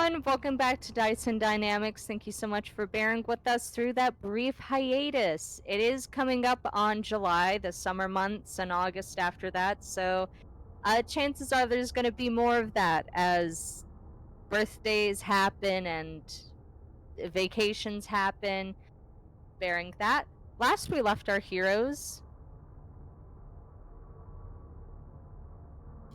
everyone, welcome back to Dyson Dynamics. Thank you so much for bearing with us through that brief hiatus. It is coming up on July, the summer months, and August after that, so chances are there's going to be more of that as birthdays happen and vacations happen. Bearing that, last we left our heroes,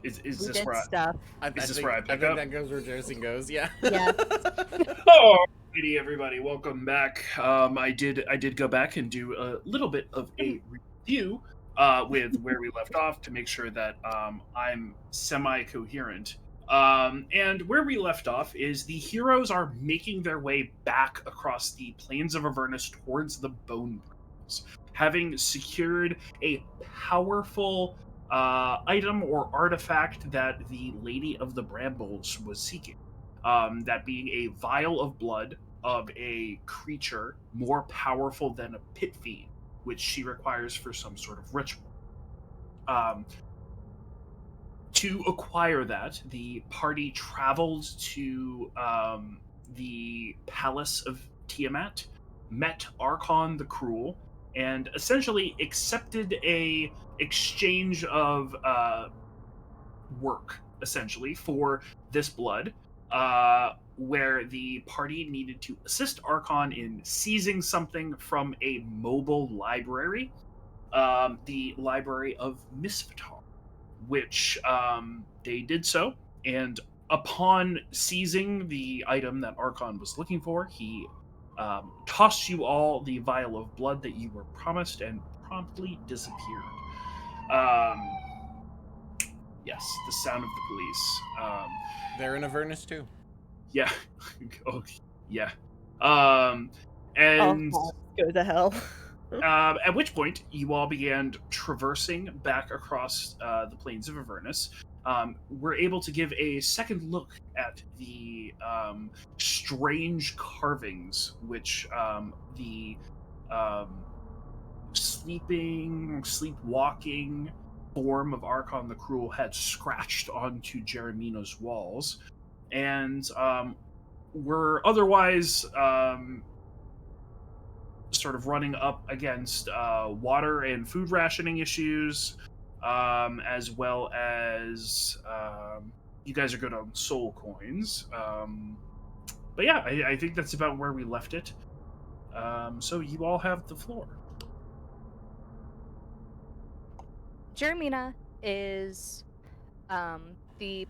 Is we this did where stuff. is this where I I pick think up? that goes where Josie goes. Yeah. Yes. Alrighty, everybody, welcome back. I did go back and do a little bit of a review with where we left off to make sure that I'm semi-coherent. And where we left off is the heroes are making their way back across the plains of Avernus towards the Bone Brambles, having secured a powerful item or artifact that the Lady of the Brambles was seeking. That being a vial of blood of a creature more powerful than a pit fiend, which she requires for some sort of ritual. Um, to acquire that, the party traveled to the palace of Tiamat, met Archon the Cruel, and essentially accepted a exchange of work, essentially, for this blood, where the party needed to assist Archon in seizing something from a mobile library, the Library of Misvitar, which they did so. And upon seizing the item that Archon was looking for, he tossed you all the vial of blood that you were promised and promptly disappeared. Um, yes, the sound of the police. They're in Avernus too. Yeah. Oh, yeah. Um, and Go to hell. at which point, you all began traversing back across the plains of Avernus. We're able to give a second look at the strange carvings which the um, sleepwalking form of Archon the Cruel had scratched onto Jeremina's walls. And were otherwise sort of running up against water and food rationing issues, as well as you guys are good on soul coins. But yeah, I think that's about where we left it. So you all have the floor. Jeremina is the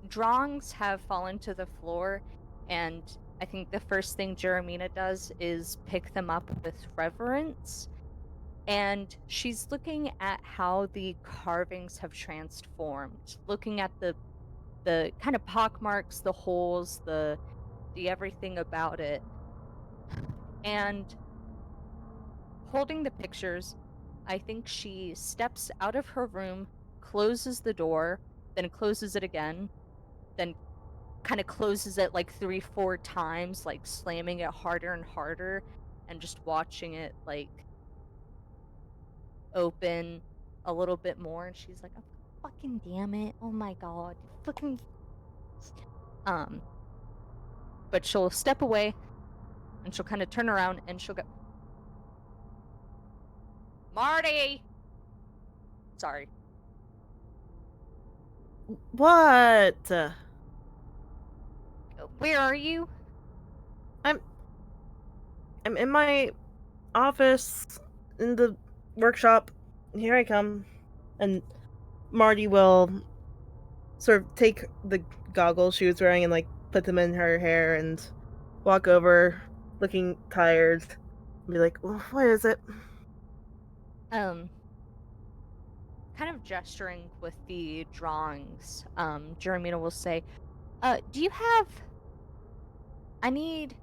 drawings have fallen to the floor, and I think the first thing Jeremina does is pick them up with reverence. And she's looking at how the carvings have transformed, looking at the kind of pockmarks, the holes, the everything about it. And holding the pictures, I think she steps out of her room, closes the door, then closes it again, then kind of closes it like 3-4 times, like slamming it harder and harder, and just watching it like open a little bit more. And she's like, oh, fucking damn it, oh my god, fucking but she'll step away and she'll kind of turn around and she'll go, Marty, sorry, What? where are you? I'm in my office in the workshop. Here I come. And Marty will sort of take the goggles she was wearing and like put them in her hair and walk over looking tired. And be like, what is it? Kind of gesturing with the drawings, Jeremina will say, do you have, I need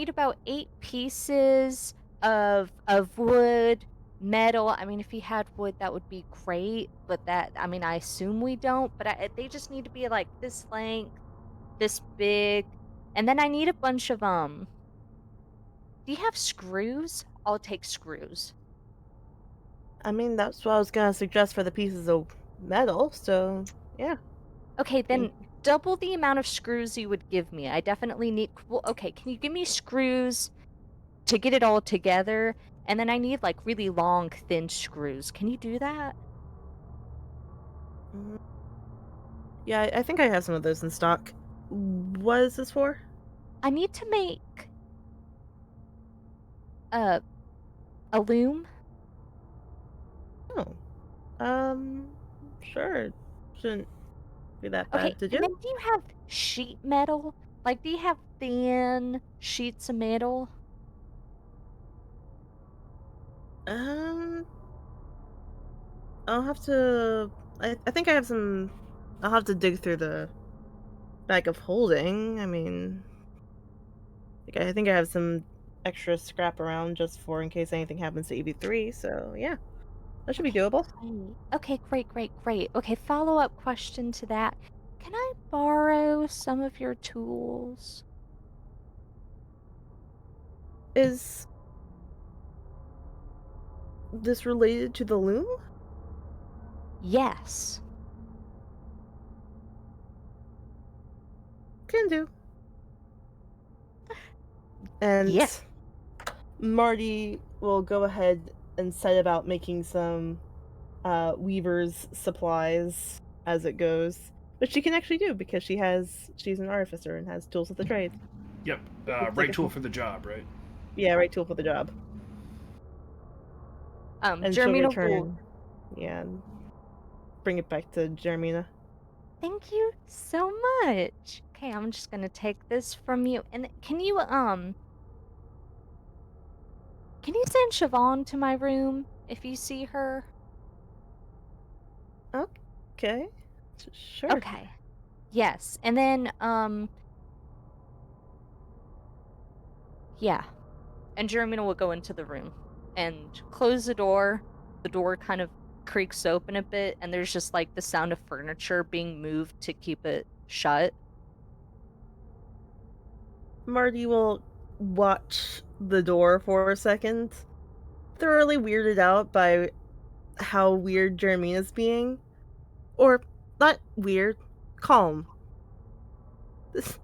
about 8 pieces of wood, metal. I mean, if he had wood, that would be great, but that, I mean, I assume we don't, but they just need to be like this length, this big, and then I need a bunch of, do you have screws? I'll take screws. I mean, that's what I was gonna suggest for the pieces of metal, so yeah. Okay, then double the amount of screws you would give me. I definitely need. Well, okay, can you give me screws to get it all together? And then I need like really long, thin screws. Can you do that? Mm, Yeah, I think I have some of those in stock. What is this for? I need to make a a loom. Oh, sure. Shouldn't be that Okay, bad to and then do. do you have sheet metal? Like, do you have thin sheets of metal? Um, I'll have to. I think I have some. I'll have to dig through the bag of holding. I mean, I think I have some extra scrap around just for in case anything happens to EV3. So yeah, that should be Okay, doable. great. Okay, great, great, great. Okay, follow-up question to that. Can I borrow some of your tools? Is this related to the loom? Yes. Can do. And Yeah. Marty will go ahead and set about making some weaver's supplies as it goes. Which she can actually do because she's an artificer and has tools of the trade. Yep. It's like Right a tool for the job, right? yeah, right tool for the job. And she'll Jeremina will. return, yeah, and bring it back to Jeremina. Thank you so much. Okay, I'm just gonna take this from you. And can you send Siobhan to my room if you see her? Okay. Sure. Okay. Yes. And then yeah. And Jeremina will go into the room and close the door. The door kind of creaks open a bit, and there's just like the sound of furniture being moved to keep it shut. Marty will watch the door for a second, thoroughly weirded out by how weird Jeremina's being. Or, not weird, calm. This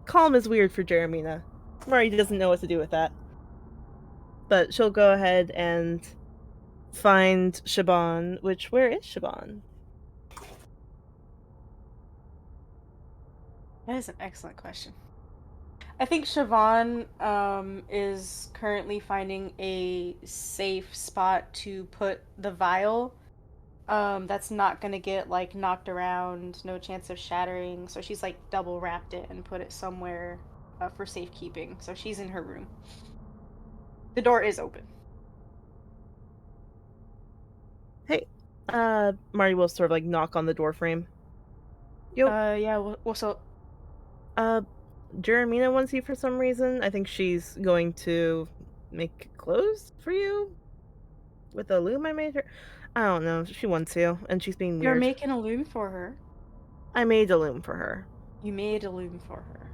calm is weird for Jeremina. Marty doesn't know what to do with that. But she'll go ahead and find Shaban, which, where is Shaban? That is an excellent question. I think Siobhan is currently finding a safe spot to put the vial. That's not gonna get like knocked around, no chance of shattering. So she's like double wrapped it and put it somewhere for safekeeping. So she's in her room. The door is open. Hey, Marty will sort of like knock on the door frame. Yo, Yeah. What's up? uh, Jeremina wants you for some reason. I think she's going to make clothes for you with a loom I made her. I don't know. She wants you, and she's being You're weird. making a loom for her. I made a loom for her. You made a loom for her.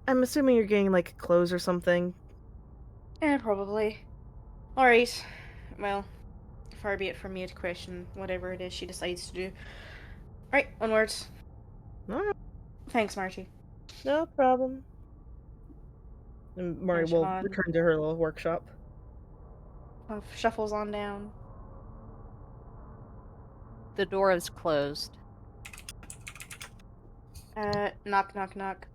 I'm assuming you're getting like clothes or something. Eh, probably. Alright. Well, far be it from me to question whatever it is she decides to do. Alright, onwards. Alright, Thanks, Marty. no problem. And Marty And will Siobhan return to her little workshop. shuffles on down. The door is closed. Knock, knock, knock.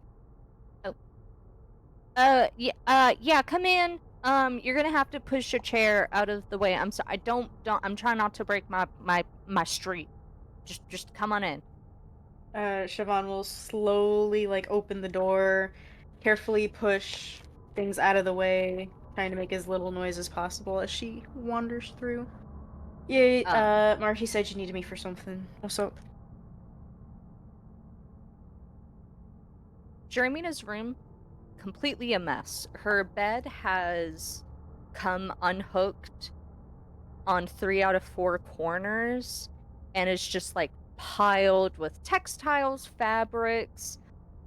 Oh. Yeah, come in. You're gonna have to push your chair out of the way. I'm sorry. I'm trying not to break my street. Just come on in. Siobhan will slowly, like, open the door, carefully push things out of the way, trying to make as little noise as possible as she wanders through. Yeah, Marty said you needed me for something. What's up? Jeremina's room, completely a mess. Her bed has come unhooked on 3 out of 4 corners, and it's just like piled with textiles, fabrics.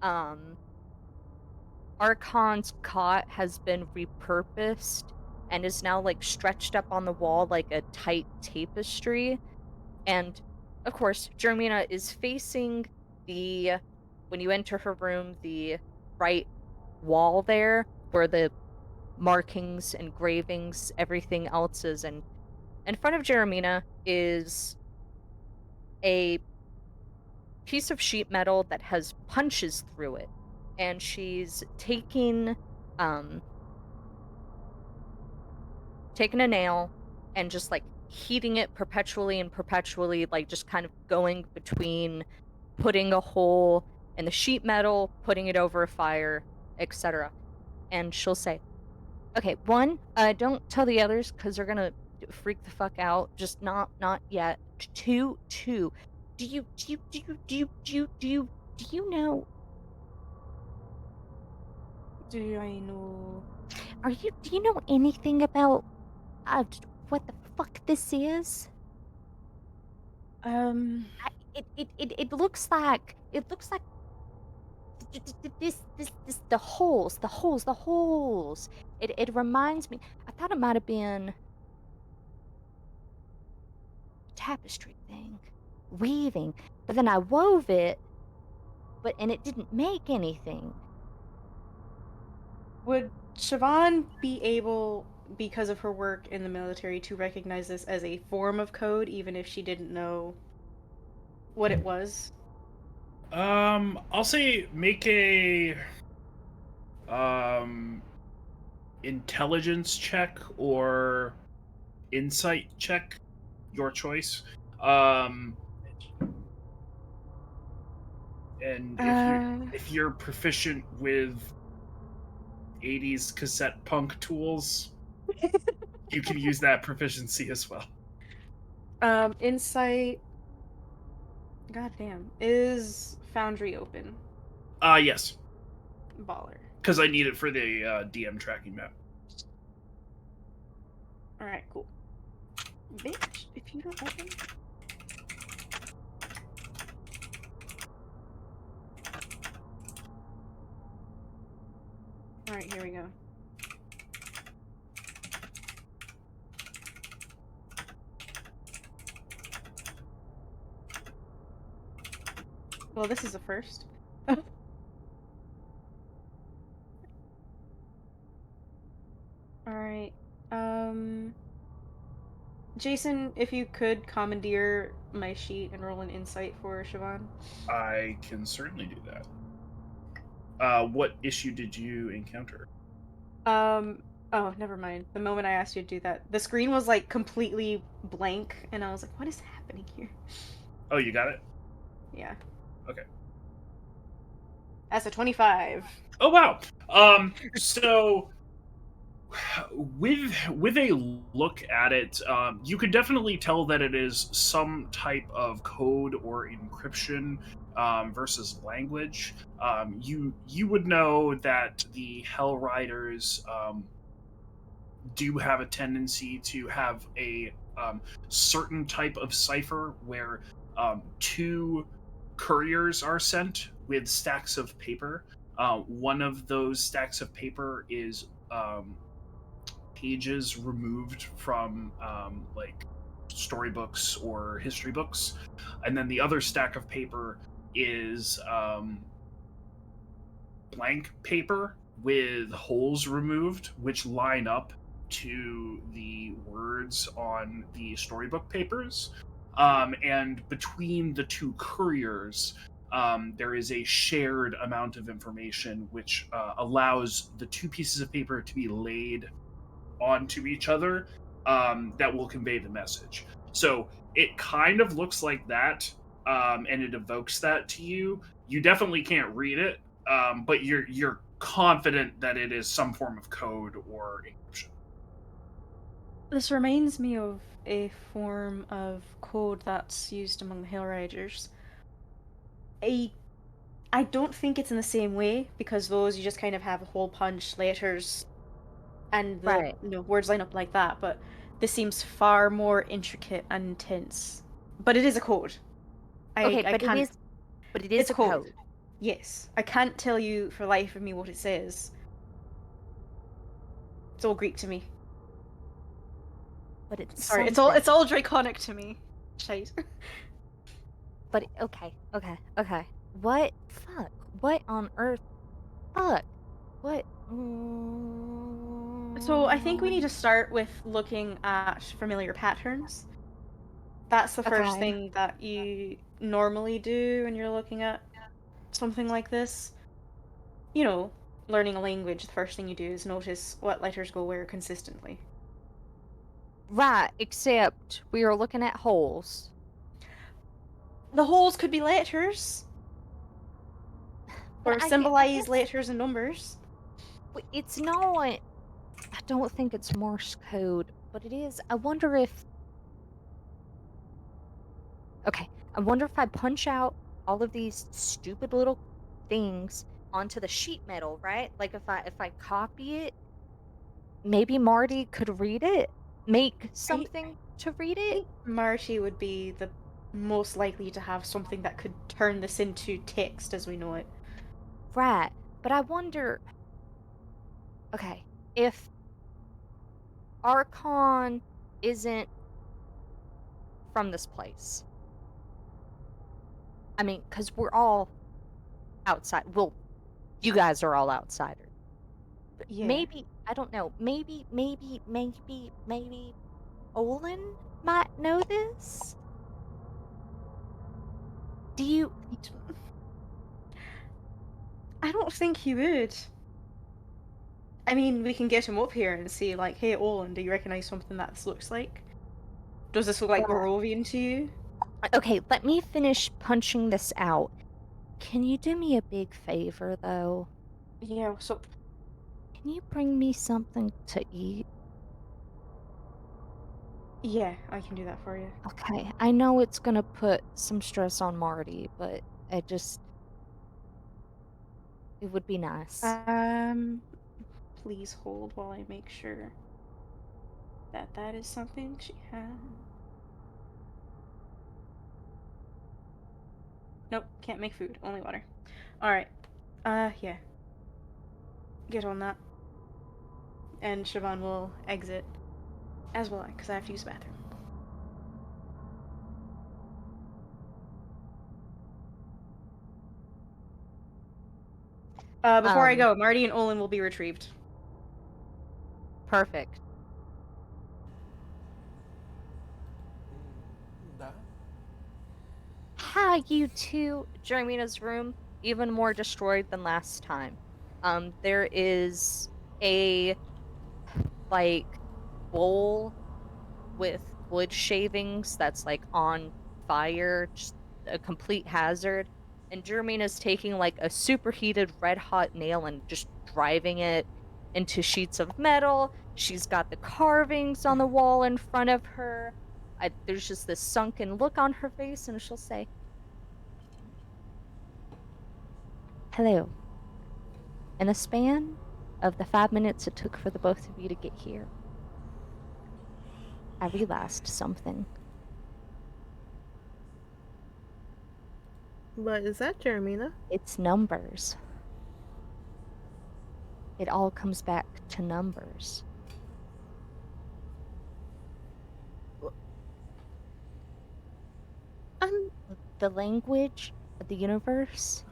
Um, Archon's cot has been repurposed and is now like stretched up on the wall like a tight tapestry. And of course, Germina is facing the, when you enter her room, the right wall there where the markings, engravings, everything else is. And in front of Jeremina is a piece of sheet metal that has punches through it. And she's um taking a nail and just like heating it perpetually and perpetually, like just kind of going between putting a hole in the sheet metal, putting it over a fire, etc. And she'll say, "Okay, one, don't tell the others because they're gonna freak the fuck out. Just not yet. Two, do you know? Do I know? Do you know anything about what the fuck this is? It looks like the holes. It reminds me. I thought it might have been a tapestry thing, weaving, but then I wove it, and it didn't make anything. Would Siobhan be able, because of her work in the military, to recognize this as a form of code, even if she didn't know what it was? I'll say make a um intelligence check or insight check, your choice. Um, and if you're proficient with 80s cassette punk tools, you can use that proficiency as well. Insight. Goddamn. Is Foundry open? Yes, Baller. because I need it for the DM tracking map. Alright, cool. Bitch, if you don't open. Alright, here we go. Well, this is a first. Alright. Jason, if you could commandeer my sheet and roll an insight for Siobhan. I can certainly do that. What issue did you encounter? Oh, never mind. The moment I asked you to do that, the screen was like completely blank, and I was like, what is happening here? Oh, you got it? Yeah. Okay. That's a 25. Oh, wow. So with a look at it, you could definitely tell that it is some type of code or encryption versus language. You would know that the Hell Riders do have a tendency to have a certain type of cipher where two couriers are sent with stacks of paper. One of those stacks of paper is pages removed from like storybooks or history books, and then the other stack of paper is blank paper with holes removed, which line up to the words on the storybook papers. And between the two couriers, there is a shared amount of information which allows the two pieces of paper to be laid onto each other that will convey the message. So it kind of looks like that, and it evokes that to you. You definitely can't read it, but you're confident that it is some form of code or encryption. This reminds me of a form of code that's used among the Hell Riders. I I don't think it's in the same way, because those you just kind of have a hole punch letters and the Right. words line up like that, but this seems far more intricate and intense. But it is a code. Okay, I can't. but it It's is a a code. code. Yes, I can't tell you for life of me what it says. It's all Greek to me. but it's Sorry, something. it's all draconic to me. Shite. But okay. What? Fuck. What on earth? Fuck. What? So I think we need to start with looking at familiar patterns. That's the first Okay. thing that you normally do when you're looking at something like this. You know, learning a language, the first thing you do is notice what letters go where consistently. Right, except we are looking at holes. The holes could be letters, But or I symbolize guess letters and numbers. it's not. I don't think it's Morse code, but it is. I wonder if. Okay, I wonder if I punch out all of these stupid little things onto the sheet metal, right? Like if I copy it, maybe Marty could read it, make I something to read I it. think Marty would be the most likely to have something that could turn this into text as we know it. Right, but I wonder. Okay, if Archon isn't from this place. I mean, because we're all outside. Well, you guys are all outsiders. But Yeah. maybe, I don't know, maybe Olin might know this? Do you? I don't think he would. I mean, we can get him up here and see, like, hey, Olin, do you recognize something that this looks like? Does this look like Barovian to you? Okay, let me finish punching this out. Can you do me a big favor, though? Yeah, so Can you bring me something to eat? yeah, I can do that for you. Okay, I know it's gonna put some stress on Marty, but I just, it would be nice. Um, please hold while I make sure that that is something she has. Nope, can't make food, only water. Alright. Yeah. Get on that. And Siobhan will exit, as will I, because I have to use the bathroom. Before I Um, go, Marty and Olin will be retrieved. Perfect. Da? Hi, you two. Jermina's room, even more destroyed than last time. There is a like bowl with wood shavings that's like on fire, just a complete hazard. And Jermina's taking like a superheated red hot nail and just driving it into sheets of metal. She's got the carvings on the wall in front of her. There's just this sunken look on her face, and she'll say, "Hello." In the span of the 5 minutes it took for the both of you to get here, I realized something. What is that, Jeremina? It's numbers. It all comes back to numbers. I'm The language of the universe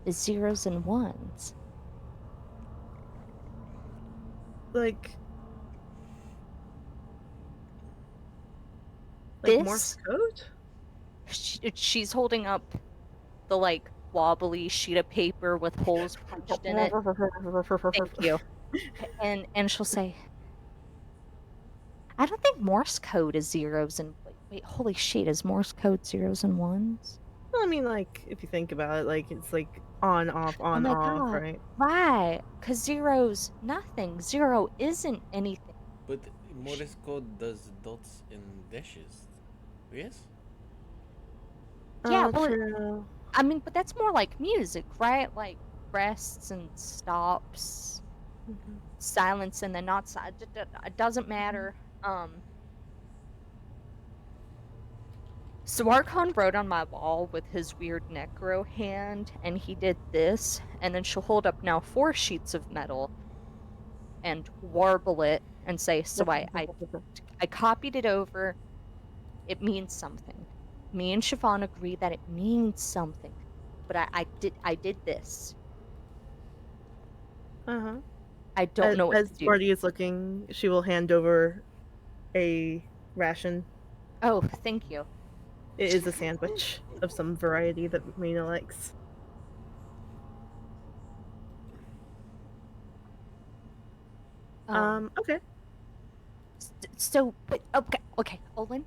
is zeros and ones. like This, Morse code? she's holding up the like wobbly sheet of paper with holes punched in it. Thank you. And she'll say, I don't think Morse code is zeros and wait, holy shit, is Morse code zeros and ones? Well, I mean, like, if you think about it, like, it's like on, off, Oh on, my off, god. right? Right. Because zero's nothing. Zero isn't anything. But Morse code does dots and dashes. Yes? Yeah, Oh, well, true. I mean, but that's more like music, right? Like rests and stops, Mhm. silence and then not silent. It doesn't matter. So Archon wrote on my wall with his weird necro hand, and he did this, and then she'll hold up now 4 sheets of metal and warble it and say, so I I copied it over. It means something. Me and Siobhan agree that it means something. But I did this. Uh-huh. I don't know what As to do. Marty is looking, she will hand over a ration. Oh, thank you. It is a sandwich of some variety that Mina likes. Okay. So, but okay, Olin,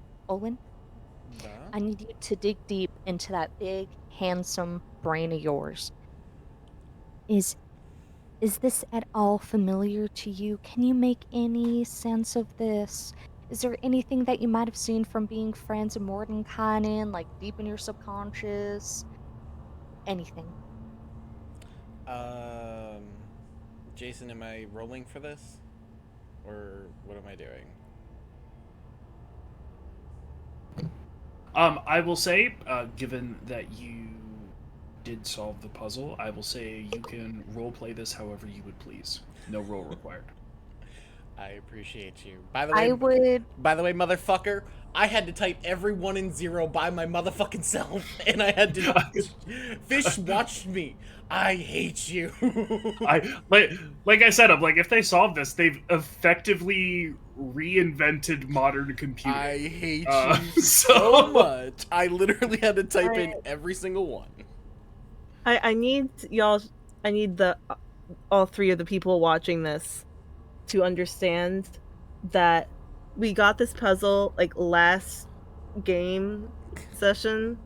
Da? I need you to dig deep into that big, handsome brain of yours. Is is this at all familiar to you? Can you make any sense of this? Is there anything that you might have seen from being friends of Mordenkainen, like deep in your subconscious? Anything? Um, Jason, am I rolling for this? Or what am I doing? I will say, given that you did solve the puzzle, I will say you can role play this however you would please. No role required. I appreciate you. By the I way, would. motherfucker, I had to type every 1 and 0 by my motherfucking self, and I had to. Fish watched me. I hate you. I like I said, I'm like if they solve this, they've effectively reinvented modern computing. I hate you so so much. I literally had to type in I- every single one. I need y'all. I need the all three of the people watching this to understand that we got this puzzle like last game session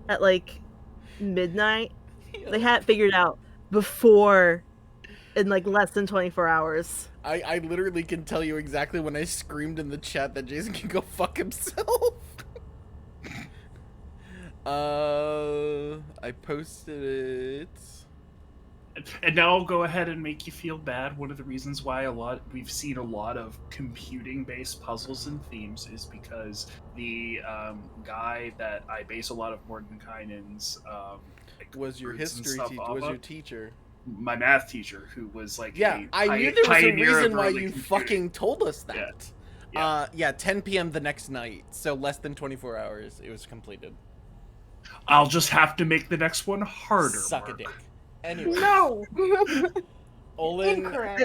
at like midnight. They had it figured out before in like less than 24 hours. I literally can tell you exactly when I screamed in the chat that Jason can go fuck himself. I posted it. and now I'll go ahead and make you feel bad. One of the reasons why we've seen a lot of computing based puzzles and themes is because the guy that I base a lot of Mordenkainen's like, Was your roots and history stuff teacher? off Was of, your teacher? my math teacher, who was like Yeah, a I knew there was a pioneer of reason why early you computing. fucking told us Yeah. that. Yeah. Yeah, 10 p.m. the next night, so less than 24 hours. It was completed. I'll just have to make the next one harder. Suck a Mark. dick. Anyway, No, Olin. incorrect.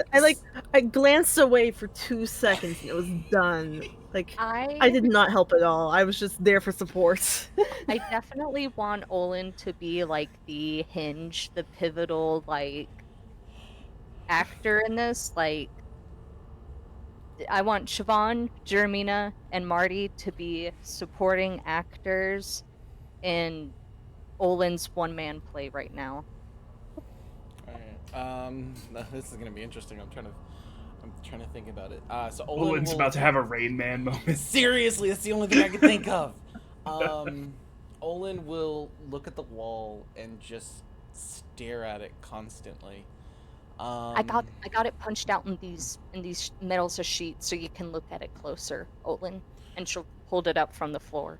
I glanced away for 2 seconds and it was done. Like I did not help at all. I was just there for support. I definitely want Olin to be like the hinge, the pivotal like actor in this. Like I want Siobhan, Jeremina, and Marty to be supporting actors in Olin's one-man play right now. Alright. This is gonna be interesting. I'm trying to think about it. So Olin Olin's will. about to have a Rain Man moment. Seriously, that's the only thing I can think of. Olin will look at the wall and just stare at it constantly. I got it punched out in these metals of sheets so you can look at it closer, Olin. And she'll hold it up from the floor.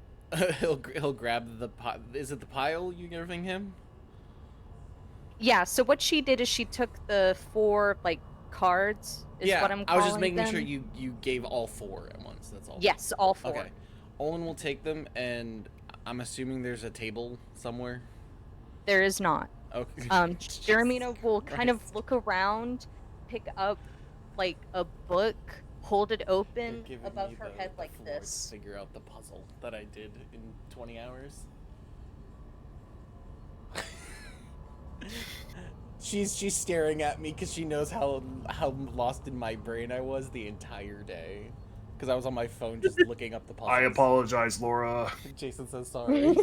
He'll grab the is it the pile you're giving him? Yeah, so what she did is she took the 4 like cards is what I'm calling I was just making them. sure you gave all 4 at once. That's all. Yes, all 4. Okay. Olin will take them, and I'm assuming there's a table somewhere. There is not. Okay. Jeremina will kind of Christ. look around, pick up like a book, hold it You're open giving above me her the head like floor to this. figure out the puzzle that I did in 20 hours. She's staring at me because she knows how lost in my brain I was the entire day. Because I was on my phone just looking up the puzzles. I apologize, Laura. Jason says sorry. Oh,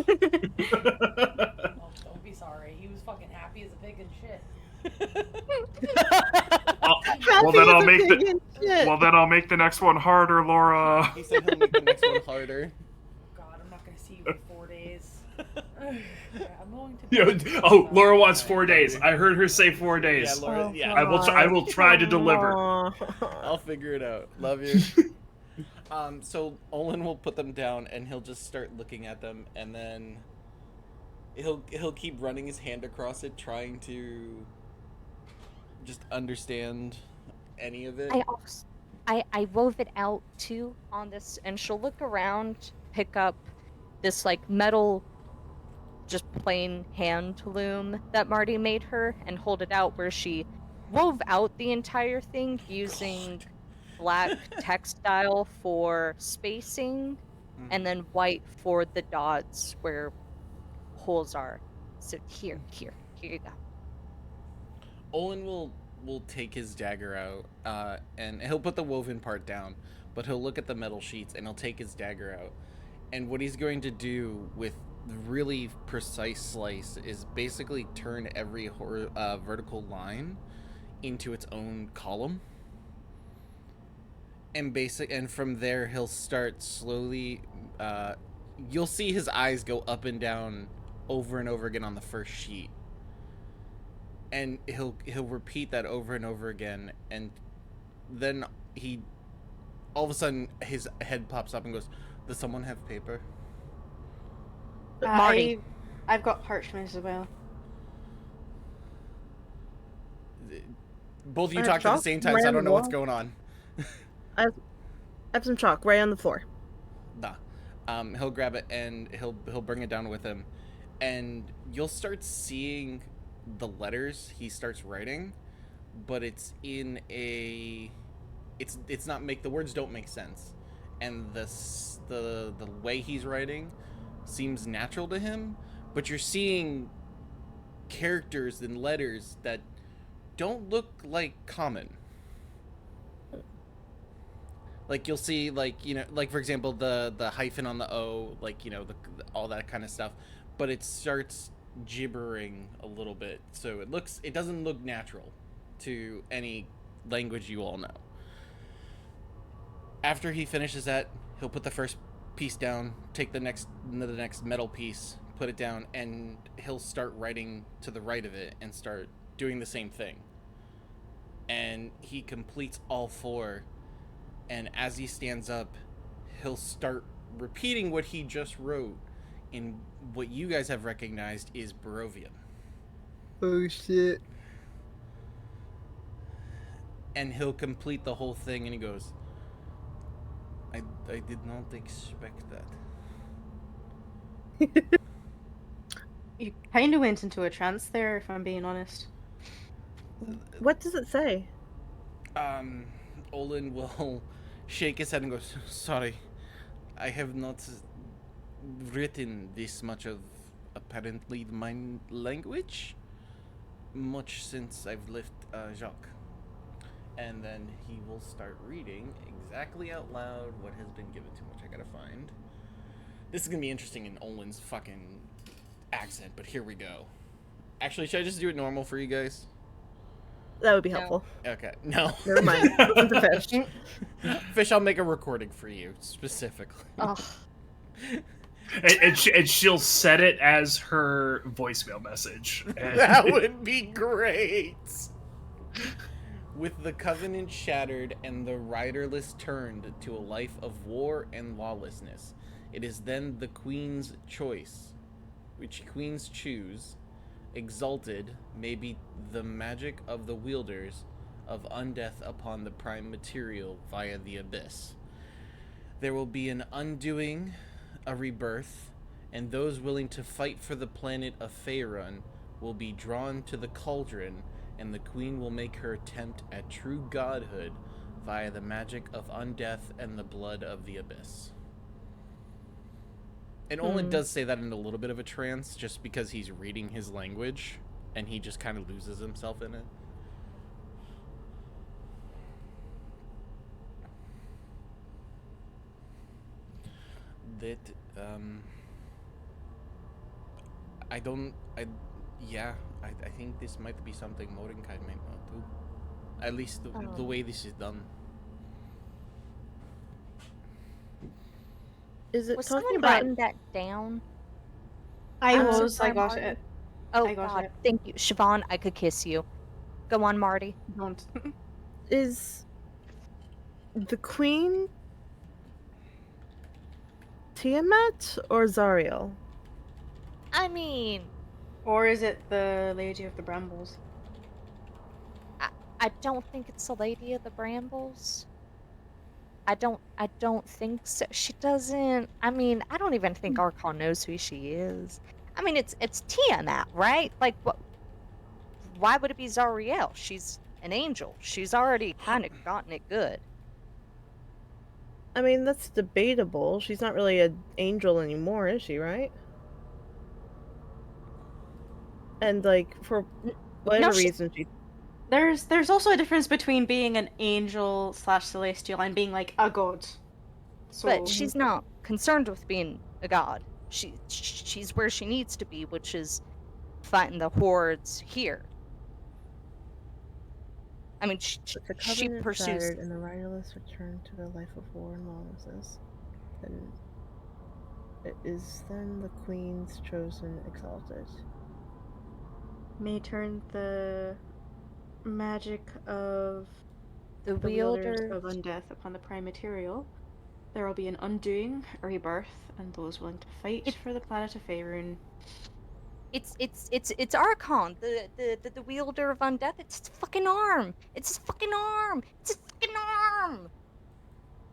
don't be sorry. He was fucking happy as a pig and shit. Well then I'll make the Shit. well then I'll make the next one harder, Laura. He said he'll make the next one harder. Oh god, I'm not gonna see you for 4 days. Yeah, I'm going to. Laura wants 4 days. I heard her say 4 days. Yeah, Laura. Oh, Yeah, I will try to deliver. I'll figure it out. Love you. So Olin will put them down and he'll just start looking at them, and then he'll keep running his hand across it, trying to just understand any of it. I wove it out too on this, and she'll look around, pick up this like metal, just plain hand loom that Marty made her, and hold it out where she wove out the entire thing using black textile for spacing and Mhm. then white for the dots where holes are. So here you go. Olin will take his dagger out, and he'll put the woven part down, but he'll look at the metal sheets and he'll take his dagger out. And what he's going to do with really precise slice is basically turn every vertical line into its own column. And from there he'll start slowly. You'll see his eyes go up and down over and over again on the first sheet, and he'll repeat that over and over again, and then he all of a sudden his head pops up and goes, "Does someone have paper?" Marty. I've got parchment as well. Both of you I have talked at the chalk same time, right so I on the don't know what's wall. going on. I have some chalk right on the floor. Nah. He'll grab it and he'll bring it down with him, and you'll start seeing the letters he starts writing, but it's in a, it's not make the words don't make sense, and the way he's writing seems natural to him, but you're seeing characters and letters that don't look like common. Like you'll see, like, you know, like for example the hyphen on the O, like, you know, all that kind of stuff, but it starts gibbering a little bit, so it doesn't look natural to any language you all know. After he finishes that, he'll put the first piece down, take the next metal piece, put it down, and he'll start writing to the right of it and start doing the same thing. And he completes all four, and as he stands up, he'll start repeating what he just wrote in what you guys have recognized is Barovian. Oh shit. And he'll complete the whole thing, and he goes, I did not expect that. You kind of went into a trance there, if I'm being honest. What does it say? Olin will shake his head and goes, sorry, I have not written this much of apparently my language much since I've left Jacques. And then he will start reading exactly out loud what has been given to him, which I gotta find. This is gonna be interesting in Olin's fucking accent, but here we go. Actually, should I just do it normal for you guys? That would be No. helpful. Okay, no. Never mind. Listen to Fish. Fish, I'll make a recording for you, specifically. Oh, And she'll set it as her voicemail message. And That would be great! With the covenant shattered and the riderless turned to a life of war and lawlessness, it is then the queen's choice, which queens choose, exalted may be the magic of the wielders of undeath upon the prime material via the abyss. There will be an undoing, a rebirth, and those willing to fight for the planet of Faerun will be drawn to the cauldron, and the queen will make her attempt at true godhood via the magic of undeath and the blood of the abyss. And Olin does say that in a little bit of a trance, just because he's reading his language, and he just kind of loses himself in it. That, I think this might be something Mordecai might not do. At least the way this is done. Is it was talking someone about? writing that down? I I'm so was, I sorry, got Marty. it. Oh I got God, it. thank you, Siobhan. I could kiss you. Go on, Marty. Don't. Is the queen Tiamat or Zariel? I mean, Or is it the Lady of the Brambles? I don't think it's the Lady of the Brambles. I don't think so. She doesn't. I mean, I don't even think Archon knows who she is. I mean, it's Tiamat, right? Like, what? Why would it be Zariel? She's an angel. She's already kind of gotten it good. I mean, that's debatable. She's not really an angel anymore, is she, right? And, like, for No, whatever she. reason, she... There's also a difference between being an angel / celestial and being like a god. So But she's not concerned with being a god. She's where she needs to be, which is fighting the hordes here. I mean, The she covenant pursues. shattered and the riderless returned to the life of war and lawlessness. And it is then the queen's chosen exalted. may turn the magic of The the wielders wielder of undeath upon the prime material. There will be an undoing, a rebirth, and those willing to fight for the planet of Faerun. It's Archon, the wielder of undeath. It's his fucking arm. It's his fucking arm. It's his fucking arm.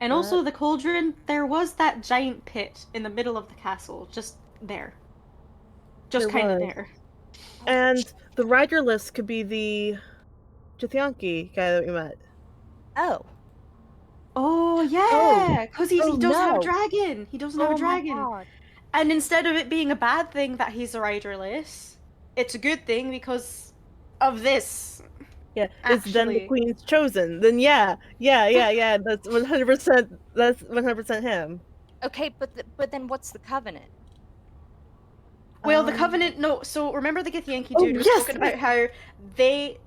And also the cauldron, there was that giant pit in the middle of the castle, just there. Just There kind of was. there. And the riderless could be the Jithyanki guy that we met. Oh. Oh yeah, because he doesn't have a no. dragon. He doesn't have Oh a my dragon. god. And instead of it being a bad thing that he's a riderless, it's a good thing because of this. Yeah, it's then the Actually. queen's chosen. Then yeah. That's 100%. That's 100% him. Okay, but then what's the covenant? Well, the Covenant, no, so remember the Githyanki Oh, dude was yes, talking about how they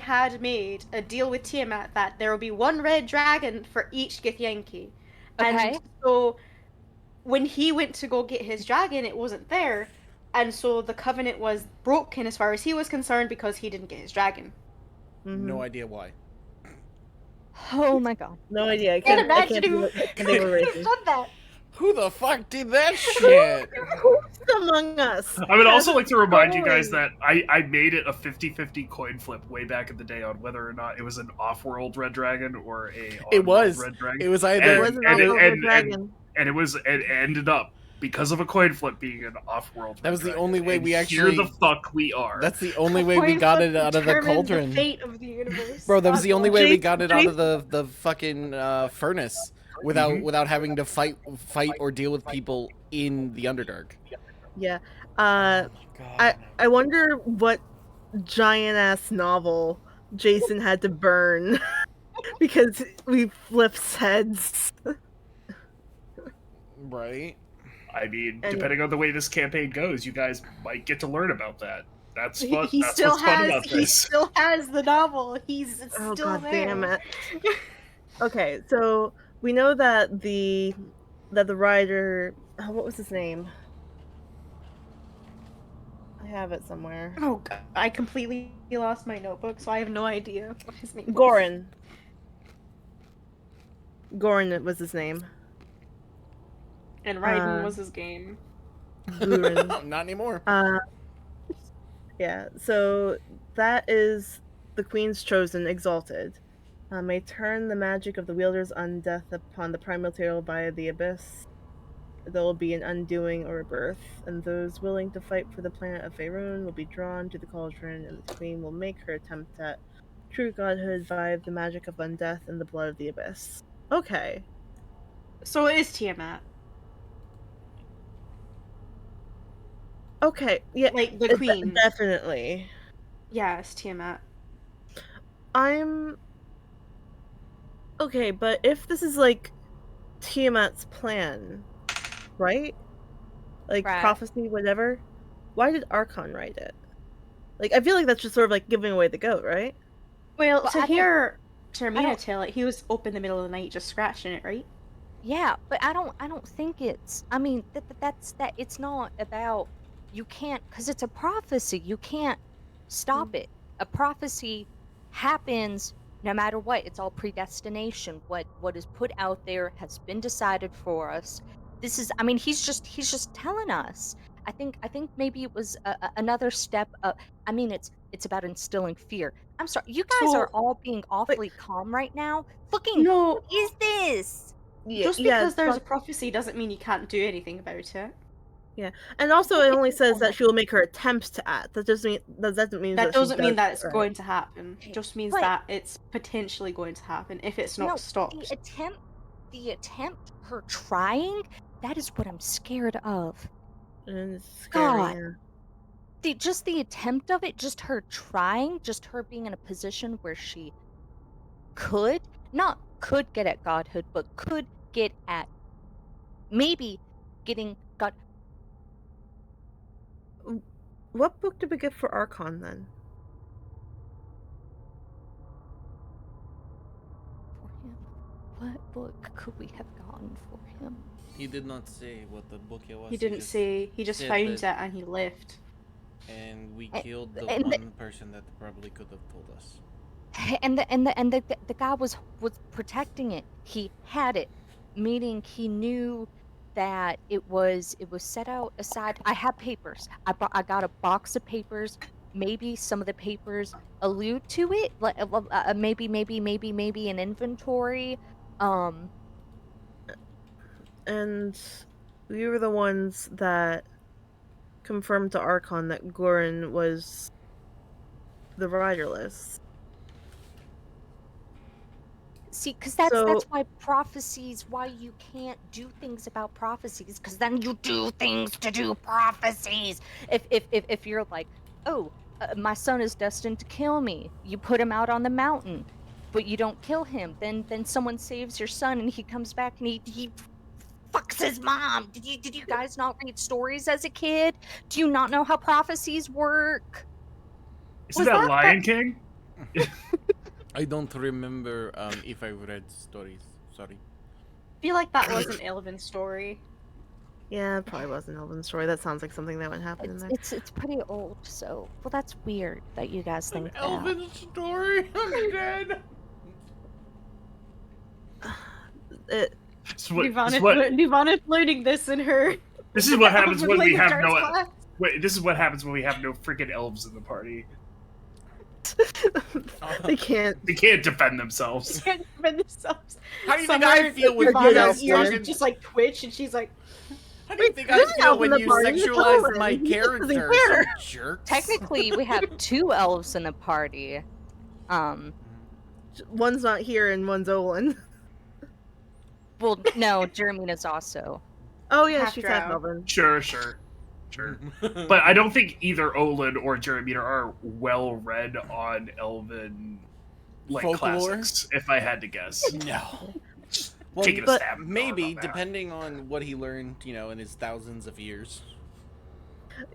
had made a deal with Tiamat that there will be one red dragon for each Githyanki. Okay. And so when he went to go get his dragon, it wasn't there. And so the Covenant was broken as far as he was concerned because he didn't get his dragon. No idea why. Oh my god. No idea. I Can't can't imagine think who of a could have reason. done that. Who the fuck did that shit? Who's among us? I would also like to remind you guys Totally. that I made it a 50-50 coin flip way back in the day on whether or not it was an off-world red dragon or a It on-world was. red dragon. It was And- either. It was an and it- off-world and- dragon. and it ended up because of a coin flip being an off-world. That was the dragon. only way And we here actually- the fuck we are. That's the only way we got it out of the cauldron. The fate of the universe. Bro, that was the only way we Jason- got it out of the fucking furnace without having to fight or deal with people in the Underdark. Yeah. God. I wonder what giant ass novel Jason had to burn because we flipped heads. Right? I mean, And- depending on the way this campaign goes, you guys might get to learn about that. That's fun. He That's still what's fun has about he this. still has the novel. It's Oh still god there. damn it. Okay, so we know that the rider, what was his name? I have it somewhere. Oh god, I completely lost my notebook, so I have no idea what his name was. Goran. Goran was his name. And Raiden was his game. Goran. Not anymore. Yeah, so that is the Queen's Chosen Exalted. May turn the magic of the wielders on death upon the prime material by the abyss. There will be an undoing or a birth, and those willing to fight for the planet of Faerun will be drawn to the cauldron, and the Queen will make her attempt at true godhood via the magic of undeath and the blood of the abyss. Okay. So it is Tiamat. Okay, yeah, Like the queen. definitely. Yeah, it's Tiamat. Okay, but if this is like Tiamat's plan, right? Like Right. prophecy, whatever. Why did Archon write it? Like, I feel like that's just sort of like giving away the goat, right? Well, Well, to I don't- hear I Termina don't- tell it, he was up in the middle of the night just scratching it, right? Yeah, but I don't think it's. I mean, that's that. It's not about. You can't, because it's a prophecy. You can't stop it. A prophecy happens no matter what. It's all predestination. What is put out there has been decided for us. This is. I mean, he's just telling us. I think maybe it was another step up. I mean, it's about instilling fear. I'm sorry, you guys So- are all being awfully calm right now. Fucking No, what is this? Yeah, Just yeah, because there's a prophecy doesn't mean you can't do anything about it. and also it only It's says so that much- she will make her attempts to act. That doesn't mean That she doesn't mean does that it, it's right? going to happen. Okay, It just means but- that it's potentially going to happen if it's not No, stopped. the attempt, her trying, that is what I'm scared of. And it's scary. God. Yeah. Just the attempt of it, just her trying, just her being in a position where she not could get at godhood, but could get at maybe getting God. What book did we get for Archon then? For him. What book could we have gotten for him? He did not say what the book it was. He didn't say. He just said found it that- and he left. And we And- killed the and the- one person that probably could have told us. And the guy was protecting it. He had it, meaning he knew that it was set out aside. I have papers. I got a box of papers. Maybe some of the papers allude to it, like maybe an inventory. And we were the ones that confirmed to Archon that Goran was the riderless. See, because that's So- why prophecies, why you can't do things about prophecies, because then you do things to do prophecies. If you're like, oh, my son is destined to kill me, you put him out on the mountain, but you don't kill him. Then someone saves your son, and he comes back and he fucks his mom. Did you guys not read stories as a kid? Do you not know how prophecies work? Isn't Was that that Lion King? I don't remember if I read stories. Sorry. I feel like that was an Elven story. Yeah, it probably was an Elven story. That sounds like something that would happen in there. It's pretty old, so well that's weird that you guys think that. Elven story. I'm dead. This is what Nirvana's learning this in her. this is what happens when we Elven have Language no. Arts class. Wait, this is what happens when we have no freaking elves in the party. They can't. They can't defend themselves. Can't defend themselves. How do you think Somewhere I feel when you Nirvana's guys ears fucking... just like twitch, and she's like, How do you think I Who's feel helping when the you party? It's sexualize Owen. my He doesn't characters, care. you jerks? Technically, we have two elves in the party. One's not here and one's Olin. Well, no, Jermina's also. Oh yeah, Half she's drow. half Elven. Sure. But I don't think either Olin or Jeremina are well read on Elven like Folklore? classics, if I had to guess. No. Well, Taking a but stab. in the dark maybe, on that. depending on what he learned, in his thousands of years.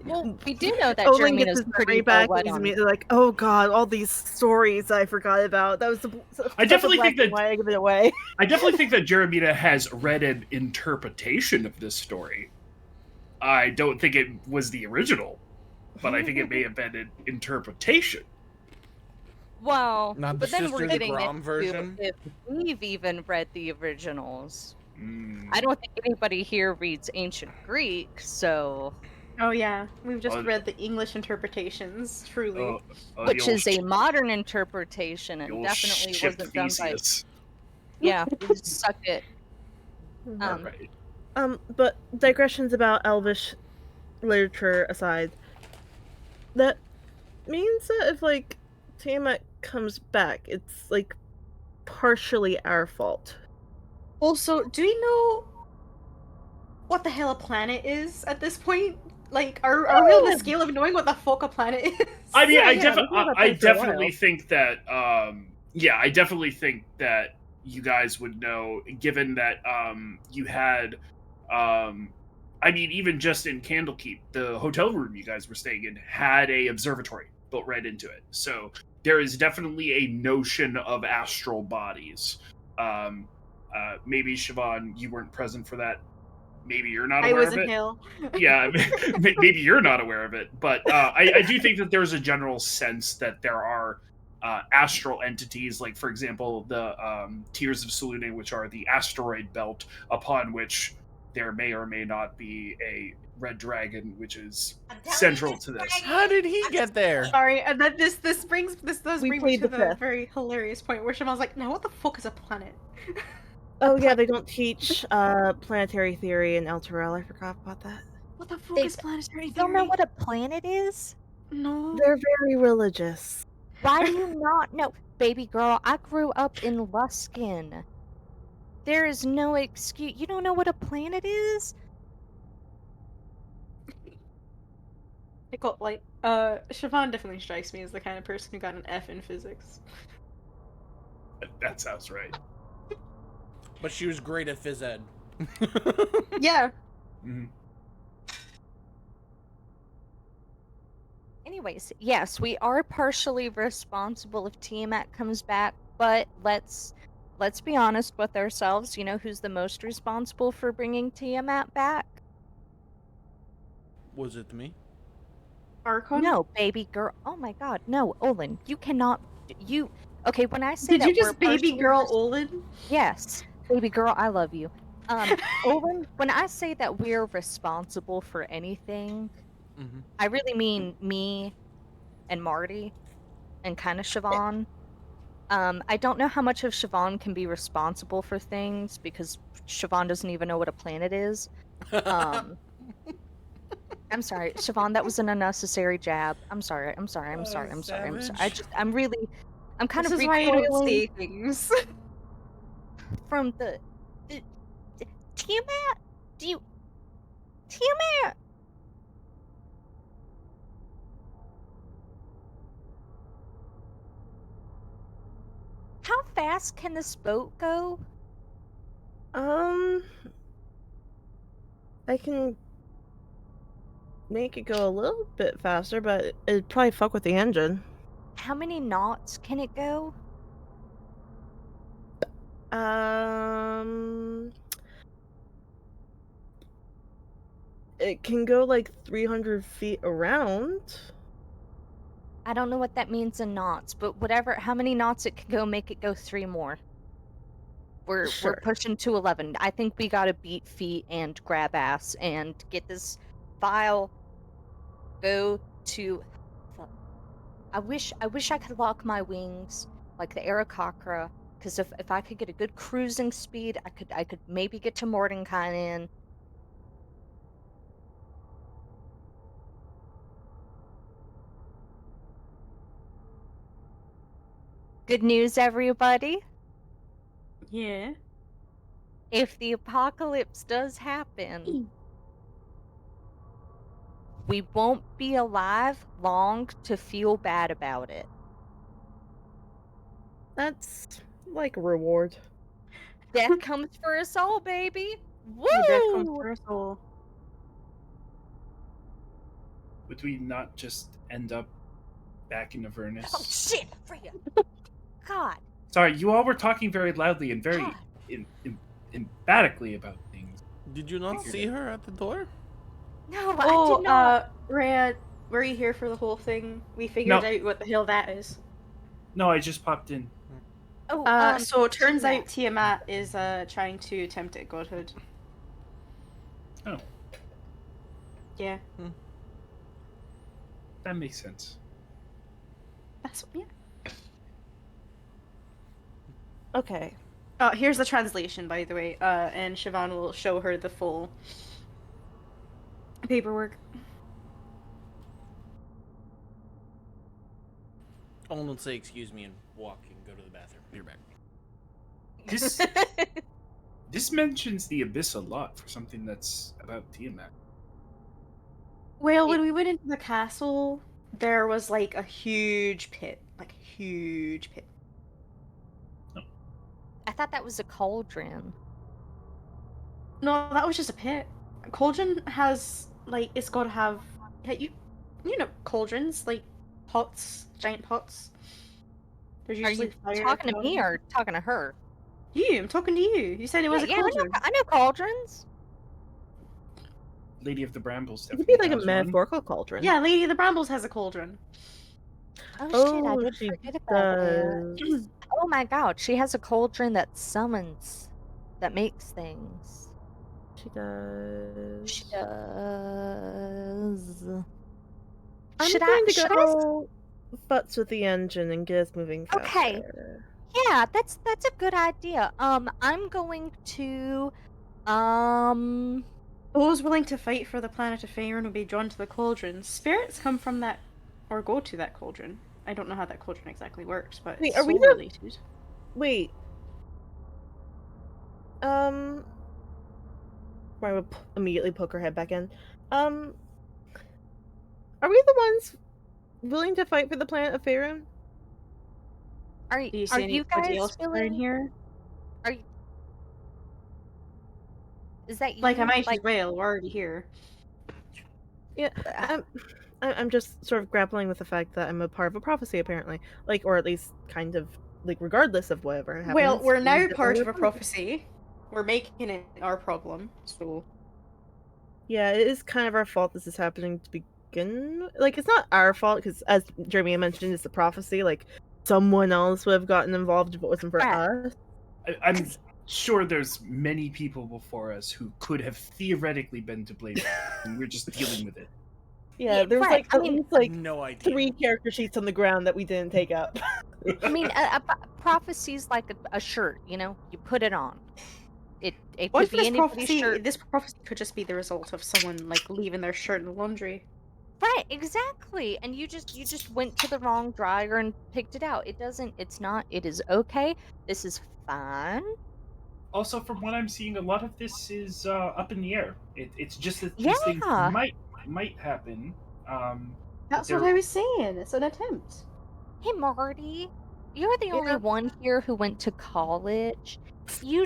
Well, we do know that Olin gets Jermina's his pretty memory back well and read he's on. immediately like, "Oh God, all these stories I forgot about. That was the." I definitely think that- why I give it away. I definitely think that Jeremina has read an interpretation of this story. I don't think it was the original, but I think it may have been an interpretation. Well, Not the but then Sister we're getting Grom into version? if we've even read the originals. Mm. I don't think anybody here reads ancient Greek, so "Oh yeah, we've just Oh. read the English interpretations." Truly, which is a modern interpretation and you'll definitely ship wasn't done by. Theseus. Yeah, we just suck it. Alright. But digressions about Elvish literature aside, that means that if like Tiamat comes back, it's like partially our fault. Also, do we know what the hell a planet is at this point? Like, are we on the scale of knowing what the fuck a planet is? I mean, Yeah, I, yeah, we've known about I that for a definitely while. think that, I definitely think that you guys would know, given that you had, I mean, even just in Candlekeep, the hotel room you guys were staying in had a observatory built right into it. So there is definitely a notion of astral bodies. Maybe Siobhan, you weren't present for that. Maybe you're not I aware was of in it. hell. Yeah, maybe you're not aware of it, but I do think that there's a general sense that there are astral entities, like, for example, the Tears of Selûne, which are the asteroid belt upon which there may or may not be a red dragon, which is central to this. How did he get there? Sorry, and then this does bring me played to the the fifth. very hilarious point where Siobhan's like, "Now what the fuck is a planet?" Oh yeah, they don't teach planetary theory in El Terrell. I forgot about that. What the fuck They is planetary don't know theory? what a planet is? No. They're very religious. Why do you not know? Baby girl, I grew up in Luskin. There is no excuse. You don't know what a planet is? I got like Siobhan definitely strikes me as the kind of person who got an F in physics. That sounds right. But she was great at phys ed. Yeah. Mhm. Anyways, yes, we are partially responsible if Tiamat comes back, but let's be honest with ourselves. You know who's the most responsible for bringing Tiamat back? Was it me? Archon? No, baby girl. Oh my God, no, Olin, you cannot. You okay? When I say Did you that we're just baby partially girl Olin? yes, baby girl, I love you. Olin, when I say that we're responsible for anything, Mm-hmm. I really mean me and Marty and kind of Siobhan. I don't know how much of Siobhan can be responsible for things because Siobhan doesn't even know what a planet is. Um, I'm sorry, Siobhan, that was an unnecessary jab. I'm sorry. I'm sorry. I'm sorry. I'm sorry. I'm sorry. Savage. I'm kind This of is why you don't recoiling say things. from the Tiamat. Do you Tiamat? How fast can this boat go? I can make it go a little bit faster, but it'd probably fuck with the engine. How many knots can it go? Um, it can go like 300 feet around. I don't know what that means in knots, but whatever, how many knots it can go, make it go 3 more. We're Sure. pushing to 11. I think we gotta beat feet and grab ass and get this file go to. Fuck. I wish I could lock my wings like the Arakakra, because if I could get a good cruising speed, I could maybe get to Mordenkainen. Good news, everybody. Yeah. If the apocalypse does happen, we won't be alive long to feel bad about it. That's like a reward. Death comes for us all, baby. Yeah, death comes Woo! for us all. Would we not just end up back in Oh Avernus? shit, Freya. God, Sorry, you all were talking very loudly and very God. emphatically about things. Did you not see her at the door? No, I Oh, did not. Rhea, were you here for the whole thing? We figured No. out what the hell that is. No, I just popped in. Oh, So it turns Tiamat. out Tiamat is trying to tempt at godhood. Oh, Yeah. that makes sense. That's yeah. Okay. Here's the translation, by the way. And Siobhan will show her the full paperwork. Owen will say excuse me and walk and go to the bathroom. You're back. This mentions the abyss a lot for something that's about Tiamat. Well, when we went into the castle, there was like a huge pit. I thought that was a cauldron. No, that was just a pit. Cauldron has like it's got to have you know cauldrons like pots, giant pots. There's Are usually you fire at talking the to me bottom. or talking to her? You? I'm talking to you. You said it was a Yeah, cauldron. I know cauldrons. Lady of the Brambles It could definitely be like a has one. metaphorical cauldron. Yeah, Lady of the Brambles has a cauldron. Oh shit, I Oh, did she forget about that. does. Oh my god, she has a cauldron that summons, that makes things. She does. She does. I'm Should going to I? go butts with the engine and get us moving Okay. faster. Yeah, that's a good idea. I'm going to um Those willing to fight for the planet of Faerun will be drawn to the cauldron. Spirits come from that, or go to that cauldron. I don't know how that cauldron exactly works, but Wait, it's are we soul the related. wait? Um, I would immediately poke her head back in. Um, are we the ones willing to fight for the planet of Faerun? Do you are see you anybody guys else in willing? here? Are you, is that Like a you? mighty Like whale, we're already here. Yeah, I'm just sort of grappling with the fact that I'm a part of a prophecy, apparently. Like, or at least kind of like, regardless of whatever Well, happens, we're we now definitely part have of a fun. prophecy. We're making it our problem, so. Yeah, it is kind of our fault this is happening to begin. Like, it's not our fault because, as Jeremy mentioned, it's a prophecy. Like, someone else would have gotten involved if it wasn't for Brad, us. I'm sure there's many people before us who could have theoretically been to blame, and we're just dealing with it. Yeah, there's Brad, like at least like No idea. 3 character sheets on the ground that we didn't take up. a prophecy's like a shirt, you know? You put it on. It What could if be this anybody's prophecy? shirt. This prophecy could just be the result of someone like leaving their shirt in the laundry. Right, exactly. And you just went to the wrong dryer and picked it out. It's not, it is okay. This is fine. Also, from what I'm seeing, a lot of this is up in the air. It's just that these things Yeah. might happen. But That's what they're I was saying. It's an attempt. Hey, Marty, you're the only Yeah, one here who went to college. You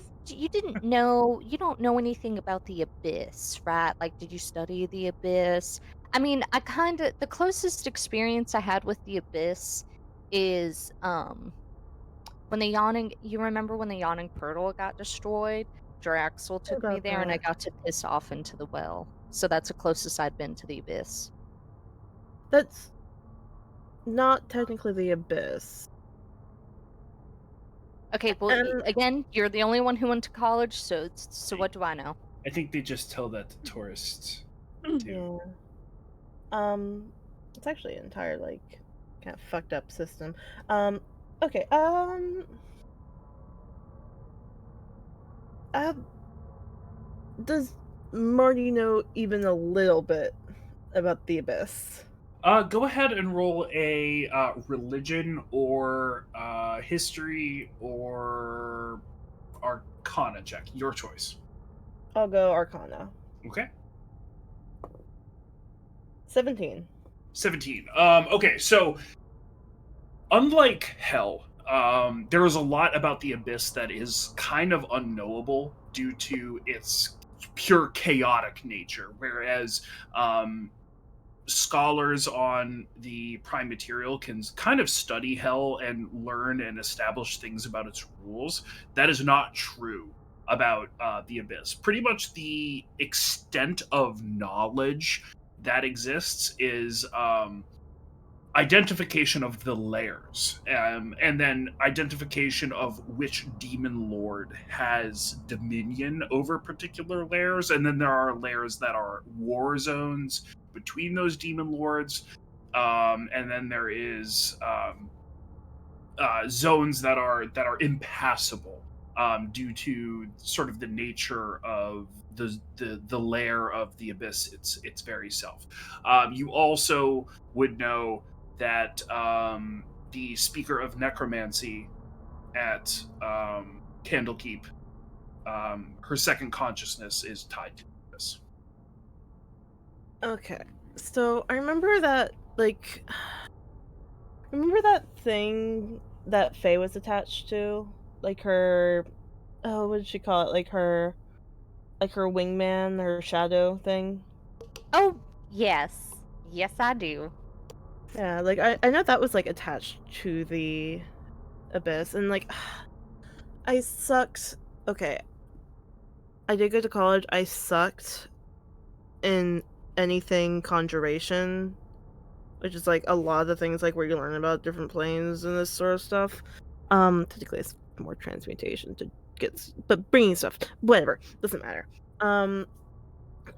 don't know anything about the abyss, right? Like, did you study the abyss? I mean, the closest experience I had with the abyss is when you remember when the yawning portal got destroyed? Draxel took me about there and I that. got to piss off into the well. So that's the closest I'd been to the abyss. That's not technically the abyss. Okay, well, And again, you're the only one who went to college, so what do I know? I think they just tell that to tourists too. yeah. It's actually an entire like kind of fucked up system. Okay. Uh, does Marty know even a little bit about the abyss? Go ahead and roll a religion or history or arcana check. Your choice. I'll go Arcana. Okay. 17. 17. Okay, so unlike hell, there is a lot about the abyss that is kind of unknowable due to its pure chaotic nature, whereas scholars on the prime material can kind of study hell and learn and establish things about its rules. That is not true about the abyss. Pretty much the extent of knowledge that exists is identification of the layers, and then identification of which demon lord has dominion over particular layers, and then there are layers that are war zones between those demon lords, and then there is zones that are impassable due to sort of the nature of the layer of the abyss, its very self. You also would know that the speaker of necromancy at Candlekeep, her second consciousness is tied to this. Okay. So I remember that like remember that thing that Faye was attached to? Like her what did she call it? Like her wingman, her shadow thing? Oh, yes. Yes, I do. Yeah, like I know that was like attached to the abyss and like I sucked. Okay, I did go to college. I sucked in anything conjuration, which is like a lot of the things like where you learn about different planes and this sort of stuff. Technically it's more transmutation to but bringing stuff, whatever, doesn't matter.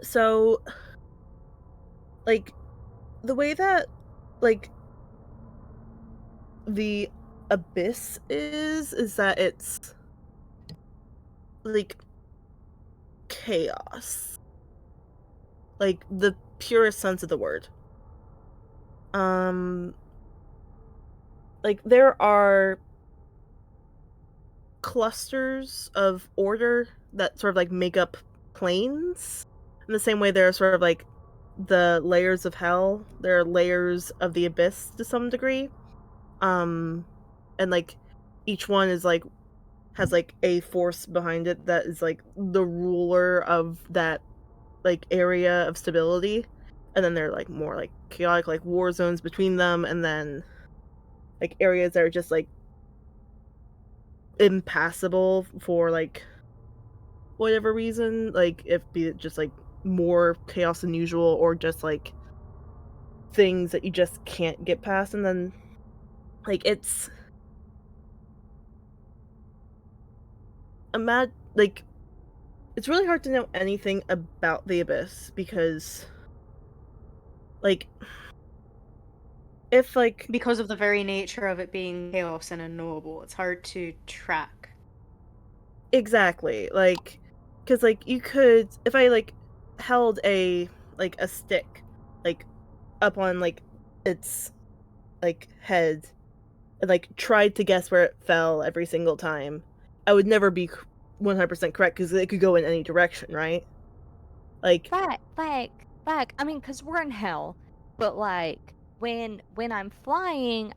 So like the way that like the abyss is that it's like chaos. Like the purest sense of the word. Um like there are clusters of order that sort of like make up planes. In the same way there are sort of like the layers of hell, there are layers of the abyss to some degree. And like each one is like has like a force behind it that is like the ruler of that like area of stability. And then there are like more like chaotic like war zones between them, and then like areas that are just like impassable for like whatever reason, like if be it just like more chaos than usual or just like things that you just can't get past. And then like like it's really hard to know anything about the abyss because like if like Because of the very nature of it being chaos and unknowable, it's hard to track. exactly, like because like you could, if I like held a stick like up on like its like head and like tried to guess where it fell every single time, I would never be 100% correct because it could go in any direction, right? Like I mean, because we're in hell, but like when I'm flying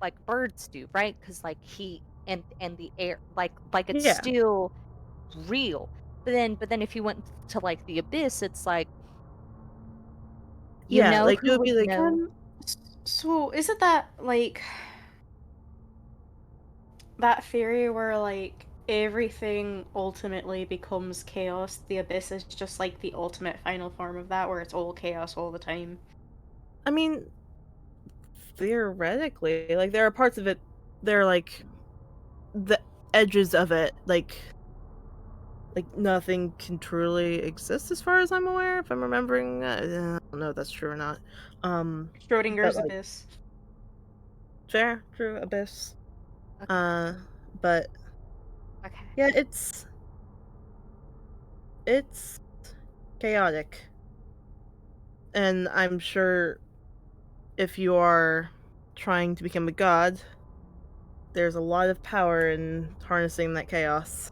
like birds do, right? Because like heat and the air, like it's yeah, still real. But then if you went to like the abyss, it's like you yeah, know like it who would be would like know. So is it that like that theory where like everything ultimately becomes chaos? The abyss is just like the ultimate final form of that, where it's all chaos all the time. I mean theoretically, like there are parts of it, they're like the edges of it, like nothing can truly exist as far as I'm aware, if I'm remembering. I don't know if that's true or not. But Schrodinger's like abyss. fair, true, abyss. Okay, Uh, but okay. yeah, it's chaotic, and I'm sure if you are trying to become a god, there's a lot of power in harnessing that chaos.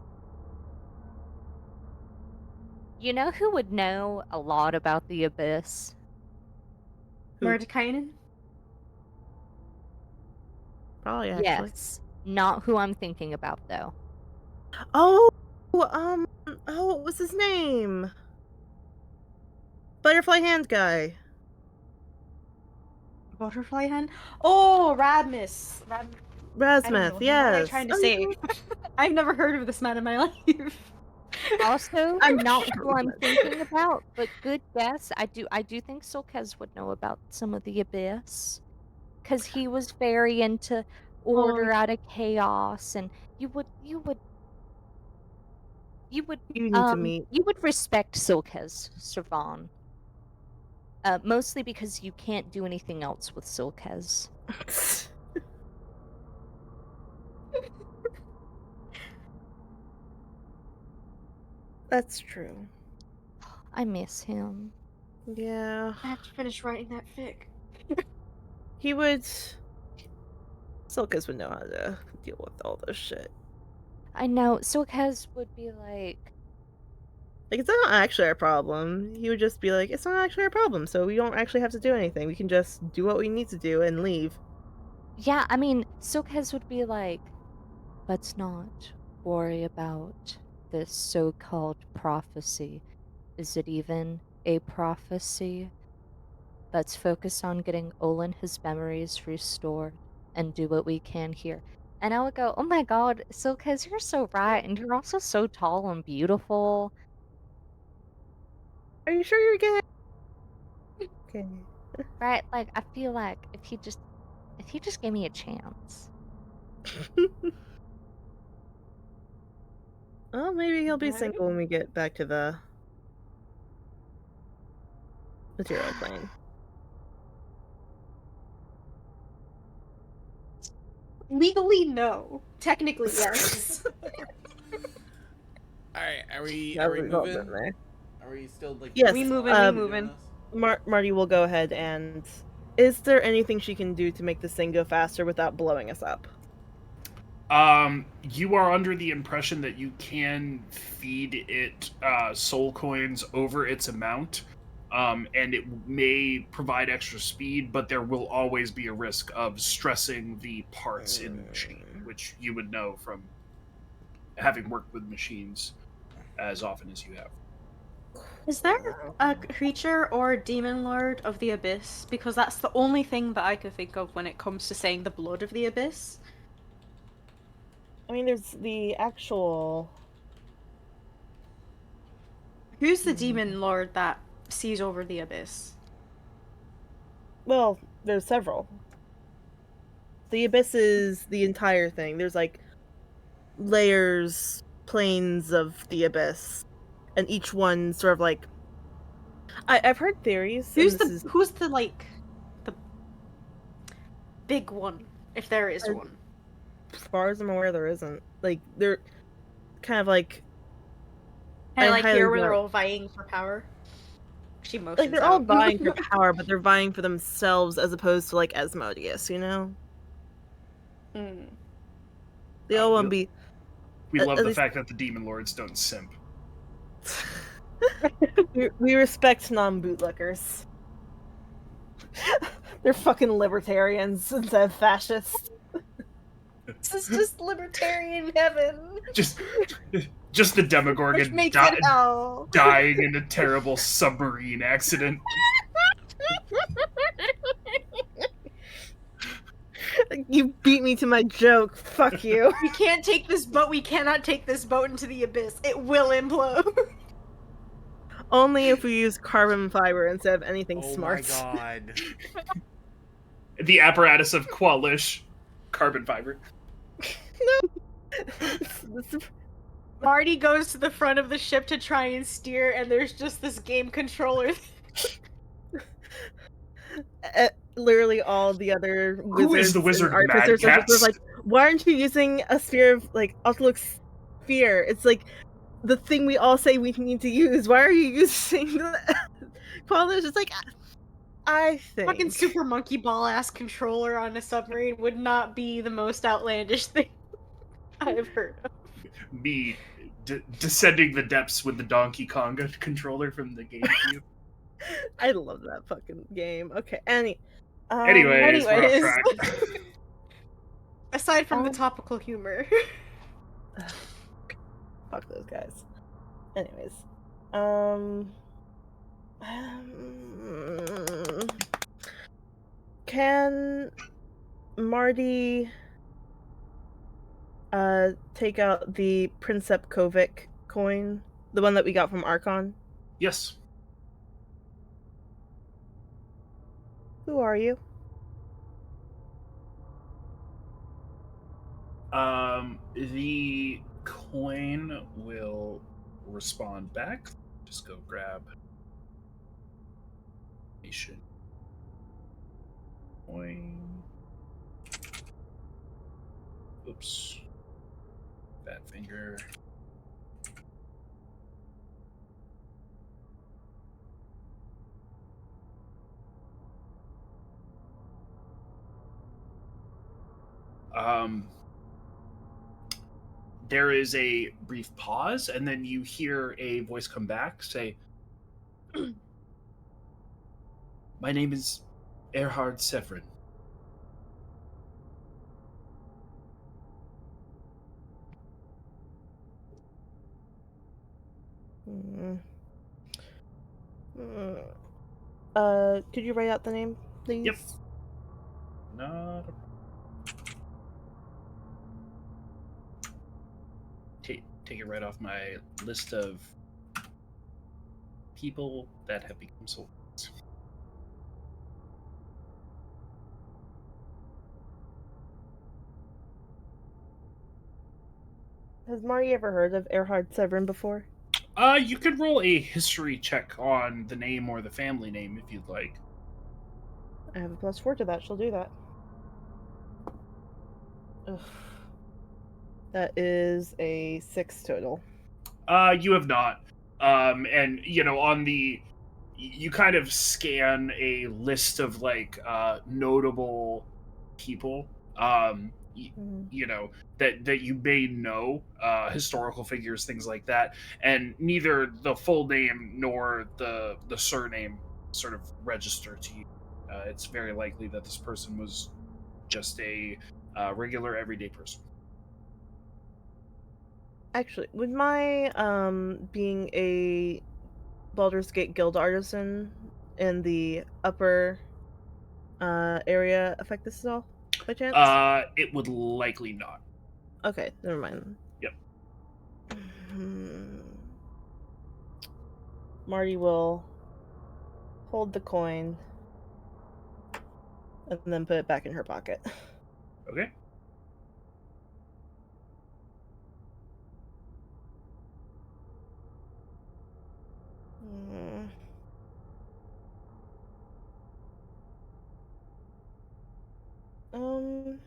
You know who would know a lot about the abyss? Who Mordekainen? probably actually. Yes, not who I'm thinking about though. Oh, what was his name? Butterfly hand guy. Butterfly hen? Oh, Radmus. I don't Rasmuth, know him. What am I yes. trying to Oh, say? yeah. I've never heard of this man in my life. Also, I'm not sure who we I'm met. thinking about, but good guess. I do think Silkez would know about some of the abyss because he was very into Oh, order out of chaos, and you would you would you would you need to meet. you would respect Silkez, Servan. Mostly because you can't do anything else with Silkez. That's true. I miss him. Yeah. I have to finish writing that fic. He would. Silkus would know how to deal with all this shit. I know Silkez would be like, Like, it's not actually our problem. He would just be like, it's not actually our problem, so we don't actually have to do anything. We can just do what we need to do and leave. yeah. I mean, Silkez would be like, let's not worry about this so-called prophecy. Is it even a prophecy? Let's focus on getting Olin his memories restored and do what we can here. And I would go, oh my God, Silkez, you're so right, and you're also so tall and beautiful. Are you sure you're gay? Okay. Right? Like I feel like if he just gave me a chance. Well, maybe he'll be Right. single when we get back to the material plane. Legally, no. Technically, yes. All right, are we Now we've all moving? been there. Are we still like? Yes, We figuring moving, out we how to be doing moving. this? Marty will go ahead and. Is there anything she can do to make this thing go faster without blowing us up? You are under the impression that you can feed it soul coins over its amount, and it may provide extra speed, but there will always be a risk of stressing the parts in the machine, which you would know from having worked with machines as often as you have. Is there a creature or demon lord of the abyss? Because that's the only thing that I could think of when it comes to saying the blood of the abyss. I mean, there's the actual. Who's the demon lord that sees over the abyss? Well, there's several. The abyss is the entire thing. There's like layers, planes of the abyss, and each one sort of like. I've heard theories, and this is Who's the the big one, if there is As- one? as far as I'm aware, there isn't. Like they're kind of like Kind I of like highly here where they're doubt- all vying for power. She motions like they're all out. vying for power, but they're vying for themselves as opposed to like Asmodeus, you know? Mm. They all want we, to be. we at- love at the least- fact that the demon lords don't simp. we respect non-bootlickers. They're fucking libertarians instead of fascists. This is just libertarian heaven, Just the which Demogorgon makes it hell. dying in a terrible submarine accident. You beat me to my joke. Fuck you. We can't take this boat. We cannot take this boat into the abyss. It will implode. Only if we use carbon fiber instead of anything Oh smart. my god. The apparatus of Qualish carbon fiber. Marty goes to the front of the ship to try and steer, and there's just this game controller. Literally all the other wizards Who is the wizard and Mad artificers are just sort of Cats? like, why aren't you using a sphere of like Ultralux sphere? It's like the thing we all say we need to use. Why are you using the Father's just like I think Fucking super monkey ball ass controller on a submarine would not be the most outlandish thing I've heard of. Me descending the depths with the Donkey Konga controller from the GameCube. I love that fucking game. Okay, anyways, Anyways, we're off track. Aside from the topical humor. fuck those guys. Anyways, can Marty take out the Princep Kovic coin, the one that we got from Archon? Yes. Who are you? The coin will respond back. Just go grab nation coin. Oops. Bad finger. There is a brief pause, and then you hear a voice come back say, "My name is Erhard Severin." Could you write out the name, please? Yep. Not a take it right off my list of people that have become soldiers. Has Marty ever heard of Erhard Severin before? You could roll a history check on the name or the family name if you'd like. I have a +4 to that. She'll do that. Ugh. That is a 6 total. You have not. And on you kind of scan a list of like notable people. Mhm. That you may know, historical figures, things like that, and neither the full name nor the surname sort of register to you. It's very likely that this person was just a regular everyday person. Actually, would my being a Baldur's Gate guild artisan in the upper area affect this at all by chance? It would likely not. Okay, never mind. Yep. Hmm. Marty will hold the coin and then put it back in her pocket. Okay. Hmm. Um.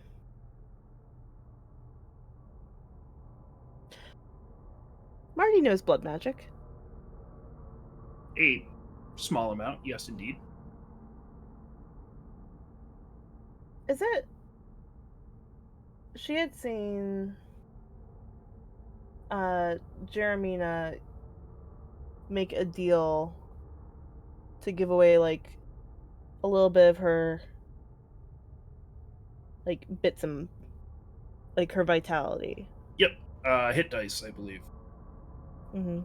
Marty knows blood magic. A small amount, yes, indeed. Is it? She had seen uh Jeremina make a deal to give away like a little bit of her like bits and like her vitality. Yep. Hit dice, I believe. Hmm.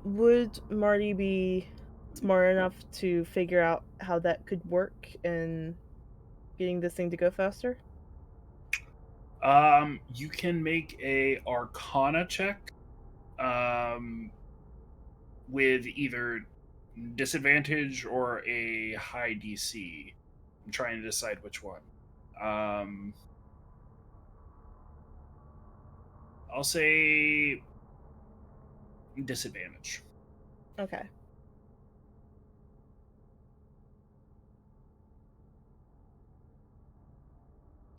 Would Marty be smart enough to figure out how that could work in getting this thing to go faster? You can make a Arcana check, um, with either disadvantage or a high DC. I'm trying to decide which one. Um, I'll say disadvantage. Okay.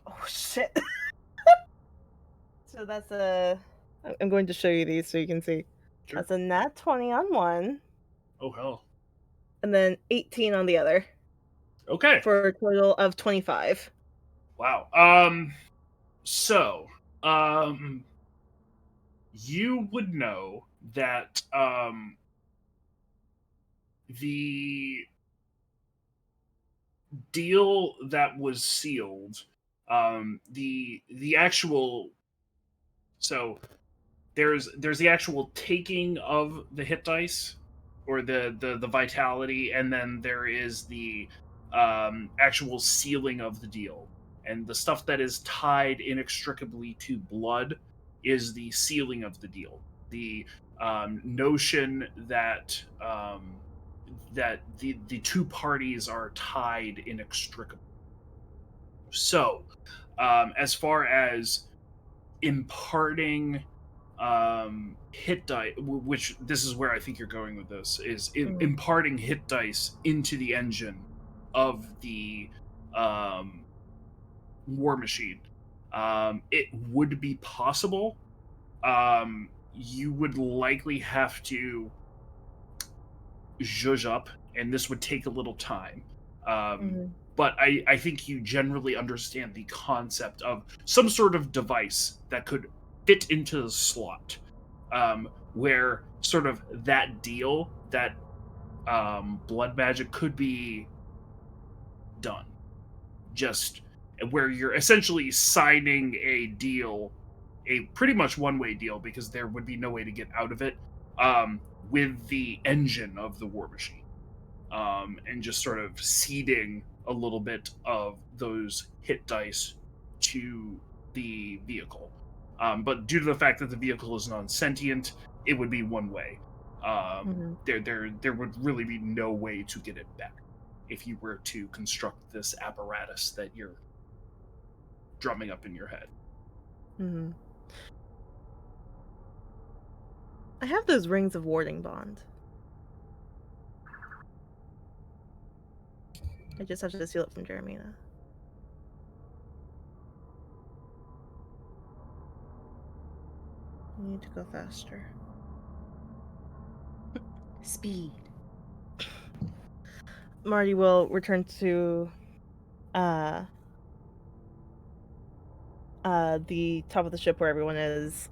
Oh shit. So that's a. I'm going to show you these so you can see. Sure. That's a nat 20 on one, Oh hell. and then 18 on the other, Okay. for a total of 25. Wow. So, um, you would know that the deal that was sealed, the actual so there's the actual taking of the hit dice, or the vitality, and then there is the actual sealing of the deal. And the stuff that is tied inextricably to blood is the sealing of the deal. The notion that the two parties are tied inextricably. So, as far as imparting hit dice, which this is where I think you're going with this, is Mhm. imparting hit dice into the engine of the um, war machine. It would be possible. You would likely have to zhuzh up, and this would take a little time. Um, Mhm. but I think you generally understand the concept of some sort of device that could fit into the slot, where sort of that deal, that blood magic could be done. Just where you're essentially signing a deal, a pretty much one-way deal, because there would be no way to get out of it, with the engine of the war machine, and just sort of seeding a little bit of those hit dice to the vehicle. But due to the fact that the vehicle is non-sentient, it would be one way. Mhm. There would really be no way to get it back if you were to construct this apparatus that you're drumming up in your head. Mhm. I have those rings of warding bond. I just have to steal it from Jeremina. We need to go faster. Speed. Marty will return to the top of the ship where everyone is,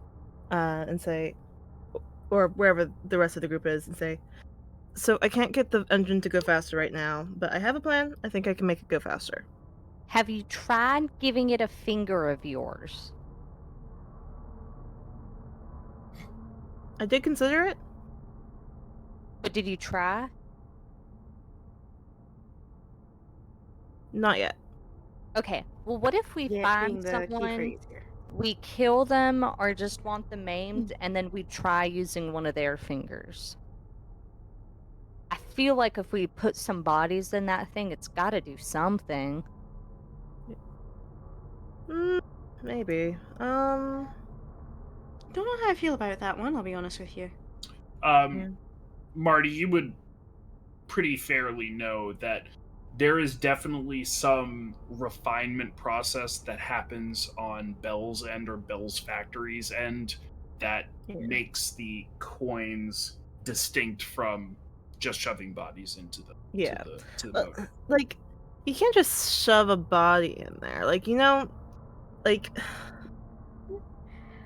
and say, or wherever the rest of the group is, and say, so I can't get the engine to go faster right now, but I have a plan. I think I can make it go faster. Have you tried giving it a finger of yours? I did consider it. But did you try? Not yet. Okay, well, what if we Yet find being the key someone, phrase here. we kill them or just want them maimed, and then we try using one of their fingers? I feel like if we put some bodies in that thing, it's got to do something. Maybe. Don't know how I feel about that one, I'll be honest with you. Yeah. Marty, you would pretty fairly know that there is definitely some refinement process that happens on Bell's end or Bell's factory's end that Yeah. makes the coins distinct from just shoving bodies into the Yeah. to the motor. Like, you can't just shove a body in there. Like, like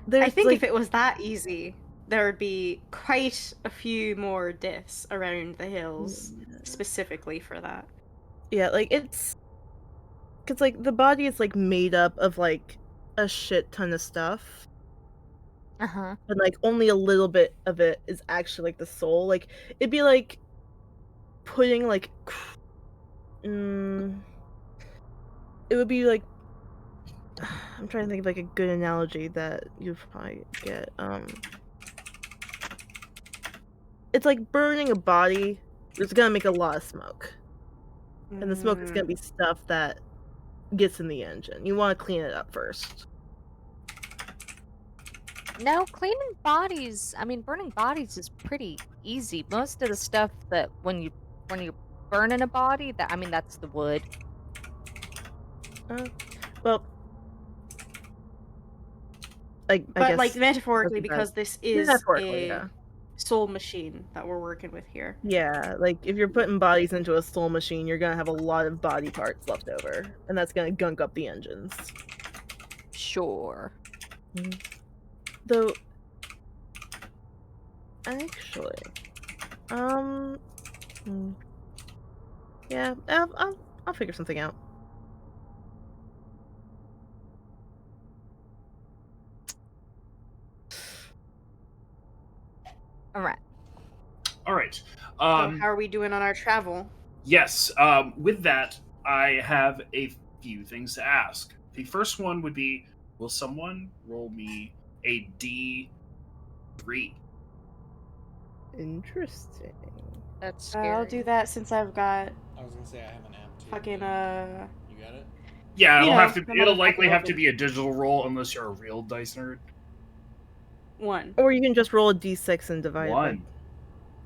there's I think like, if it was that easy, there would be quite a few more deaths around the hills specifically for that. yeah, like it's because like the body is like made up of like a shit ton of stuff, Uh-huh. and like only a little bit of it is actually like the soul. Like it'd be like putting like it would be like I'm trying to think of like a good analogy that you'd probably get. It's like burning a body. It's gonna make a lot of smoke, and the smoke is gonna be stuff that gets in the engine. You want to clean it up first. No, cleaning bodies, I mean, burning bodies is pretty easy. Most of the stuff that when you burning a body, that, I mean, that's the wood. Well, I But guess like metaphorically, that's because this is metaphorically, a yeah. soul machine that we're working with here. Yeah, like if you're putting bodies into a soul machine, you're gonna have a lot of body parts left over, and that's gonna gunk up the engines. Sure. Though, actually, yeah, I'll figure something out. All right. All right. So how are we doing on our travel? Yes. With that, I have a few things to ask. The first one would be: will someone roll me a D3? Interesting. That's scary. I'll do that since I've got I was gonna say I have an app too. fucking You got it? Yeah, You it'll know, have to. I'm It'll gonna likely fucking have to open- be a digital roll unless you're a real dice nerd. 1. Or you can just roll a d6 and divide it. One.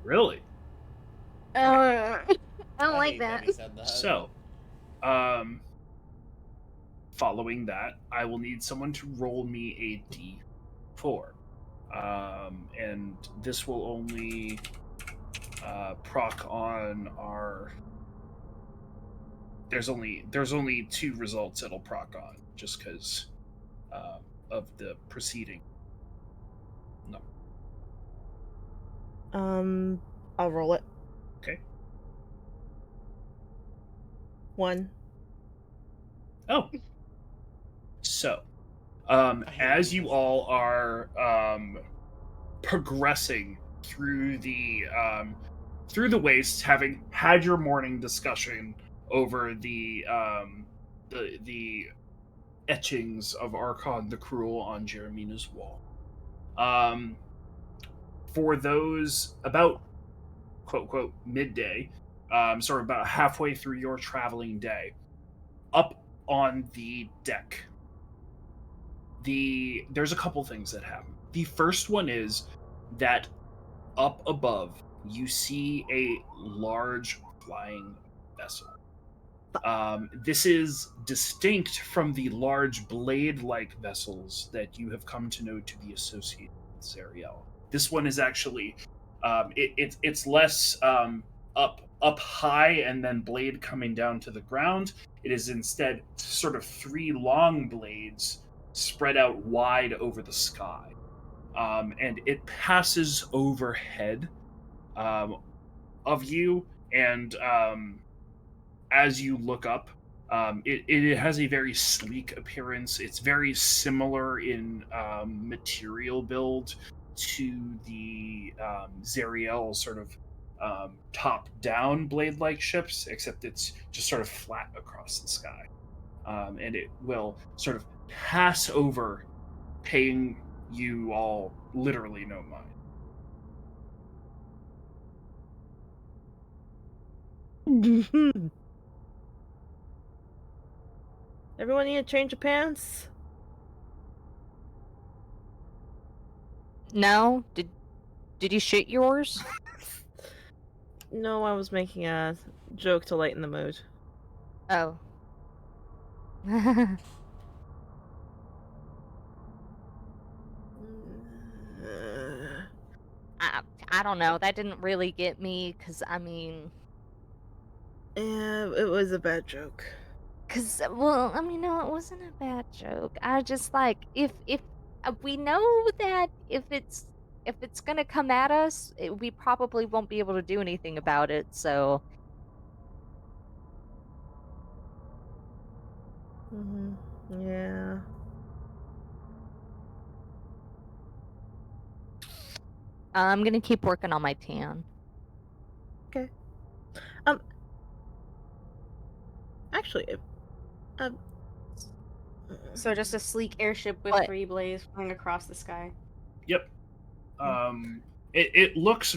Really? I don't I like hate that. he said that. So, following that, I will need someone to roll me a D4. And this will only proc on our. There's only 2 results it'll proc on, just because of the preceding. No. I'll roll it. Okay. 1. Oh. So, hate as when you he does all are progressing through the wastes, having had your morning discussion over the etchings of Archon the Cruel on Jeremina's wall, for those about quote quote midday, sort of about halfway through your traveling day, up on the deck, there's a couple things that happen. The first one is that up above you see a large flying vessel. This is distinct from the large blade-like vessels that you have come to know to be associated with Zariel. This one is actually it's less up high and then blade coming down to the ground. It is instead sort of three long blades spread out wide over the sky, and it passes overhead um, of you, and as you look up, it has a very sleek appearance. It's very similar in material build to the Zariel sort of top-down blade-like ships, except it's just sort of flat across the sky. And it will sort of pass over, paying you all literally no mind. Everyone need a change of pants? No? Did you shit yours? No, I was making a joke to lighten the mood. Oh. I don't know. That didn't really get me, because, I mean... Yeah, it was a bad joke. Well, I mean, no, it wasn't a bad joke. I just, like, if we know that if it's gonna come at us, we probably won't be able to do anything about it, so... Yeah. I'm gonna keep working on my tan. Okay. Actually, So just a sleek airship with What? three blades flying across the sky. Yep. It looks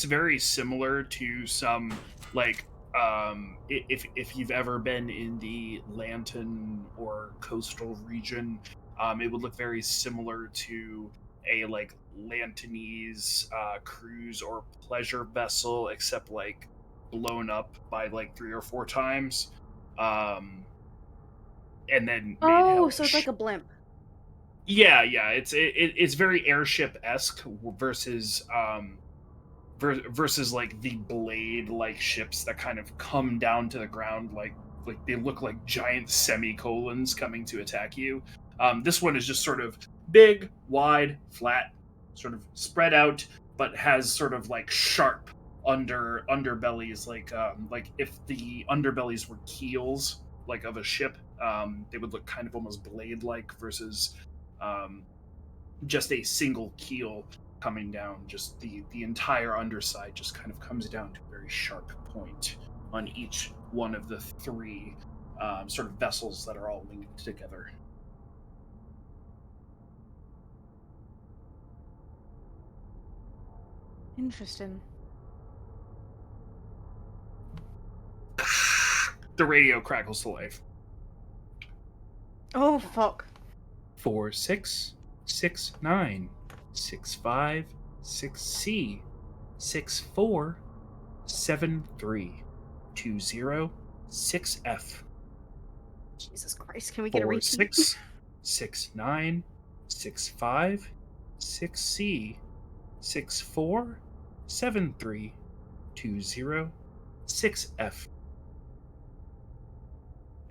very similar to some like if you've ever been in the Lanton or coastal region, it would look very similar to a like Lantonese cruise or pleasure vessel, except like blown up by like 3 or 4 times, and then made Oh, so it's hellish. like a blimp. Yeah, yeah, it's very airship esque versus versus like the blade like ships that kind of come down to the ground like they look like giant semicolons coming to attack you. This one is just sort of big, wide, flat, sort of spread out, but has sort of like sharp underbellies, like if the underbellies were keels like of a ship, they would look kind of almost blade like versus um, just a single keel coming down. Just the entire underside just kind of comes down to a very sharp point on each one of the three sort of vessels that are all linked together. Interesting. The radio crackles to life. Oh fuck. 4669 656C 647320 6F Jesus Christ, can we get a four repeat? 669 656C 647320 6F,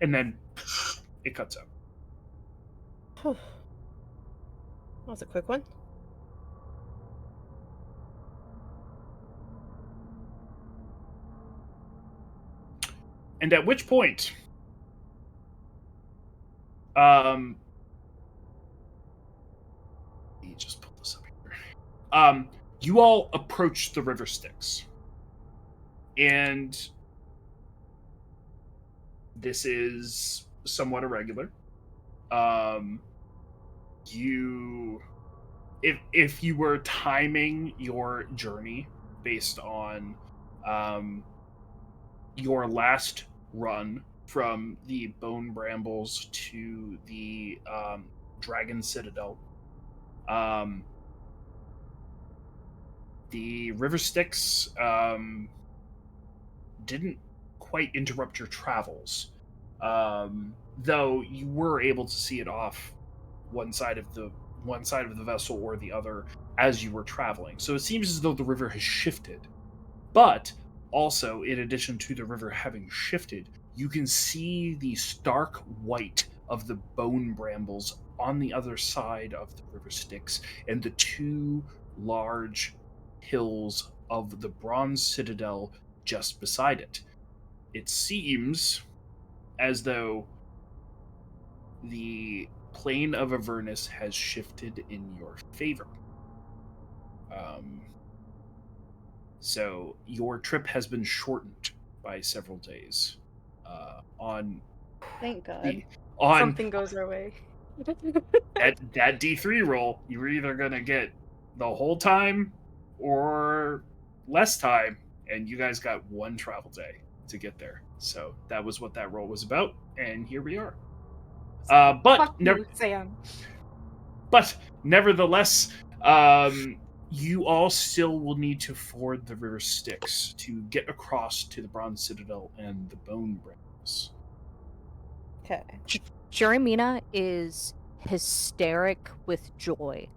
and then it cuts out. that was a quick one. And at which point, let me just pull this up here. You all approach the river Styx, and this is somewhat irregular. You, if you were timing your journey based on your last run from the Bone Brambles to the Dragon Citadel, the River Styx didn't quite interrupt your travels, though you were able to see it off one side of the one side of the vessel or the other as you were traveling. So it seems as though the river has shifted. But also, in addition to the river having shifted, you can see the stark white of the bone brambles on the other side of the river Styx and the two large hills of the bronze citadel just beside it. It seems as though the plane of Avernus has shifted in your favor. So your trip has been shortened by several days. On Thank God. the on Something goes our way. that D3 roll, you were either gonna get the whole time or less time, and you guys got one travel day to get there. So that was what that roll was about, and here we are. Fuck you, Sam. But nevertheless, you all still will need to ford the river Styx to get across to the Bronze Citadel and the Bone Brambles. Okay. Jeremina is hysteric with joy.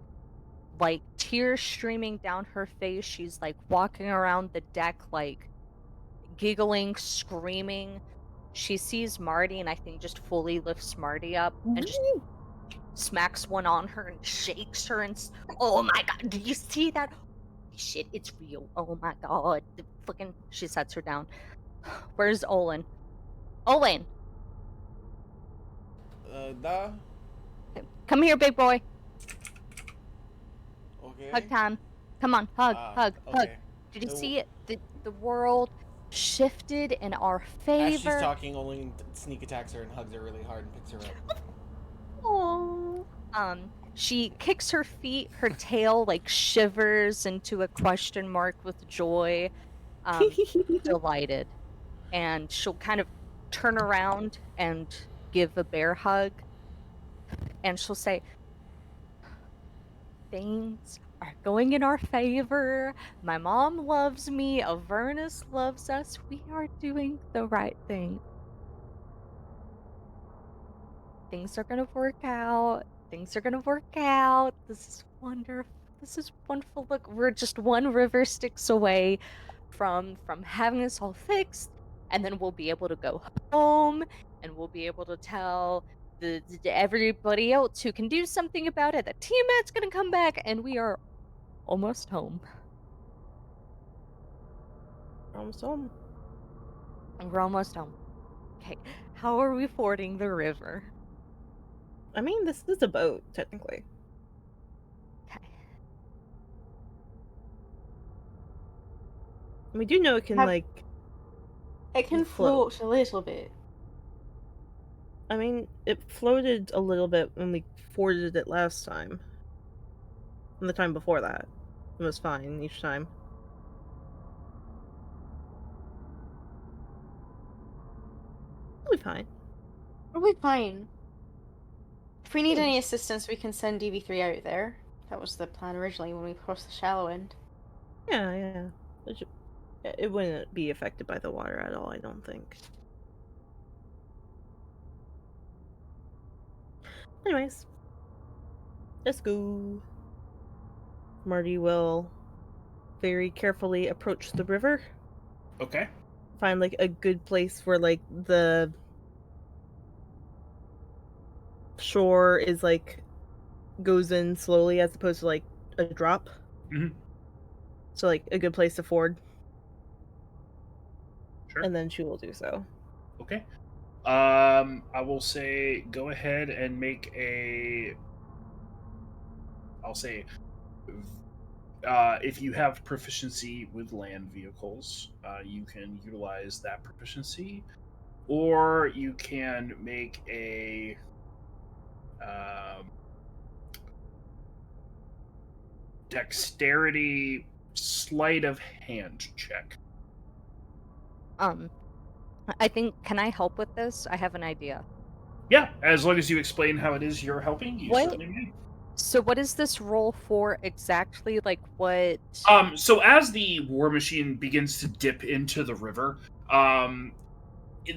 Like tears streaming down her face. She's like walking around the deck, like giggling, screaming. She sees Marty and I think just fully lifts Marty up and just smacks one on her and shakes her and oh my god, do you see that? Holy shit, it's real. Oh my god. The fucking she sets her down. Where's Olin? Olin, Da? come here, big boy. Okay. Hug time. Come on, hug, hug. Okay. Did you So- see it? The world shifted in our As she's favor. talking, Olin sneak attacks her and hugs her really hard and picks her up. Oh. She kicks her feet, her tail like shivers into a question mark with joy, delighted. And she'll kind of turn around and give a bear hug. And she'll say, things are going in our favor. My mom loves me. Avernus loves us. We are doing the right thing. Things are going to work out. Things are going to work out. This is wonderful. This is wonderful. Look, we're just one river Styx away from having this all fixed, and then we'll be able to go home and we'll be able to tell everybody else who can do something about it that Tiamat's going to come back and we are almost home. Almost home. We're almost home. Okay, how are we fording the river? I mean, this is a boat, technically. Okay. We do know it can, Have- like, It can float. float a little bit. I mean, it floated a little bit when we forded it last time. And the time before that. It was fine each time. It'll be fine. We'll be fine. If we need any assistance, we can send DV3 out there. That was the plan originally when we crossed the shallow end. Yeah, yeah. It wouldn't be affected by the water at all, I don't think. Anyways. Let's go. Marty will very carefully approach the river. Okay. Find, like, a good place where, like, the shore is, like, goes in slowly as opposed to, like, a drop. Mhm. So, like, a good place to ford. Sure. And then she will do so. Okay. I will say go ahead and make a. I'll say, if you have proficiency with land vehicles, you can utilize that proficiency, or you can make a. Dexterity sleight of hand check. I think, can I help with this? I have an idea. Yeah, as long as you explain how it is you're helping, you What? certainly may. So what is this roll for exactly? Like what? So as the war machine begins to dip into the river,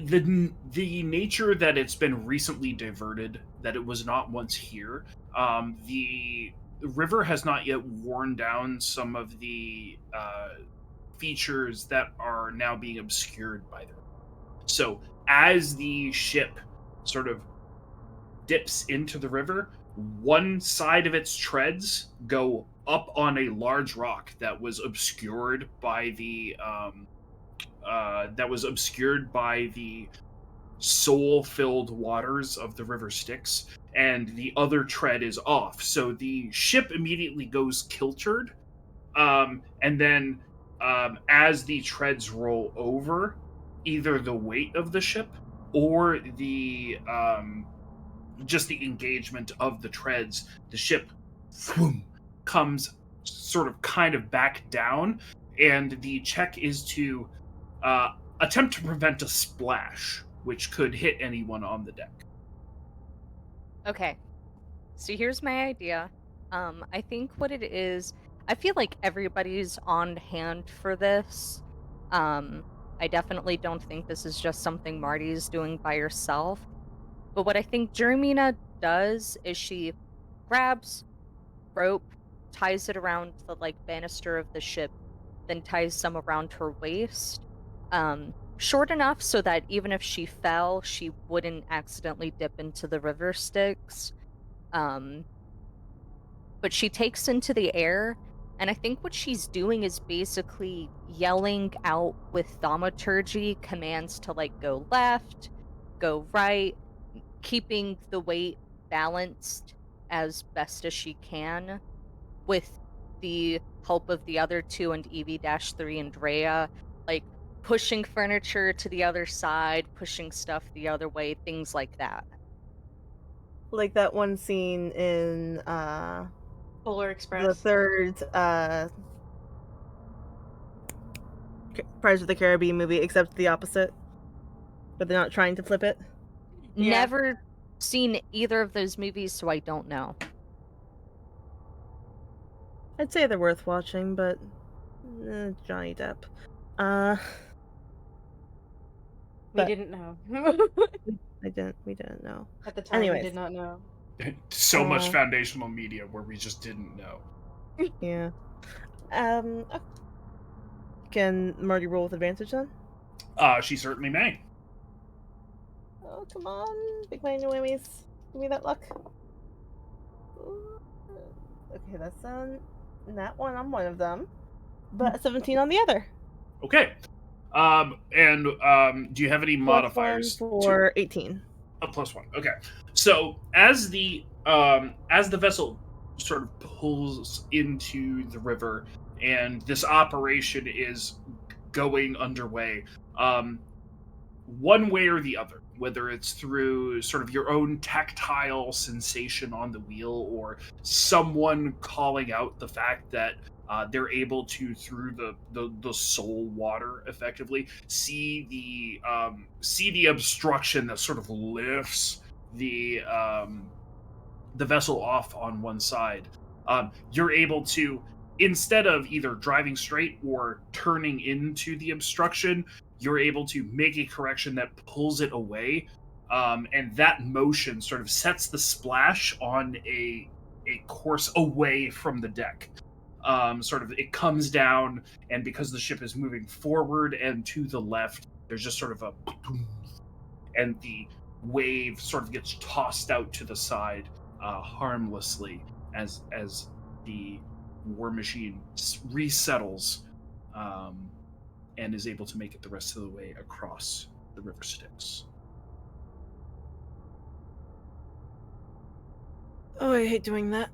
the nature that it's been recently diverted, that it was not once here. The river has not yet worn down some of the features that are now being obscured by the river. So as the ship sort of dips into the river, one side of its treads go up on a large rock that was obscured by the soul-filled waters of the river Styx, and the other tread is off. So the ship immediately goes kiltered, and then as the treads roll over, either the weight of the ship or the just the engagement of the treads, the ship whoom, comes sort of kind of back down, and the check is to attempt to prevent a splash, which could hit anyone on the deck. Okay, so here's my idea. I think what it is, I feel like everybody's on hand for this. Um, I definitely don't think this is just something Marty's doing by herself. But what I think Jermina does is she grabs rope, ties it around the like banister of the ship, then ties some around her waist. Short enough so that even if she fell, she wouldn't accidentally dip into the river Styx. Um, but she takes into the air, and I think what she's doing is basically yelling out with thaumaturgy commands to like go left, go right, keeping the weight balanced as best as she can with the help of the other two and EV-3 and Drea, like pushing furniture to the other side, pushing stuff the other way, things like that. Like that one scene in Polar the Express. third Pirates of the Caribbean movie, except the opposite. But they're not trying to flip it. Yeah. Never seen either of those movies, so I don't know. I'd say they're worth watching, but Johnny Depp. We But- didn't know. We didn't know. At the time, we Anyways. did not know. So much Uh, foundational media where we just didn't know. Yeah. Okay. Can Marty roll with advantage then? She certainly may. Oh, come on. Big money, no whammies. Give me that luck. Ooh. Okay, that's not one on one of them, but a 17 on the other. Okay. Do you have any modifiers? Plus 1 for 18. A +1. Okay. So as the vessel sort of pulls into the river and this operation is going underway, one way or the other, whether it's through sort of your own tactile sensation on the wheel or someone calling out the fact that they're able to, through the soul water, effectively see the obstruction that sort of lifts the vessel off on one side. You're able to, instead of either driving straight or turning into the obstruction, you're able to make a correction that pulls it away, and that motion sort of sets the splash on a course away from the deck. Sort of, it comes down, and because the ship is moving forward and to the left, there's just sort of a boom, and the wave sort of gets tossed out to the side harmlessly as the war machine resettles and is able to make it the rest of the way across the river Styx. Oh, I hate doing that.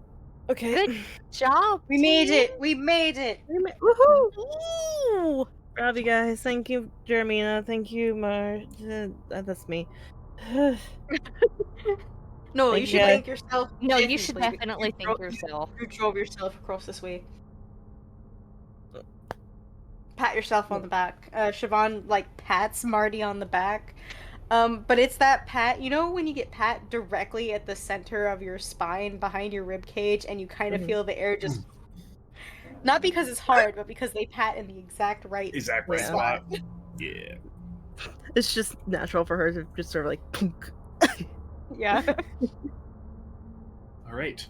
Okay. Good job. We made team. it! We made it! Woohoo! Ooh. Proud of you guys. Thank you, Jermina. Thank you, Mar. That's me. No, Thank you you, should guys. thank yourself. No, you should differently. definitely You thank drove- yourself. You drove yourself across this way. Pat yourself on the back. Siobhan, like, pats Marty on the back. But it's that pat, you know when you get pat directly at the center of your spine, behind your rib cage, and you kind of Mhm. feel the air just... Not because it's hard, but because they pat in the exact right Exact right Yeah. spot. Yeah. It's just natural for her to just sort of like punk. Yeah. All right.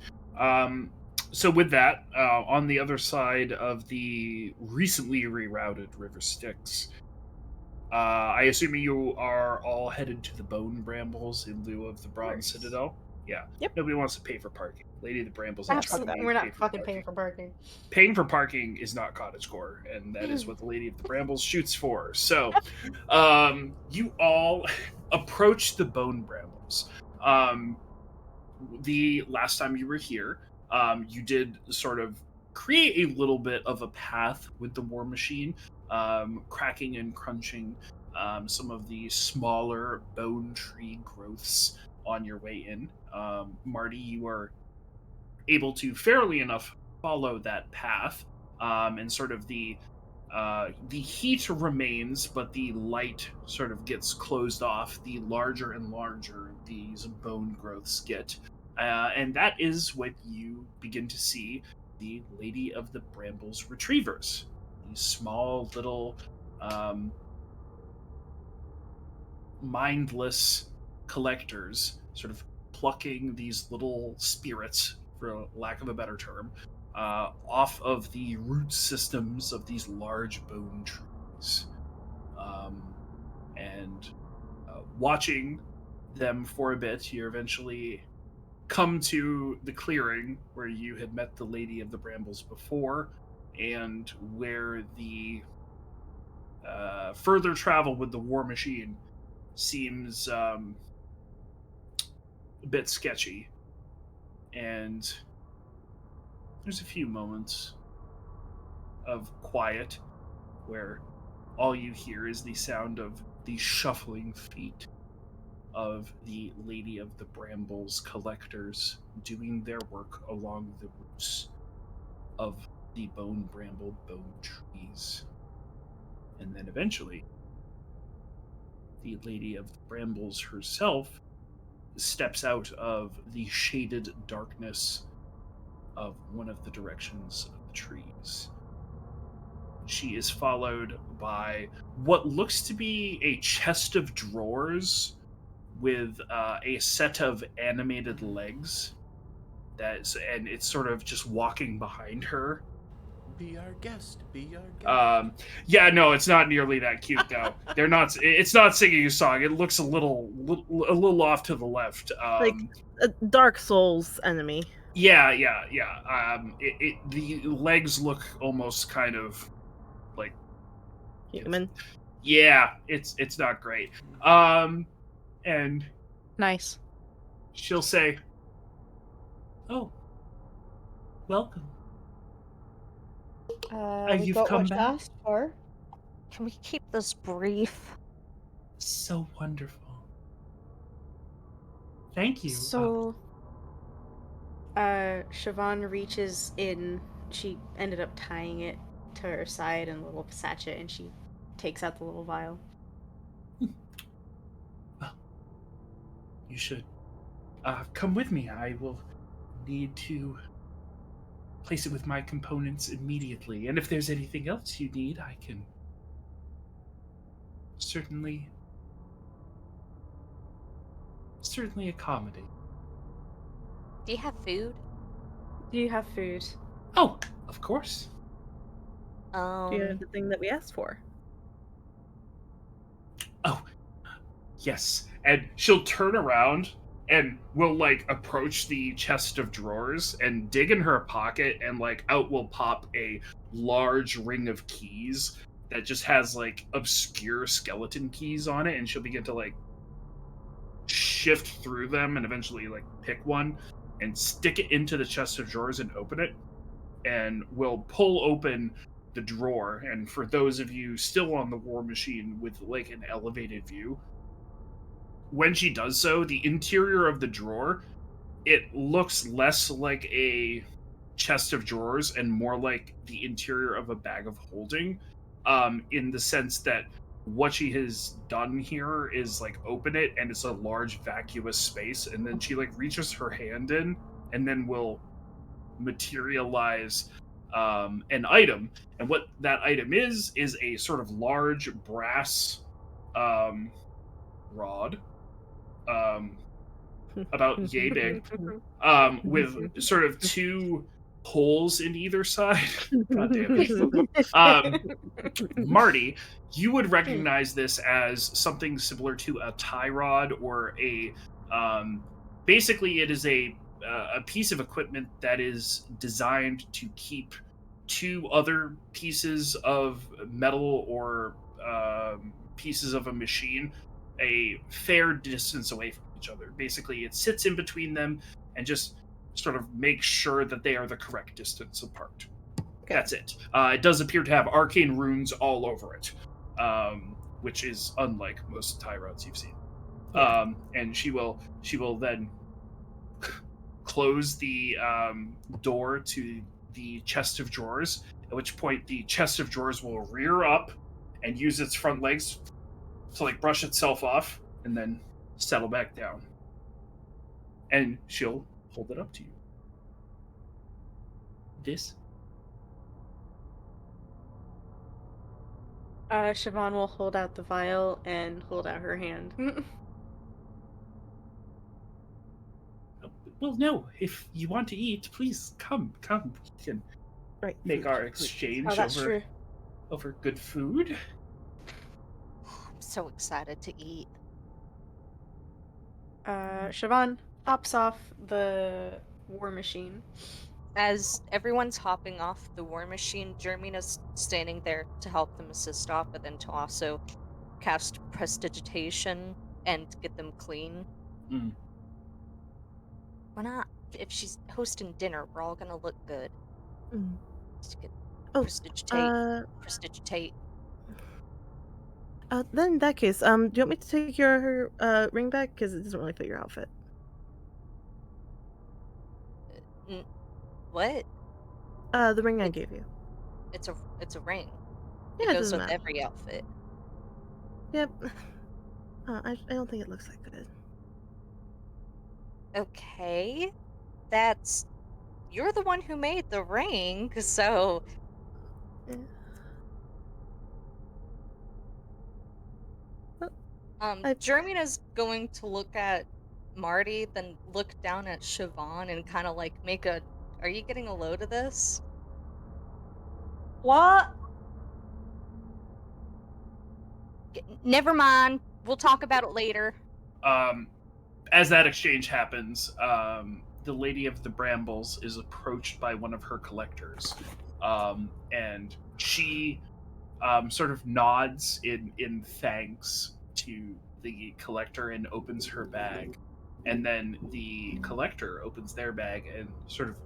So with that, on the other side of the recently rerouted River Styx, I assume you are all headed to the Bone Brambles in lieu of the Bronze course. Citadel. Yeah. Yep. Nobody wants to pay for parking. Lady of the Brambles. Absolutely. We're pay not for fucking parking. paying for parking. Paying for parking is not cottagecore, and that is what the Lady of the Brambles shoots for. So, you all approach the Bone Brambles. The last time you were here, you did sort of create a little bit of a path with the War Machine, cracking and crunching some of the smaller bone tree growths on your way in. Marty, you are able to fairly enough follow that path, and sort of the heat remains, but the light sort of gets closed off. The larger and larger these bone growths get, and that is when you begin to see the Lady of the Brambles retrievers. These small little um, mindless collectors sort of plucking these little spirits, for lack of a better term, off of the root systems of these large bone trees. Um, and watching them for a bit, you eventually come to the clearing where you had met the Lady of the Brambles before, and where the further travel with the War Machine seems a bit sketchy, and there's a few moments of quiet where all you hear is the sound of the shuffling feet of the Lady of the Brambles collectors doing their work along the roots of the bone bramble bone trees. And then eventually, the Lady of the Brambles herself steps out of the shaded darkness of one of the directions of the trees. She is followed by what looks to be a chest of drawers with a set of animated legs. And it's sort of just walking behind her. Be our guest. Be our guest. Yeah, no, it's not nearly that cute though. They're not. It's not singing a song. It looks a little off to the left. Like a Dark Souls enemy. Yeah. The legs look almost kind of like Human. yeah. It's not great. And Nice. she'll say, "Oh, welcome. We You've got come what you back? asked for. Can we keep this brief? So wonderful. Thank you." So, Siobhan reaches in. She ended up tying it to her side in a little sachet, and she takes out the little vial. Well, you should come with me. I will need to place it with my components immediately. And if there's anything else you need, I can certainly accommodate. Do you have food? Do you have food? Oh, of course. Do you have the thing that we asked for? Oh, yes. And she'll turn around and will like approach the chest of drawers and dig in her pocket, and like out will pop a large ring of keys that just has like obscure skeleton keys on it, and she'll begin to like shift through them and eventually like pick one and stick it into the chest of drawers and open it, and will pull open the drawer. And for those of you still on the War Machine with like an elevated view, when she does so, the interior of the drawer, it looks less like a chest of drawers and more like the interior of a bag of holding, in the sense that what she has done here is like open it and it's a large vacuous space, and then she like reaches her hand in and then will materialize an item. And what that item is a sort of large brass rod, um, about yay big, with sort of two holes in either side. God damn it. Marty, you would recognize this as something similar to a tie rod or a. Basically, it is a piece of equipment that is designed to keep two other pieces of metal or pieces of a machine a fair distance away from each other. Basically, it sits in between them and just sort of makes sure that they are the correct distance apart. Okay. That's it. It does appear to have arcane runes all over it, which is unlike most tie rods you've seen. Yeah. And she will then close the door to the chest of drawers. At which point, the chest of drawers will rear up and use its front legs to like brush itself off, and then settle back down. And she'll hold it up to you. This. Siobhan will hold out the vial and hold out her hand. Well, no. If you want to eat, please come. We can Right. make food, our food. exchange Oh, that's true. over good food. I'm so excited to eat. Siobhan hops off the war machine. As everyone's hopping off the war machine, Jermina's standing there to help them assist off, but then to also cast prestidigitation and get them clean. Mm. We're not. If she's hosting dinner, we're all gonna look good. Mm. Just get Oh, prestidigitate. Then in that case, do you want me to take your ring back because it doesn't really fit your outfit? What? The ring I It- gave you. It's a ring. Yeah, It it goes doesn't with matter. every outfit. Yep. I don't think it looks that good. Okay, that's you're the one who made the ring, so Yeah. Jermina's going to look at Marty, then look down at Siobhan and kind of like make a. Are you getting a load of this? What? Never mind. We'll talk about it later. As that exchange happens, the Lady of the Brambles is approached by one of her collectors, and she sort of nods in thanks to the collector and opens her bag, and then the collector opens their bag and sort of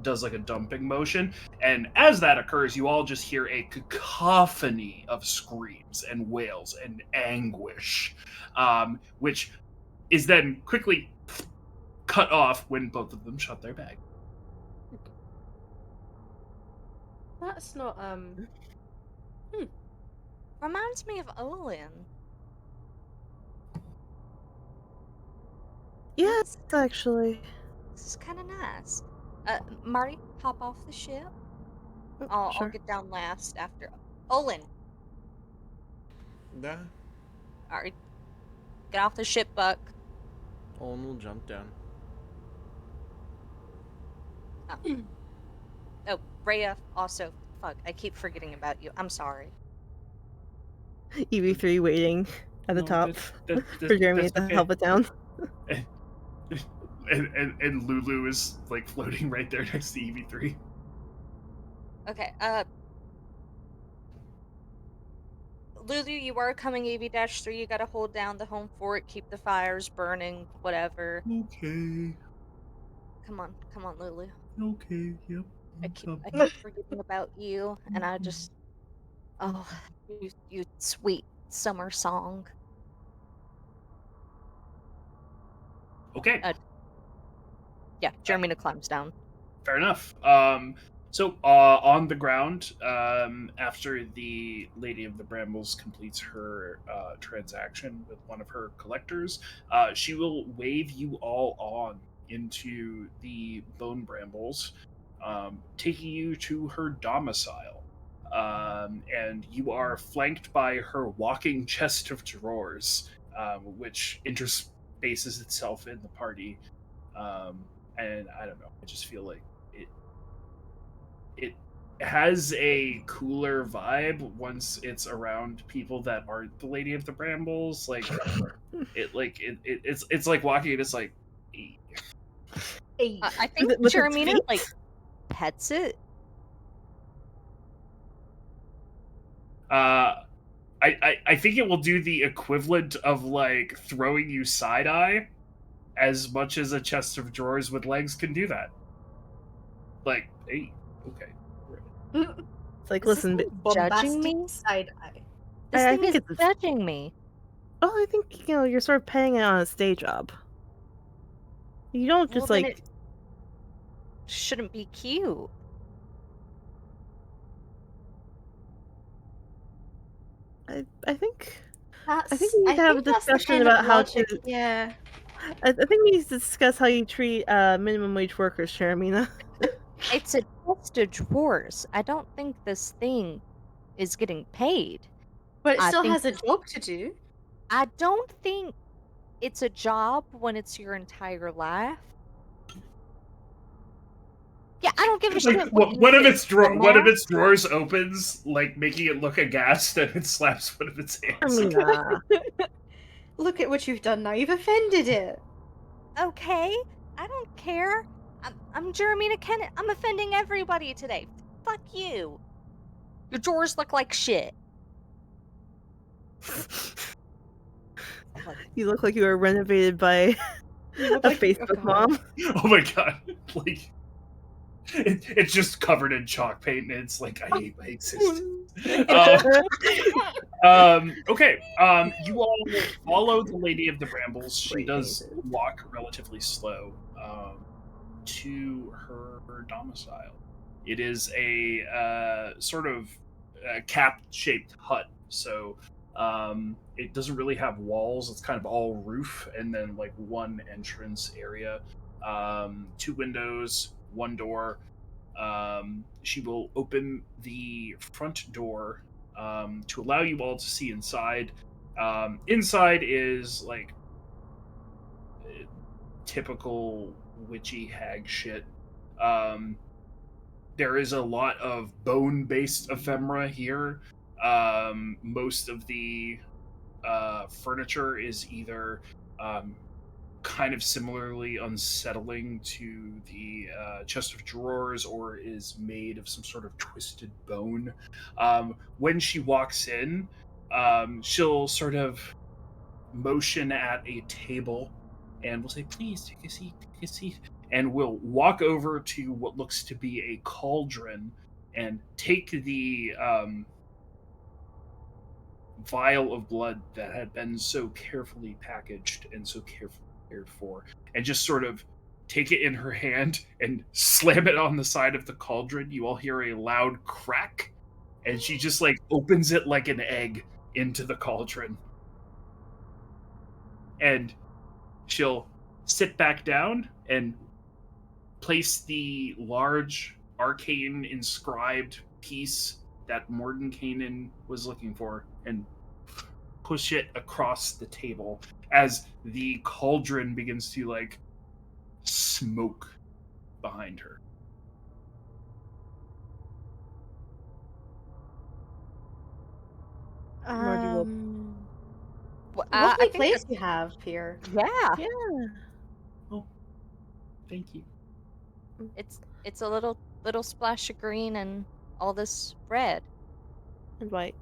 does like a dumping motion, and as that occurs, you all just hear a cacophony of screams and wails and anguish, which is then quickly cut off when both of them shut their bag. That's not Reminds me of Olin. Yeah, This actually. is kind of nice. Marty, hop off the ship. Oh, I'll sure. get down last after. Olin, Nah. alright, get off the ship, Buck. Owen will jump down. Oh, Rhea, also. Fuck, I keep forgetting about you. I'm sorry. EV3 waiting at the No, top that- for Jeremy that's to okay. help it down. And Lulu is like floating right there next to EV3. Okay, Lulu, you are coming AV-3. You gotta hold down the home fort, keep the fires burning, whatever. Okay. Come on, Lulu. Okay. Yep. I keep forgetting about you, and I just, oh, you sweet summer song. Okay. Yeah, Jermina climbs down. Fair enough. So on the ground, after the Lady of the Brambles completes her transaction with one of her collectors, she will wave you all on into the Bone Brambles, taking you to her domicile. and you are flanked by her walking chest of drawers, which interspaces itself in the party. And I don't know, I just feel like it has a cooler vibe once it's around people that aren't the Lady of the Brambles. It's like walking and it's like Hey. I think With its Jeremina feet? like pets it. uh I think it will do the equivalent of like throwing you side eye as much as a chest of drawers with legs can do that. Like, hey, okay. It's like, Is this listen, thing judging Bombastic me? side eye. This I thing think is it's judging me. oh, I think you're sort of paying it on a day job. You don't Well, just then like it shouldn't be cute. I think That's. we need I to have a think that's the discussion kind of about how to. logic. Yeah. I think we need to discuss how you treat minimum wage workers, Sharamina. It's a chest of drawers. I don't think this thing is getting paid. But it I still think has a job to do. I don't think it's a job when it's your entire life. Yeah, I don't give a Like shit what you one of think, dumbass. its drawers opens, like making it look aghast, and it slaps one of its hands. Sharamina. Look at what you've done now. You've offended it. Okay, I don't care. I'm Jeremina Kennett. I'm offending everybody today. Fuck you. Your drawers look like shit. Like, You look like you were renovated by You look a like Facebook mom. Oh my god! Like it's just covered in chalk paint, and it's like I hate my existence. Okay. You all follow the Lady of the Brambles. She Spray does painted. walk relatively slow to her domicile. It is a sort of cap-shaped hut, so it doesn't really have walls. It's kind of all roof, and then like one entrance area, two windows, one door. She will open the front door to allow you all to see inside. Inside is like typical witchy hag shit. Um, there is a lot of bone-based ephemera here. Most of the furniture is either kind of similarly unsettling to the chest of drawers or is made of some sort of twisted bone. When she walks in, she'll sort of motion at a table and we'll say, please take a seat, take a seat. And we'll walk over to what looks to be a cauldron and take the vial of blood that had been so carefully packaged and so carefully cared for, and just sort of take it in her hand and slam it on the side of the cauldron. You all hear a loud crack, and she just like opens it like an egg into the cauldron. And she'll sit back down and place the large arcane inscribed piece that Mordenkainen was looking for and push it across the table as the cauldron begins to like smoke behind her. Marty will- I Lovely think place you have here. yeah, Yeah. Oh, thank you. it's a little splash of green and all this red. And white.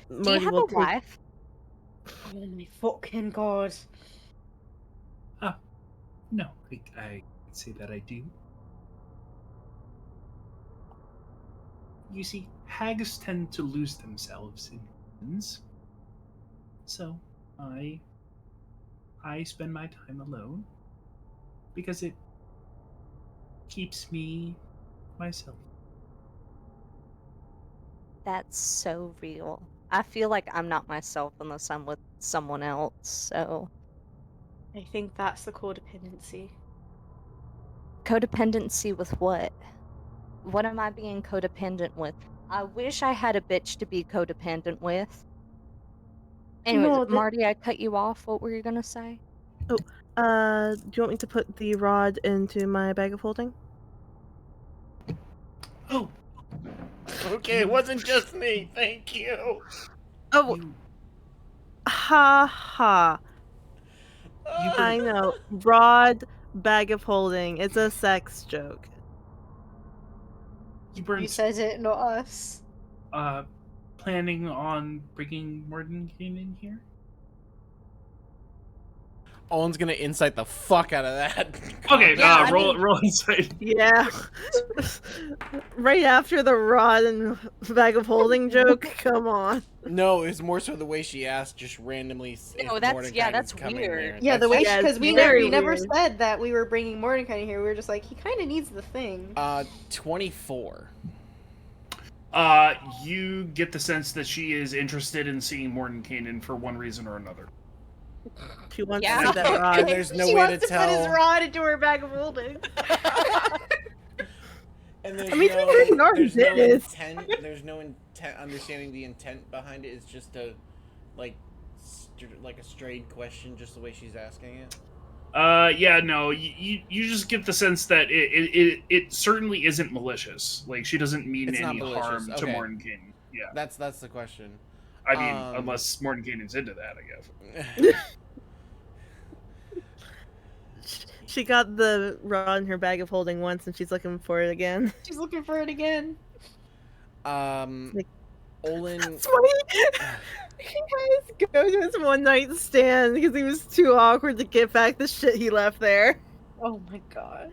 Do you Marty have will a take wife? Oh my fucking god. No, I can say that I do. You see, hags tend to lose themselves in humans. So I spend my time alone because it keeps me myself. That's so real. I feel like I'm not myself unless I'm with someone else. So I think that's the codependency. codependency with what? What am I being codependent with? I wish I had a bitch to be codependent with. Anyways, No, Marty, I cut you off. What were you gonna say? Do you want me to put the rod into my bag of holding? Oh, Okay, it wasn't just me. Thank you. Oh, you, ha ha. you I were, know. Rod, bag of holding. It's a sex joke. you you weren't said it, not us. uh, planning on bringing Mordenkainen in here? Owen's gonna insight the fuck out of that. Okay, Yeah, I roll mean- roll inside. Yeah. Right after the rod and bag of holding joke. Come on. No, it's more so the way she asked, just randomly. No, that's coming weird. there. Yeah, the That's way just- Yeah, because it's we very never weird. said that we were bringing Mordecai here. We were just like, he kind of needs the thing. 24. You get the sense that she is interested in seeing Mordenkainen for one reason or another. She wants Yeah. to see that rod. And there's no she way wants to to put his tell. rod into her bag of holding. And there's I mean, we already there's no did it. intent. There's no intent. Understanding the intent behind it. It's just a, like, like a strayed question, just the way she's asking it. Yeah, no, you just get the sense that it certainly isn't malicious. Like, she doesn't mean It's not any malicious, harm to okay. Mordenkainen. Yeah, That's the question. I mean, unless Mordenkainen's into that, I guess. She got the rod in her bag of holding once and she's looking for it again. She's looking for it again. Like- Olin. That's why he had to go to his one night stand because he was too awkward to get back the shit he left there. Oh my god.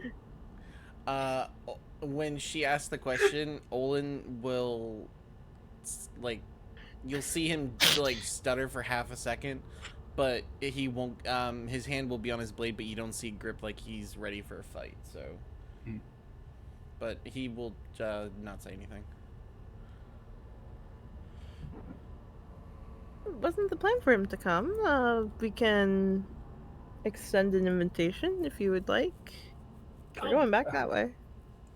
When she asks the question, Olin will, like, you'll see him like stutter for half a second, but he won't. His hand will be on his blade, but you don't see grip like he's ready for a fight. So, but he will not say anything. Wasn't the plan for him to come. We can extend an invitation if you would like. We're going back that way.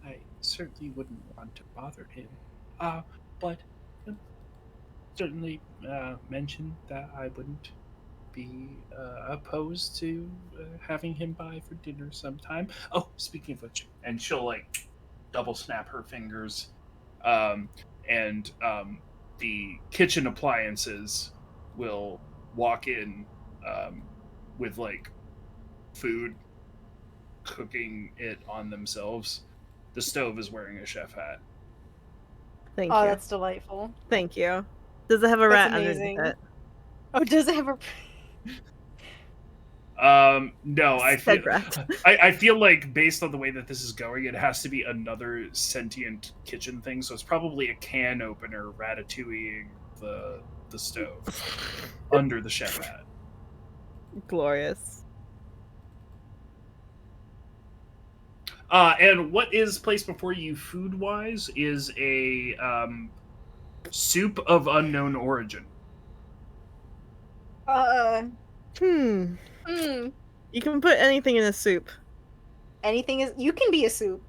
I certainly wouldn't want to bother him. But certainly mention that I wouldn't be opposed to having him by for dinner sometime. Oh, speaking of which, and she'll like double snap her fingers, and the kitchen appliances will walk in with like food cooking it on themselves. The stove is wearing a chef hat. Thank Oh, you. that's delightful. Thank you. Does it have a That's rat amazing. underneath Oh, does it have a? No, I Said feel rat. I feel like based on the way that this is going, it has to be another sentient kitchen thing. So it's probably a can opener ratatouilleing the stove under the chef hat. Glorious. And what is placed before you food wise is a soup of unknown origin. Hmm. Hmm. You can put anything in a soup. Anything is. You can be a soup.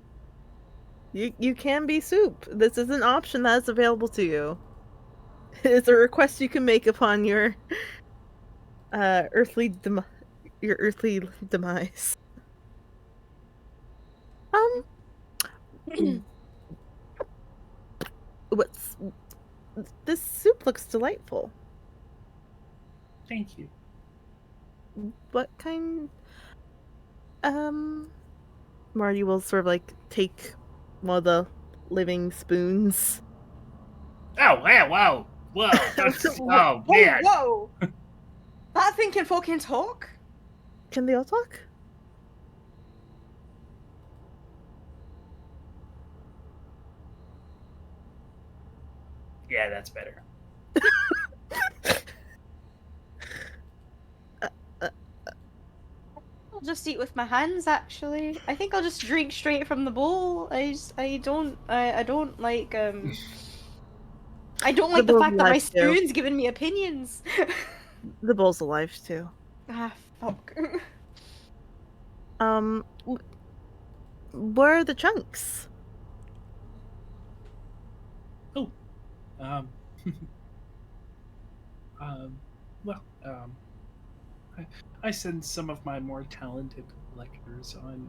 You can be soup. This is an option that is available to you. It's a request you can make upon your earthly demise. What's this soup looks delightful. Thank you. What kind? Marty will sort of like take one of the living spoons. Oh, wow, wow. Whoa. That's, oh, Whoa, man. whoa! That thing can fucking talk. Can they all talk? Yeah, that's better. I'll just eat with my hands. Actually, I think I'll just drink straight from the bowl. I don't like I don't like the bowl's fact that my alive too. spoon's giving me opinions. The bowl's alive too. Ah, fuck. Where are the chunks? Um, um, well, I, I send some of my more talented collectors on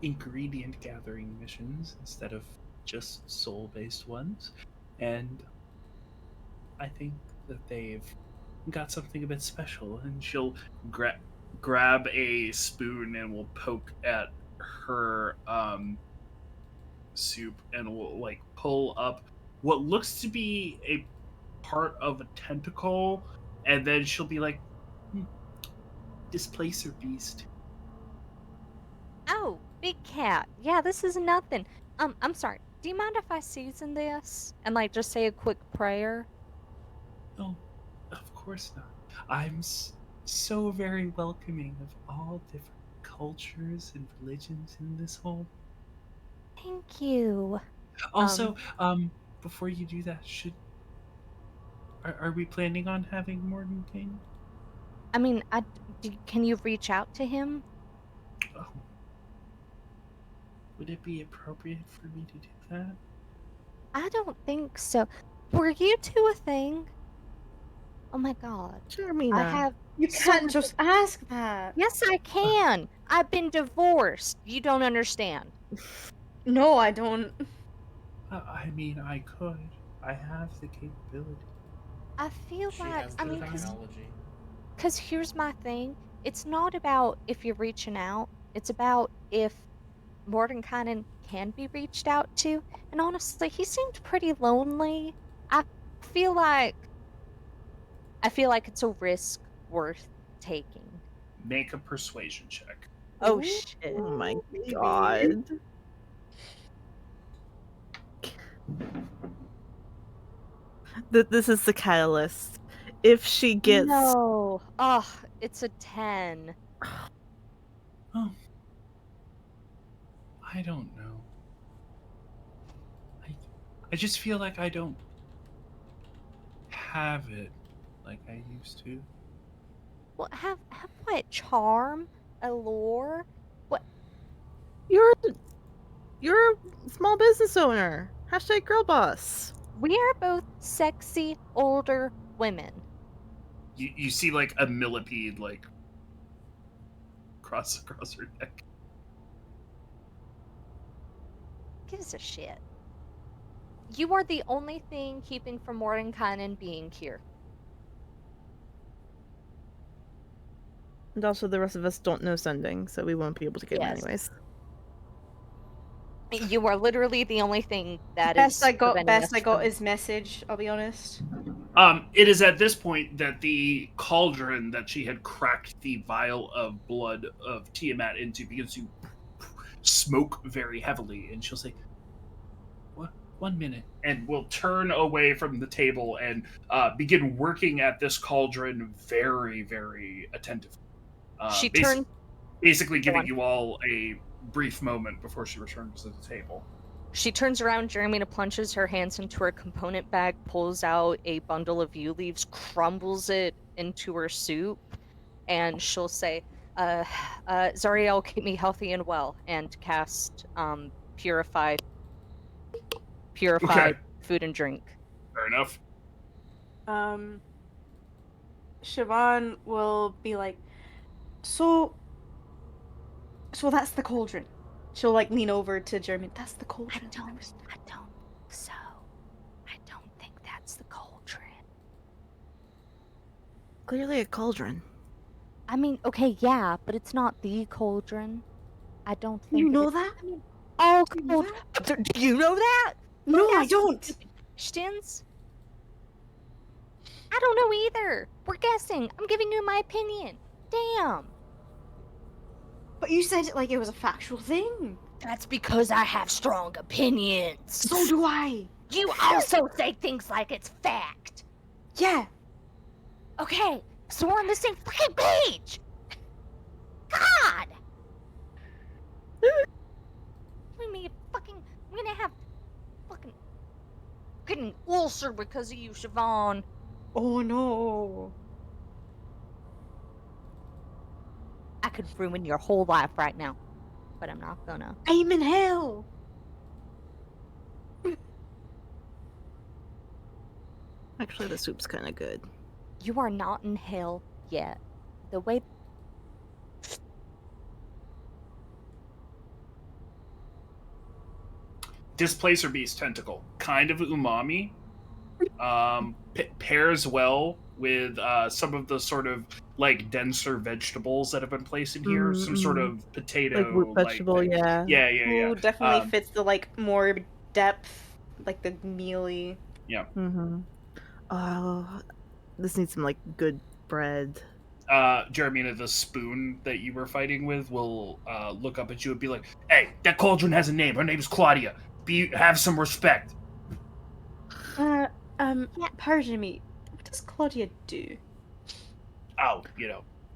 ingredient gathering missions instead of just soul based ones. And I think that they've got something a bit special. And she'll grab a spoon and will poke at her soup and will like pull up what looks to be a part of a tentacle. And then she'll be like, "Hmm, displacer beast." Oh, big cat. Yeah, this is nothing. I'm sorry. Do you mind if I season this and like just say a quick prayer? Oh, of course not. I'm so very welcoming of all different cultures and religions in this home. Thank you. Um, Also, before you do that, should are we planning on having Morgan King? I mean, can you reach out to him? Oh, would it be appropriate for me to do that? I don't think so. Were you two a thing? Oh my God. I Jermina. have You so can't much. just ask that. Yes, I can. I've been divorced. You don't understand. No, I don't. I mean, I could. I have the capability. I feel She like, has I the mean, technology. cause here's my thing. It's not about if you're reaching out. It's about if Mordenkainen can be reached out to. And honestly, he seemed pretty lonely. I feel like I feel like it's a risk worth taking. Make a persuasion check. Oh Ooh, shit. Oh my maybe. god. This is the catalyst. If she gets No. Oh, it's a 10. Oh, I don't know. I I just feel like I don't have it like I used to. Well, have what? Charm? Allure? What? you're you're a small business owner. Hashtag girl boss. We are both sexy older women. You see like a millipede like cross across her neck. Gives a shit. You are the only thing keeping from Mordenkainen being here. And also the rest of us don't know sending, so we won't be able to get him Yes. anyways. You are literally the only thing that Best is I got, preventing best us I got from. his message. I'll be honest. It is at this point that the cauldron that she had cracked the vial of blood of Tiamat into begins to smoke very heavily, and she'll say, "What? 1 minute," and will turn away from the table and begin working at this cauldron very, very attentively. She Basic, turns. basically Go giving on. you all a brief moment before she returns to the table. She turns around. Jeremina plunges her hands into her component bag, pulls out a bundle of yew leaves, crumbles it into her soup, and she'll say, uh, Zariel, keep me healthy and well, and cast purify Okay, food and drink. fair enough. Um, Siobhan will be like, so, so that's the cauldron. She'll like lean over to Jeremy. That's the cauldron. I don't think so. I don't think that's the cauldron. Clearly a cauldron. I mean, okay, yeah, but it's not the cauldron. I don't You think it know is. that? I mean, all Do you know cauldrons. that? Do you know that? No, Don't I ask me don't. stupid questions. I don't know either. We're guessing. I'm giving you my opinion. Damn. But you said it like it was a factual thing. That's because I have strong opinions. So do I. You also say things like it's fact. Yeah. Okay, so we're on the same freaking page. God. We may fucking. I'm gonna have fucking getting ulcer because of you, Siobhan. Oh no. I could ruin your whole life right now. but I'm not gonna. I'm in hell. Actually, the soup's kind of good. You are not in hell yet. The way Displacer Beast tentacle, kind of umami. Pairs well with some of the sort of like denser vegetables that have been placed in here. Some sort Mm-hmm. of Like root potato like vegetable, thing. yeah. Yeah, yeah, Ooh, yeah. definitely fits the like more depth, like the mealy. Yeah. Mm-hmm. Oh, this needs some like good bread. Jeremina, the spoon that you were fighting with will look up at you and be like, "Hey, that cauldron has a name. Her name's Claudia. Have some respect." Uh, pardon me. What does Claudia do? Oh,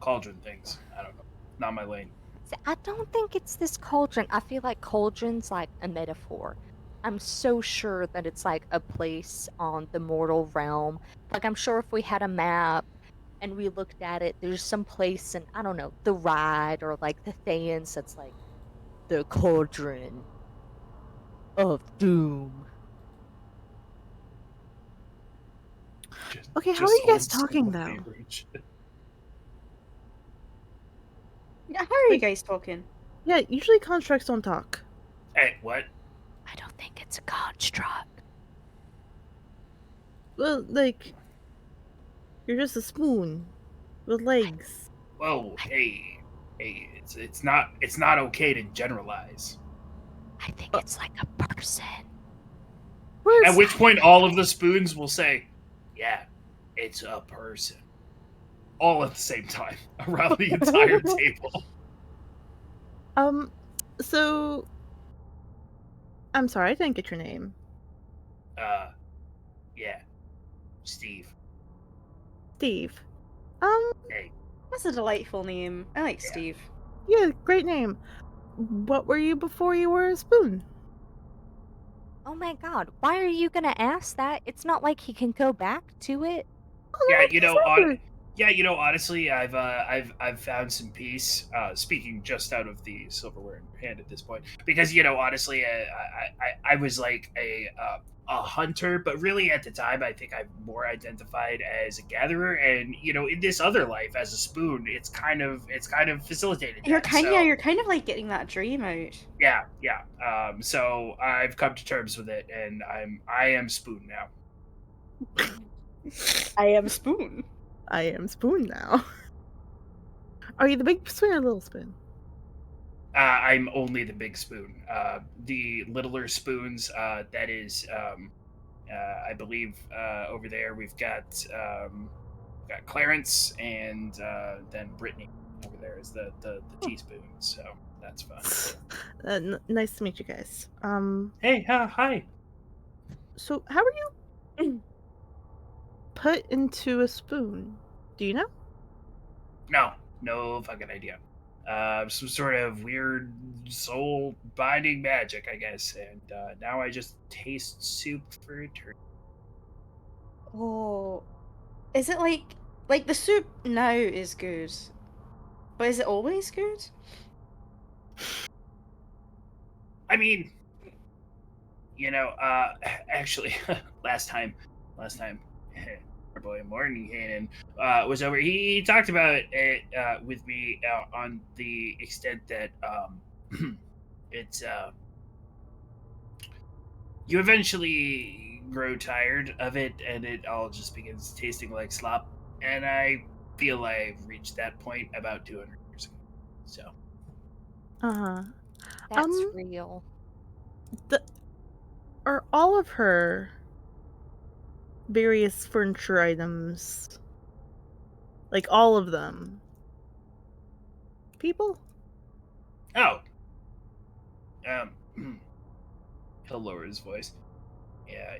cauldron things. I don't know. Not my lane. See, I don't think it's this cauldron. I feel like cauldron's like a metaphor. I'm so sure that it's like a place on the mortal realm. Like I'm sure if we had a map and we looked at it, there's some place in, I don't know, the Ride or like the Thames that's like the cauldron of doom. Okay, how are Just you guys old talking school though? language. Yeah, how are you Like- guys talking? Yeah, usually constructs don't talk. Hey, what? I don't think it's a construct. Well, like, you're just a spoon with legs. Whoa, hey, it's not okay to generalize. I think it's like a person. At Where's which point, all of the spoons will say, "Yeah, it's a person," all at the same time around the entire table. um? So, I'm sorry, I didn't get your name. Uh, yeah, Steve. Steve. Hey, That's a delightful name. I like Yeah. Steve. Yeah, great name. What were you before you were a spoon? Oh my god, why are you gonna ask that? It's not like he can go back to it. Oh, yeah, no, please answer. honestly, I've found some peace. Speaking just out of the silverware in your hand at this point, because honestly, I was like a hunter, but really at the time, I think I'm more identified as a gatherer, and in this other life as a spoon, it's kind of facilitated You're that. kind, So yeah, you're kind of like getting that dream out. yeah, yeah. So I've come to terms with it, and I am spoon now. I am Spoon. I am spoon now. Are you the big spoon or little spoon? I'm only the big spoon. The littler spoons, that is, I believe, over there we've got Clarence, and then Brittany over there is the teaspoon. So that's fun. Nice to meet you guys. Hey, hi. So how are you put into a spoon? Do you know? No fucking idea. Some sort of weird soul binding magic, I guess. And now I just taste soup for eternity. Oh, is it like the soup now is good, but is it always good? I mean, actually, last time, our boy Morton Cannon was over. He talked about it with me on the extent that it's you eventually grow tired of it, and it all just begins tasting like slop. And I feel I've reached that point about 200 years ago. So Uh-huh. That's real. Are all of her various furniture items, like all of them, people? oh, he'll lower his voice. Yeah.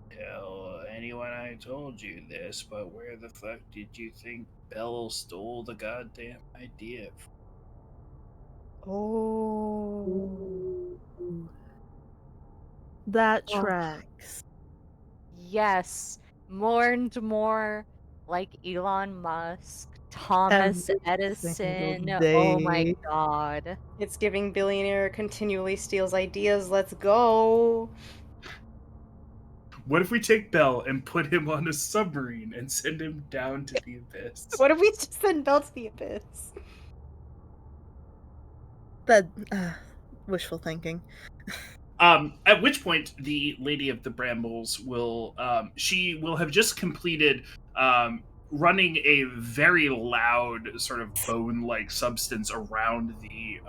Tell anyone I told you this, but where the fuck did you think Belle stole the goddamn idea from? Oh. Ooh. That Oh. tracks. Yes, more and more like Elon Musk Thomas Every single Edison. Oh my day. god. It's giving billionaire continually steals ideas. Let's go. What if we take Bell and put him on a submarine and send him down to the abyss? What if we just send Bell to the abyss? That wishful thinking. At which point the Lady of the Brambles will she will have just completed running a very loud sort of bone-like substance around the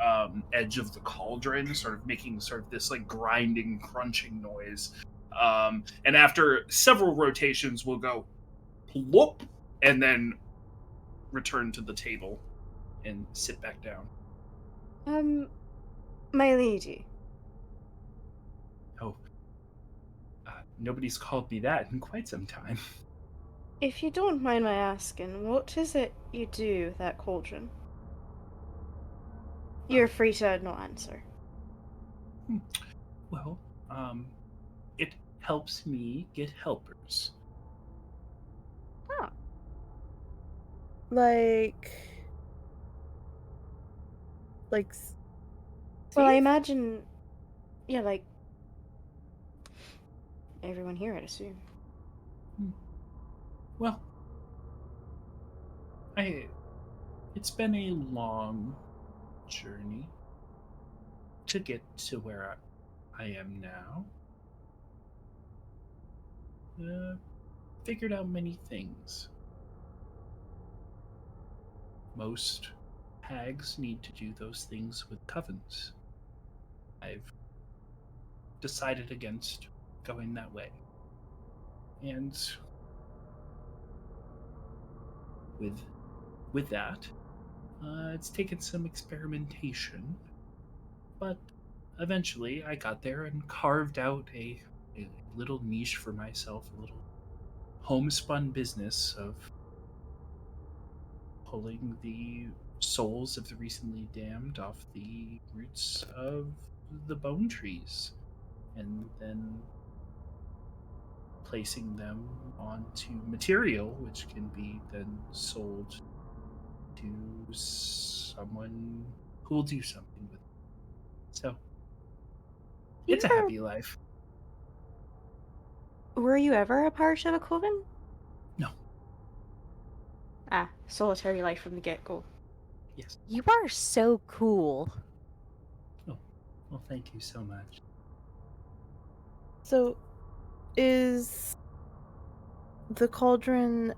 edge of the cauldron, sort of making sort of this like grinding, crunching noise. And after several rotations, we'll go plop and then return to the table and sit back down. My lady. Oh, nobody's called me that in quite some time. If you don't mind my asking, what is it you do with that cauldron? You're free to not answer. Well, it helps me get helpers. Oh. Like Well, I Steve? imagine. Yeah, like. Everyone here, I'd assume. Well, it's been a long journey to get to where I am now. Figured out many things. Most hags need to do those things with covens. I've decided against going that way. And with that, it's taken some experimentation, but eventually I got there and carved out a little niche for myself, a little homespun business of pulling the souls of the recently damned off the roots of the bone trees and then placing them onto material which can be then sold to someone who will do something with it. So it's a happy life. Were you ever a part of a coven? No. Ah, solitary life from the get-go. Yes. You are so cool. Oh, well, thank you so much. So, is the cauldron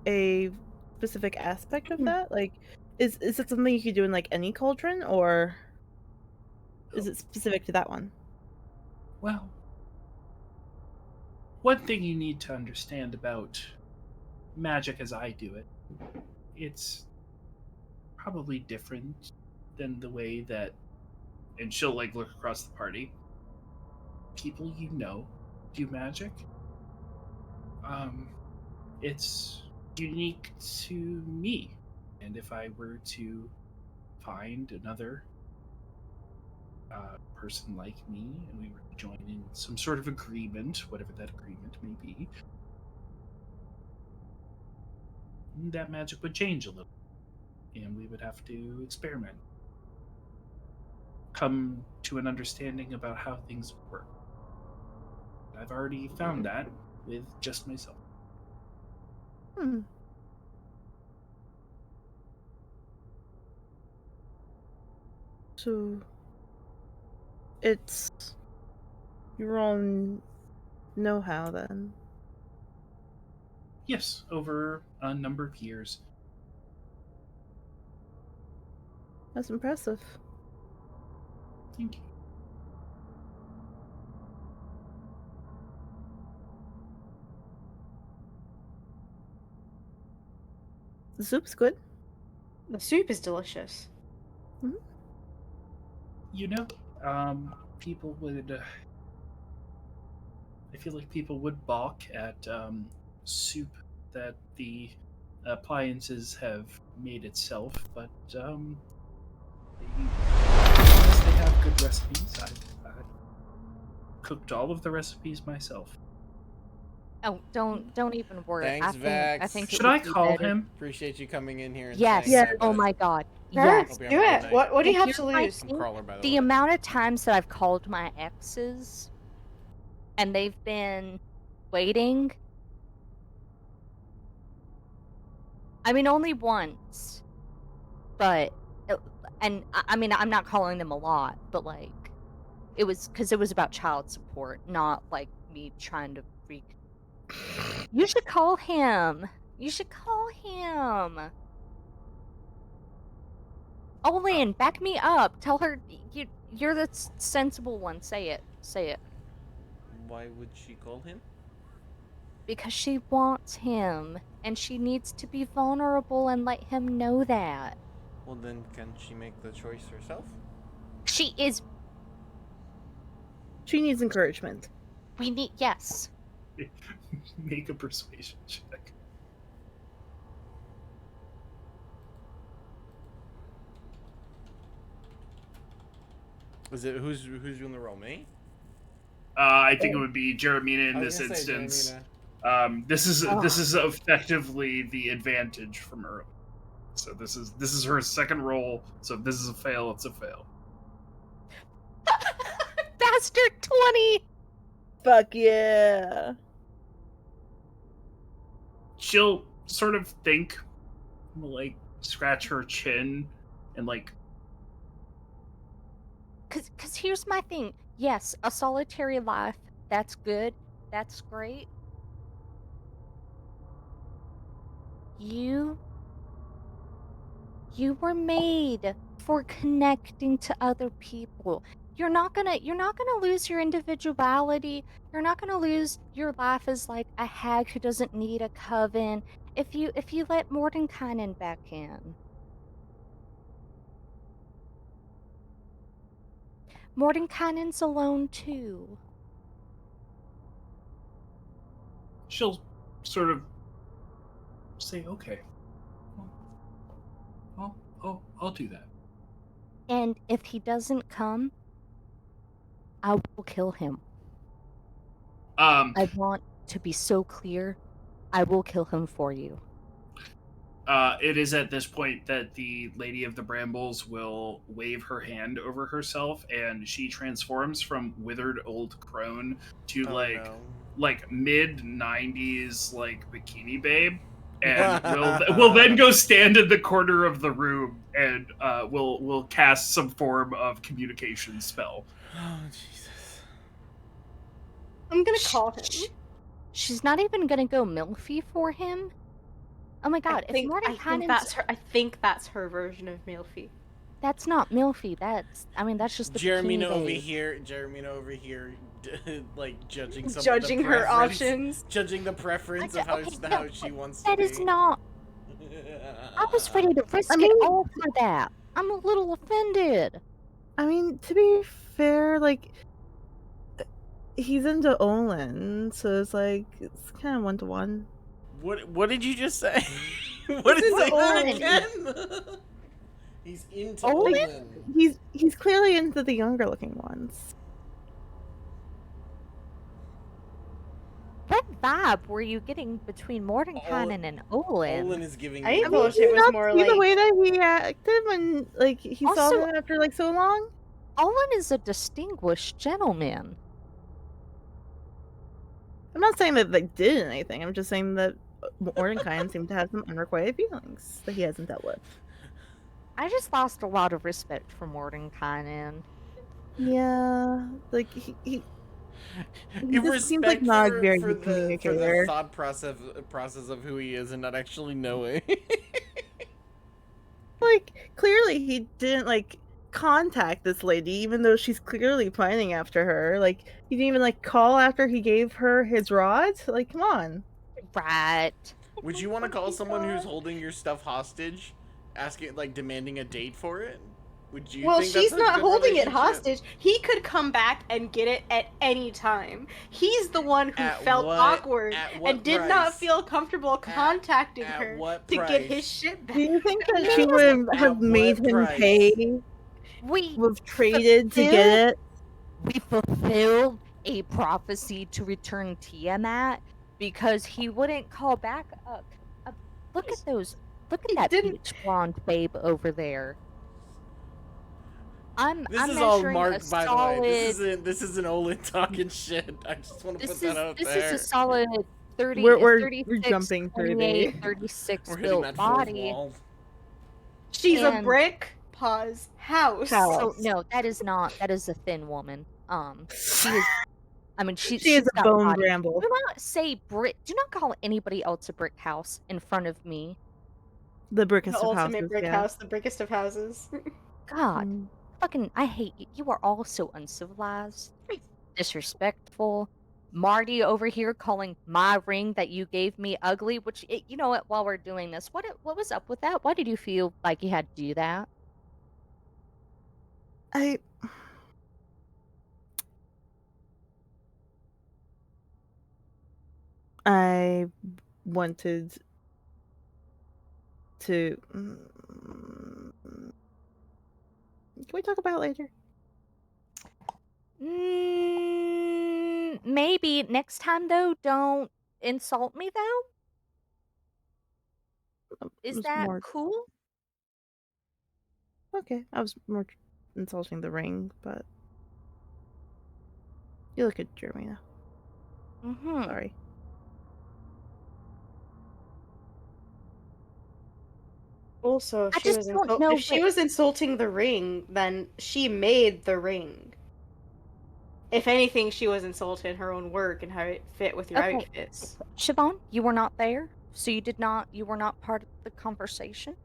a specific aspect of that? Like, is it something you could do in like any cauldron, or is it specific to that one? Well, one thing you need to understand about magic as I do it, it's probably different than the way that, and she'll like look across the party, people you know do magic. It's unique to me, and if I were to find another person like me and we were to join in some sort of agreement, whatever that agreement may be, that magic would change a little, and we would have to experiment, come to an understanding about how things work. I've already found that with just myself. So, it's your own know-how then. Yes, over a number of years. That's impressive. Thank you. The soup's good. The soup is delicious. You know, people would. I feel like people would balk at soup that the appliances have made itself, but unless they have good recipes, I've cooked all of the recipes myself. Oh, don't even worry. Thanks, I Vax. think it Should would I be call better. him? Appreciate you coming in here and Yes. saying that, Oh bud. my god. Sure, Yes. Hope you do have a good it. night. What do you And have to here's my lose? I'm thing, Crawler, by the the way. amount of times that I've called my exes and they've been waiting. I mean, only once, but I mean, I'm not calling them a lot, but like, it was because it was about child support, not like me trying to freak. You should call him. You should call him. Olin, back me up. Tell her you're the sensible one. Say it. Say it. Why would she call him? Because she wants him, and she needs to be vulnerable and let him know that. Well, then can she make the choice herself? She is. She needs encouragement. We need. Yes. Make a persuasion check. Is it who's doing the role? Me? I think it would be Jeremina in I this was gonna say instance. Jeremina. This is effectively the advantage from early. So this is her second roll. So if this is a fail, it's a fail. Bastard 20. Fuck yeah. She'll sort of think, like scratch her chin, and like. Cause here's my thing. Yes, a solitary life. That's good. That's great. You were made for connecting to other people. You're not gonna lose your individuality. You're not gonna lose your life as like a hag who doesn't need a coven if you let Mordenkainen back in. Mordenkainen's alone too. She'll sort of say, "Okay, well, I'll do that." And if he doesn't come, I will kill him. I want to be so clear. I will kill him for you. It is at this point that the Lady of the Brambles will wave her hand over herself, and she transforms from withered old crone to like mid 90s like bikini babe, and will then go stand in the corner of the room and will cast some form of communication spell. Oh Jesus! I'm gonna call him. She's not even gonna go milfy for him. Oh my god! I think that's her version of Milfy. That's not milfy. That's just the Jeremina over babe. here. Jeremina over here, like judging her options, judging the preference of how she wants to That be. is not. I was ready to risk it all for that. I'm a little offended. I mean, to be fair, like, he's into Olin, so it's like, it's kind of 1-to-1. What did you just say? What is that again? He's into Olin. He's clearly into the younger looking ones. What vibe were you getting between Mordenkainen and Olin? Olin is giving. I thought it was more like the way that he acted when like he saw him after like so long. Olin is a distinguished gentleman. I'm not saying that they did anything. I'm just saying that Mordenkainen seemed to have some unrequited feelings that he hasn't dealt with. I just lost a lot of respect for Mordenkainen. Yeah, like he just seems like not for, very for good the communicator. thought process of who he is and not actually knowing. Like clearly he didn't like contact this lady, even though she's clearly pining after her. Like he didn't even like call after he gave her his rod. Like come on. Right. Would you want to call someone who's holding your stuff hostage, asking like demanding a date for it? Would you? Well, think she's that's a not good holding it relationship? hostage. He could come back and get it at any time. He's the one who At felt what- awkward at what and did not price? feel comfortable contacting at her what to get price? his shit back. Do you think that Yeah. she would At have made what him price? pay? We Would have traded to get it? fulfilled a prophecy to return Tiamat. because he wouldn't call back. Look at those. Look at He that didn't- beach blonde babe over there. I'm This is all measuring a Mark, by the solid. way. This isn't Olin talking shit. I just want to put that out This there. is a solid 30, We're 36, jumping through 28, the 36 We're hitting built that fourth body. wall. She's a And- brick. Pause. House. So no, that is not. That is a thin woman. She is. I mean, She she's is a got bone body. bramble. Do not say brick. Do not call anybody else a brick house in front of me. The brickest The of ultimate houses, brick yeah. house, the brickest of houses. God, Mm. fucking, I hate you. You are all so uncivilized, disrespectful. Marty over here calling my ring that you gave me ugly. Which, you know what? While we're doing this, what was up with that? Why did you feel like you had to do that? I wanted to. Can we talk about it later? Maybe next time though. Don't insult me though. It Is was that more cool? okay. I was more insulting the ring, but you look at Jermina. Mm-hmm. Sorry. Also, if I she just was don't know if she was insulting the ring, then she made the ring. If anything, she was insulting her own work and how it fit with your Okay. outfits. Siobhan, you were not there, so you were not part of the conversation.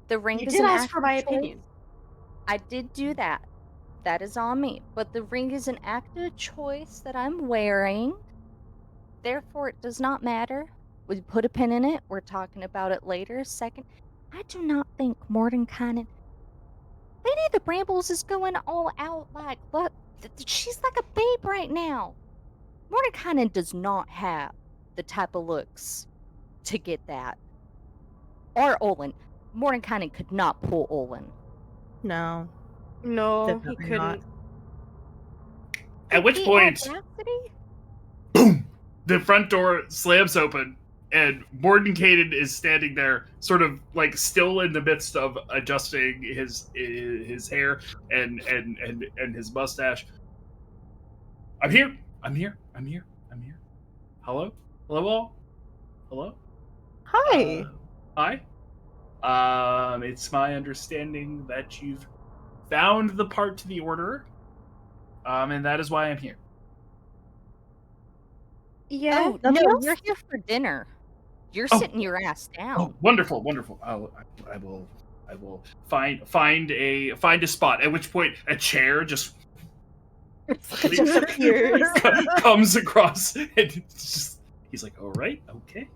The ring You is did an ask act for of my choice. opinion. I did do that. That is on me. But the ring is an act of choice that I'm wearing. Therefore, it does not matter. We put a pin in it. We're talking about it later. Second, I do not think Mordenkainen. Lady of the Brambles is going all out like, what? She's like a babe right now. Mordenkainen does not have the type of looks to get that. Or Olin. Mordenkainen could not pull Olin. No, No, he definitely couldn't. not. At which The point, audacity? boom, the front door slams open, and Mordenkainen is standing there, sort of like still in the midst of adjusting his hair and his mustache. I'm here. I'm here. I'm here. I'm here. Hello. Hello all. Hello. Hi. Hi. It's my understanding that you've found the part to the order, and that is why I'm here. Yeah. Oh, Nothing no, else? you're here for dinner. You're Oh. sitting your ass Oh, down. wonderful, wonderful. I will find a spot. At which point, a chair just Just appears. comes across, and it's just he's like, "All right, okay,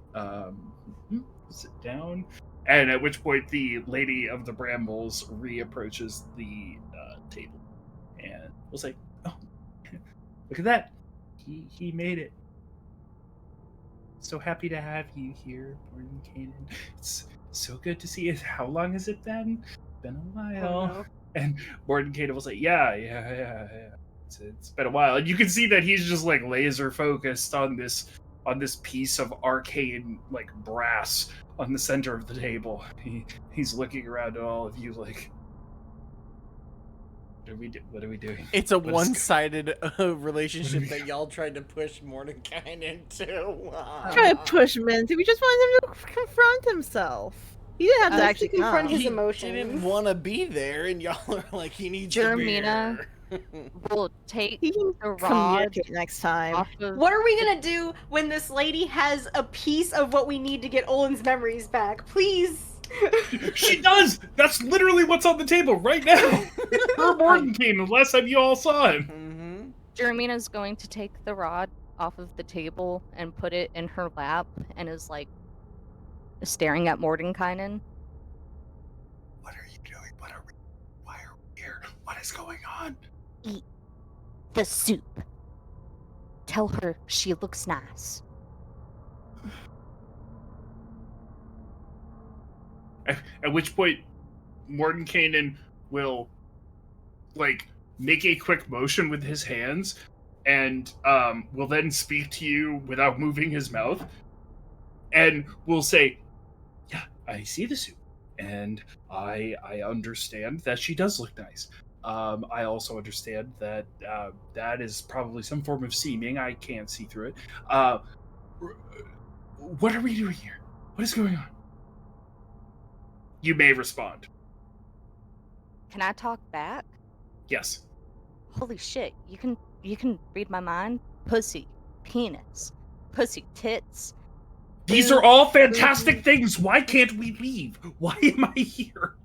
sit down." And at which point, the Lady of the Brambles reapproaches the table, and we'll say, "Oh, look at that! He made it. So happy to have you here, Mordenkainen. It's so good to see you. How long has it been? Been a while." Oh, no. And Mordenkainen was like, yeah. It's been a while. And you can see that he's just like laser focused on this piece of arcane like brass on the center of the table. He's looking around at all of you like, what are we doing? It's a What is- one-sided relationship that y'all tried to push Mordecai into. Try to push him into. We just wanted him to confront himself. He didn't have to Just actually to confront come. his He emotions. didn't want to be there, and y'all are like, he needs Jermina. to be We'll take He can the rod communicate next time. off of. What are we gonna do when this lady has a piece of what we need to get Olin's memories back? Please. She does! That's literally what's on the table right now! Her Mordenkainen, the last time you all saw him. Mm-hmm. Jermina's going to take the rod off of the table and put it in her lap and is like staring at Mordenkainen. What are you doing? Why are we here? What is going on? Eat the soup. Tell her she looks nice. At which point, Mordenkainen will, like, make a quick motion with his hands, and will then speak to you without moving his mouth, and will say, "Yeah, I see the suit, and I understand that she does look nice. I also understand that that is probably some form of seeming. I can't see through it. What are we doing here? What is going on?" You may respond. Can I talk back? Yes. Holy shit, you can read my mind? Pussy, penis, pussy tits. These are all fantastic things. Why can't we leave? Why am I here?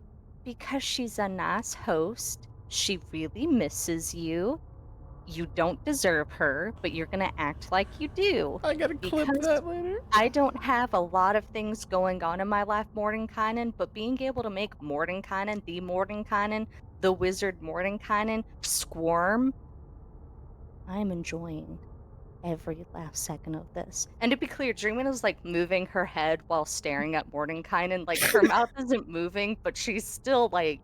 Because she's a nice host. She really misses you. You don't deserve her, but you're gonna act like you do. I gotta clip Because that later. I don't have a lot of things going on in my life, Mordenkainen, but being able to make Mordenkainen, the wizard Mordenkainen, squirm, I am enjoying every last second of this. And to be clear, Dreamin is like moving her head while staring at Mordenkainen. Like her mouth isn't moving, but she's still like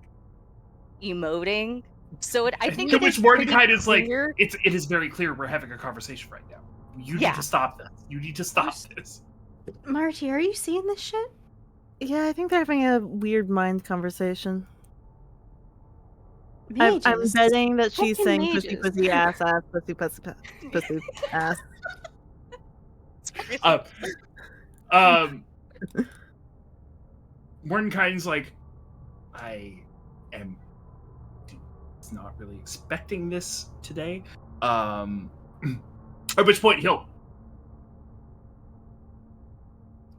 emoting. So I think To it which is pretty Mordecai is like, clear. it is very clear we're having a conversation right now. You need Yeah. to stop this. You need to stop this. Marty, are you seeing this shit? Yeah, I think they're having a weird mind conversation. I'm Mages. betting that she's Fucking saying pussy, mages. pussy, ass, ass, pussy, pussy, pussy, ass. Uh, um, Mordenkainen's like, I am not really expecting this today. At which point he'll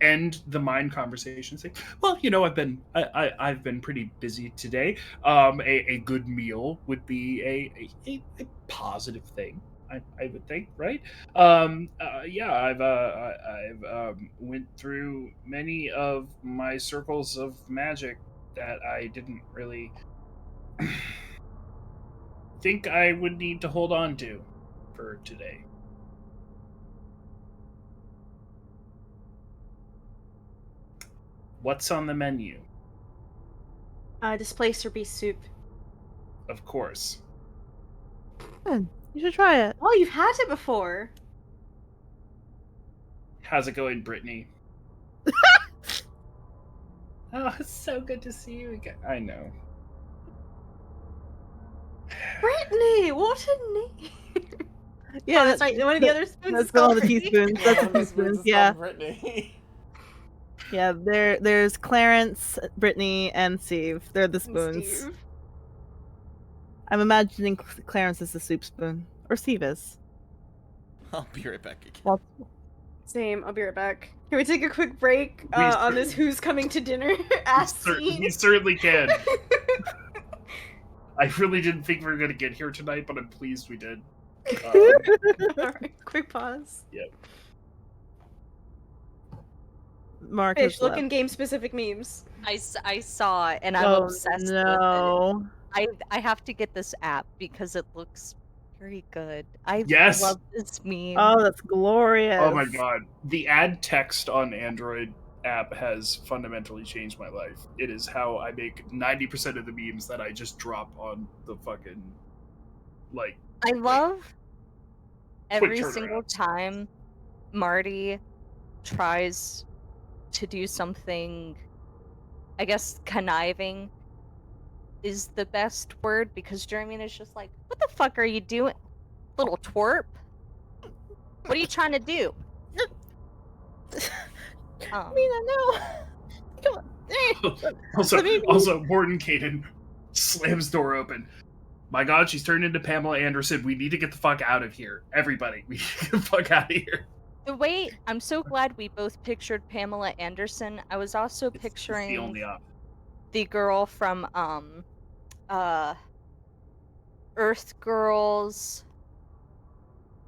end the mind conversation, say, "Well, I've been pretty busy today. A good meal would be a positive thing. I would think, right? Yeah, I've went through many of my circles of magic that I didn't really think I would need to hold on to for today." What's on the menu? Displacer beast soup. Of course. Good. You should try it. Oh, you've had it before. How's it going, Brittany? Oh, it's so good to see you again. I know. Brittany, what a name. Yeah, Oh, that's right. One of the other spoons that's is called all the Brittany. teaspoons. Yeah, That's one the of the spoons teaspoons. is Yeah, called Brittany. yeah. There's Clarence, Brittany, and Steve. They're the spoons. Steve. I'm imagining Clarence is the soup spoon, or Steve is. I'll be right back again. Well, Same. I'll be right back. Can we take a quick break We on this Who's Coming to Dinner ass We scene? certainly can. I really didn't think we were going to get here tonight, but I'm pleased we did. Alright, quick pause. Yep. Mark Fish, has look left. in game specific memes. I saw it and I'm Oh obsessed with it. no! I have to get this app because it looks very good. I Yes. love this meme. Oh, that's glorious! Oh my god. The add text on Android app has fundamentally changed my life. It is how I make 90% of the memes that I just drop on the fucking, like, I love every turnarounds. single time Marty tries to do something, I guess conniving is the best word, because Jeremy is just like, what the fuck are you doing? Little twerp? What are you trying to do? Mina, no! Come on! Also, Mordenkainen slams door open. My god, she's turned into Pamela Anderson. We need to get the fuck out of here. Everybody, we need to get the fuck out of here. The way I'm so glad we both pictured Pamela Anderson. I was also It's picturing the only option. the girl from Earth Girls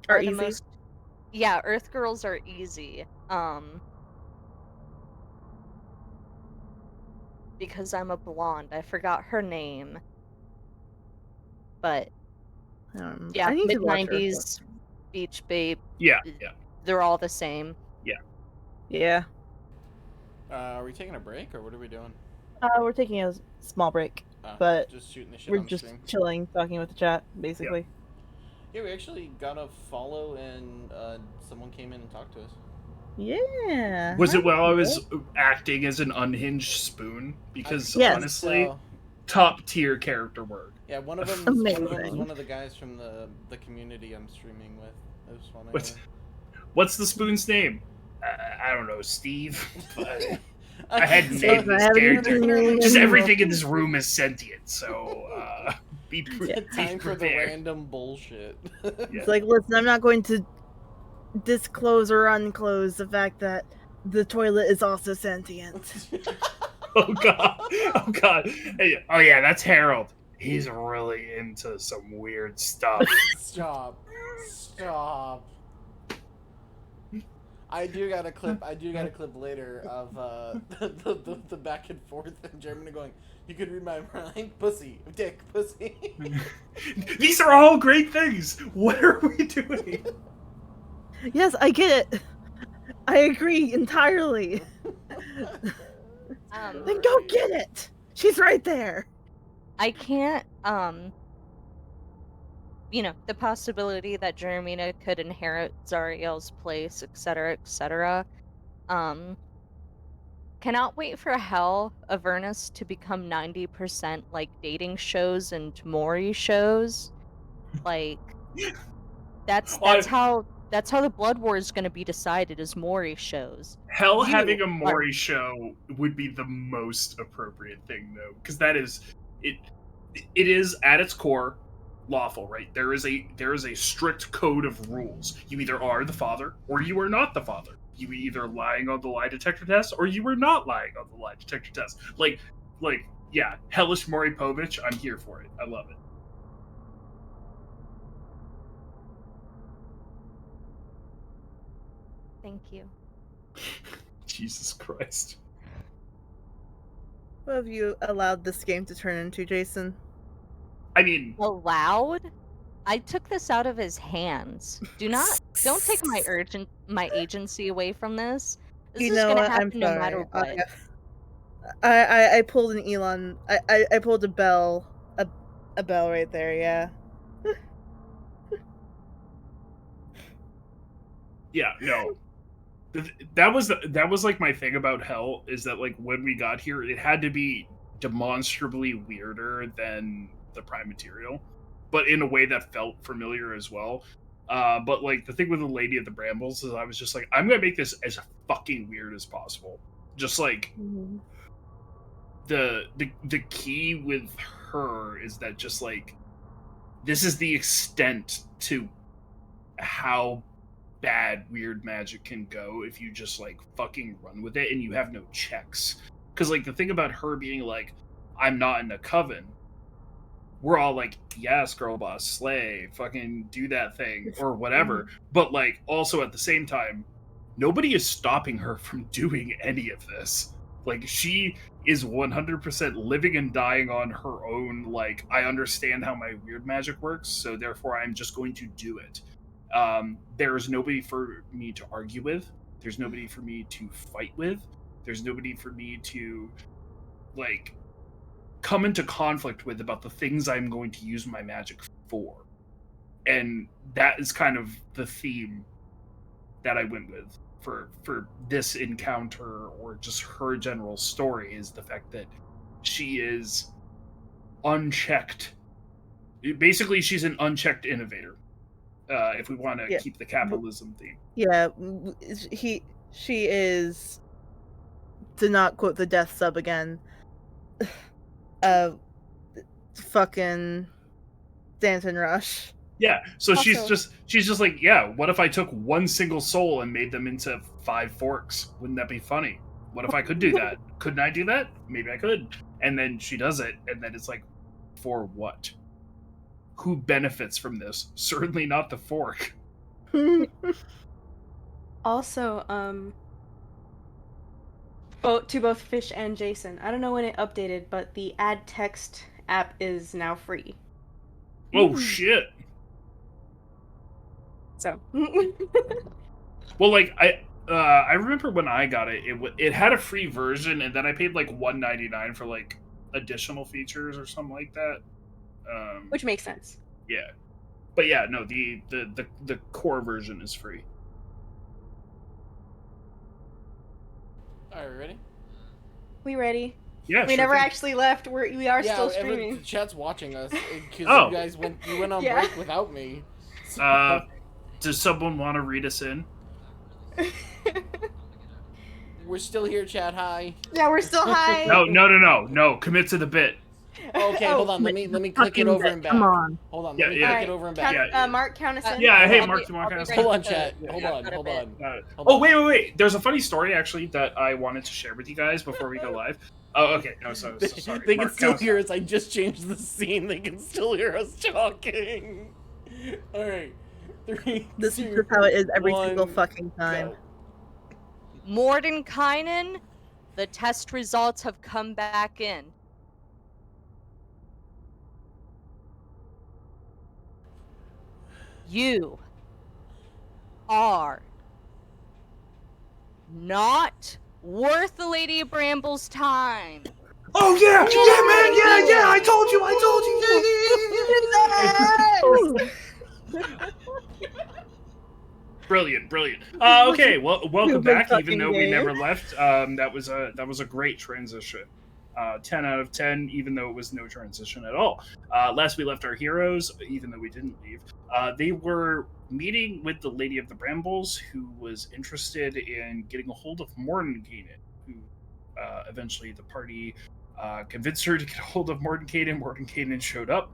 Are the easy? most. Yeah, Earth Girls are easy. Because I'm a blonde. I forgot her name. But yeah, I need to watch mid-90s Beach Babe. Yeah. They're all the same. Yeah. Are we taking a break or what are we doing? We're taking a small break, Ah, but just shooting the shit we're on the just stream. chilling, talking with the chat, basically. Yeah, we actually got a follow, and someone came in and talked to us. Yeah. Was it while I that's was acting as an unhinged spoon? Because I Yes. think honestly, so. top tier character work. Yeah, one of them was Amazing. one of the guys from the community I'm streaming with. It was funny. What's the spoon's name? I don't know, Steve. But I had So, named this character. Just literally, everything in this room is sentient, so be time for the prepared. random bullshit. Yeah. It's like, listen, I'm not going to disclose or unclose the fact that the toilet is also sentient. Oh god, oh god. Hey, oh yeah, that's Harold. He's really into some weird stuff. Stop. I do got a clip later of the back and forth and Jeremy going, "You could read my mind, pussy, dick, pussy." These are all great things. What are we doing? Yes, I get it. I agree entirely. Then go get it. She's right there. I can't, the possibility that Jeremina could inherit Zariel's place, etc., etc. Cannot wait for Hell, Avernus to become 90% like dating shows and Mori shows. Like, that's how the Blood War is going to be decided, is Mori shows. Hell, You having a are- Mori show would be the most appropriate thing, though, because that is it. It is at its core lawful, right? There is a strict code of rules. You either are the father or you are not the father. You either lying on the lie detector test or you were not lying on the lie detector test. Like, yeah, Hellish Mori Povich, I'm here for it. I love it. Thank you. Jesus Christ. What have you allowed this game to turn into, Jason? I mean, Allowed? I took this out of his hands. Don't take my agency away from this. This You is know gonna what? I'm happen no matter sorry. what. I pulled an Elon. I pulled a bell. A bell right there. Yeah. yeah, no. That was like my thing about Hell, is that like when we got here, it had to be demonstrably weirder than the Prime material, but in a way that felt familiar as well. But like the thing with the Lady of the Brambles is I was just like, I'm gonna make this as fucking weird as possible. Just like Mhm. the key with her is that just like this is the extent to how bad weird magic can go if you just like fucking run with it and you have no checks. Because like the thing about her being like, I'm not in a coven, we're all like, yes, girl boss, slay, fucking do that thing or whatever. But like also at the same time, nobody is stopping her from doing any of this. Like she is 100% living and dying on her own. Like, I understand how my weird magic works, so therefore I'm just going to do it. There is nobody for me to argue with. There's nobody for me to fight with. There's nobody for me to like come into conflict with about the things I'm going to use my magic for. And that is kind of the theme that I went with for this encounter, or just her general story, is the fact that she is unchecked. Basically, she's an unchecked innovator. If we want to keep the capitalism theme. Yeah, she is, to not quote the death sub again, fucking Stanton Rush. Yeah, so Also- she's just like, yeah, what if I took one single soul and made them into 5 forks? Wouldn't that be funny? What if I could do that? Couldn't I do that? Maybe I could. And then she does it, and then it's like, for what? Who benefits from this? Certainly not the fork. Also, to both Fish and Jason, I don't know when it updated, but the add text app is now free. Oh shit. So. Well, like I remember when I got it, it had a free version, and then I paid like $1.99 for like additional features or something like that. Which makes sense. Yeah, But yeah, no, the core version is free. All right, ready? We ready? Yeah, We sure never thing. actually left. We are still The streaming. chat's watching us because Oh. you went on Yeah. break without me. Does someone want to read us in? We're still here, chat. Hi. Yeah, we're still high. No. Commit to the bit. Okay, hold on. Let me click it Fucking over bit. and back. Come on. Hold on. Yeah, Let me yeah. click Alright, it over and back. count, Mark, count us in. Yeah, hey, I'll Mark, be Mark, ready Hold on, to- chat. yeah, Hold I've on. got a Hold bit. on. Oh, on. wait. There's a funny story actually that I wanted to share with you guys before we go live. Oh, okay. No, so sorry. They can Mark, still count us hear down. us. I just changed the scene. They can still hear us talking. All right. 3, This is 2, just how it is every single 1, fucking time. go. Mordenkainen, the test results have come back in. You are not worth the Lady of Bramble's time. Oh yeah, man, yeah. I told you. Brilliant. Okay, well, welcome Stupid back. Even fucking though we game. never left, that was a great transition. 10 out of 10, even though it was no transition at all. Last we left our heroes, even though we didn't leave, they were meeting with the Lady of the Brambles, who was interested in getting a hold of Mordenkainen, who eventually the party convinced her to get a hold of Mordenkainen. Mordenkainen showed up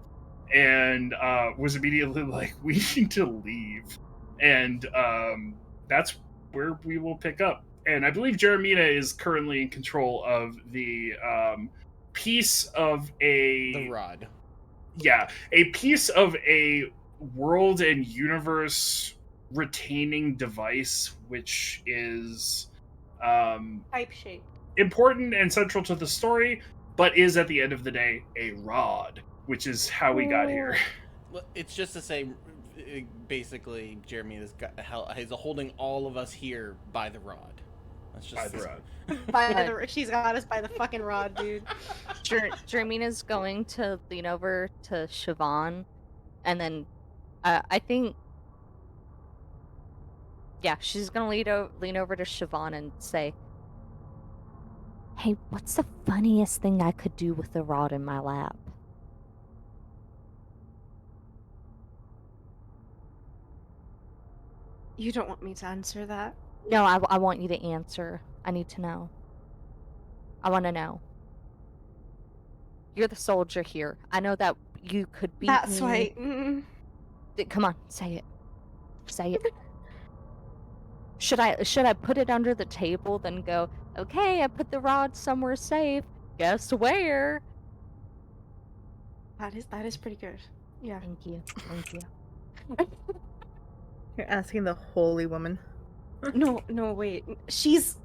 and was immediately like, we need to leave. And that's where we will pick up. And I believe Jeremina is currently in control of the piece of The rod. Yeah, a piece of a world and universe retaining device, which is Pipe shape. important and central to the story, but is at the end of the day a rod, which is how we got here. Well, it's just to say, basically, Jeremy is holding all of us here by the rod. That's just By the rod. She's got us by the fucking rod, dude. Jermina's going to lean over to Siobhan, and then I think, yeah, she's gonna lean over to Siobhan and say, "Hey, what's the funniest thing I could do with the rod in my lap?" You don't want me to answer that? No, I want you to answer. I need to know. I want to know. You're the soldier here. I know that you could beat That's me. why. Come on, say it. Say it. Should I put it under the table, then go, okay, I put the rod somewhere safe. Guess where? That is pretty good. Yeah. Thank you. Thank you. You're asking the holy woman. No, wait. She's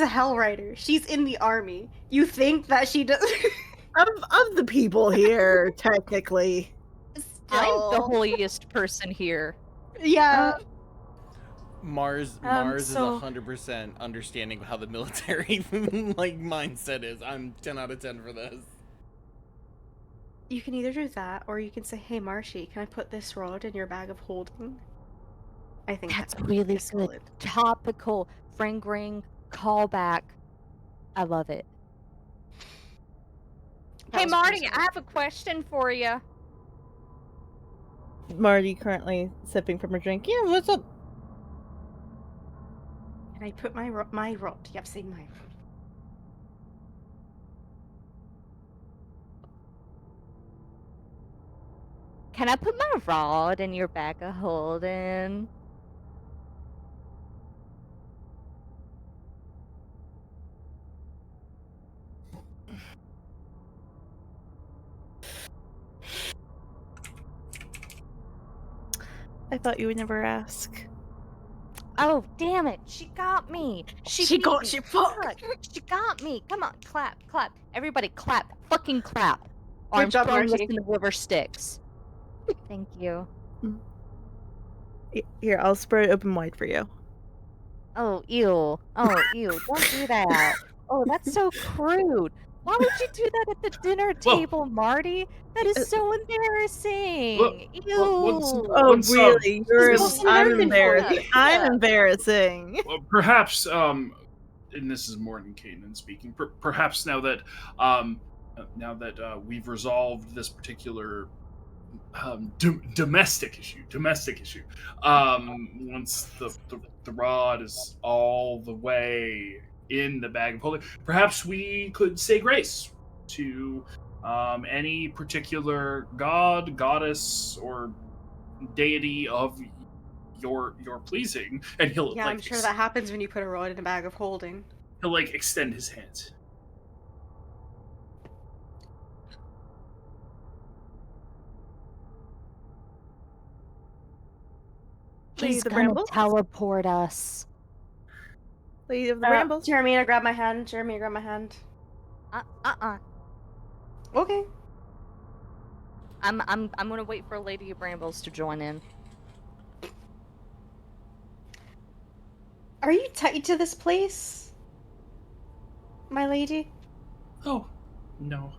a hell rider. She's in the army. You think that she does? Of the people here, technically. I'm the Still. holiest person here. Yeah. Mars is so- 100% understanding how the military like mindset is. I'm 10 out of 10 for this. You can either do that, or you can say, "Hey, Marshy, can I put this rod in your bag of holding?" I think That's that would really be good. solid. Topical. Friend ring. Callback. I love it. That Hey, was Marty, pretty I have a question for you. Marty currently sipping from her drink. Yeah, what's up? Can I put my rod? Yep, say my rod. Can I put my rod in your bag of holding? I thought you would never ask. Oh, damn it. She got me. She got beat you. me. Fuck. She got me. Come on, clap. Everybody clap. Fucking clap. Or Good I'm job, throwing this Marcy. in the river Styx. Thank you. Here, I'll spread it open wide for you. Oh, ew. Don't do that. Oh, that's so crude. Why would you do that at the dinner Well- table, Marty? That is so Well, embarrassing. once- Ew. Oh, once, really? This You're, is I'm American embarrassed. food. I'm Yeah. embarrassing. Well, perhaps, and this is Morton Kanan speaking. Perhaps now that we've resolved this particular domestic issue, once the rod is all the way in the bag of holding, perhaps we could say grace to any particular god, goddess, or deity of your pleasing, and he'll Yeah, I'm sure that happens when you put a rod in a bag of holding. he'll like extend his hands. Lady He's of the gonna Brambles? teleport us. Lady of the Brambles? Jeremina, grab my hand. Jeremina, grab my hand. Okay. I'm gonna wait for Lady of Brambles to join in. Are you tied to this place, my lady? Oh, no,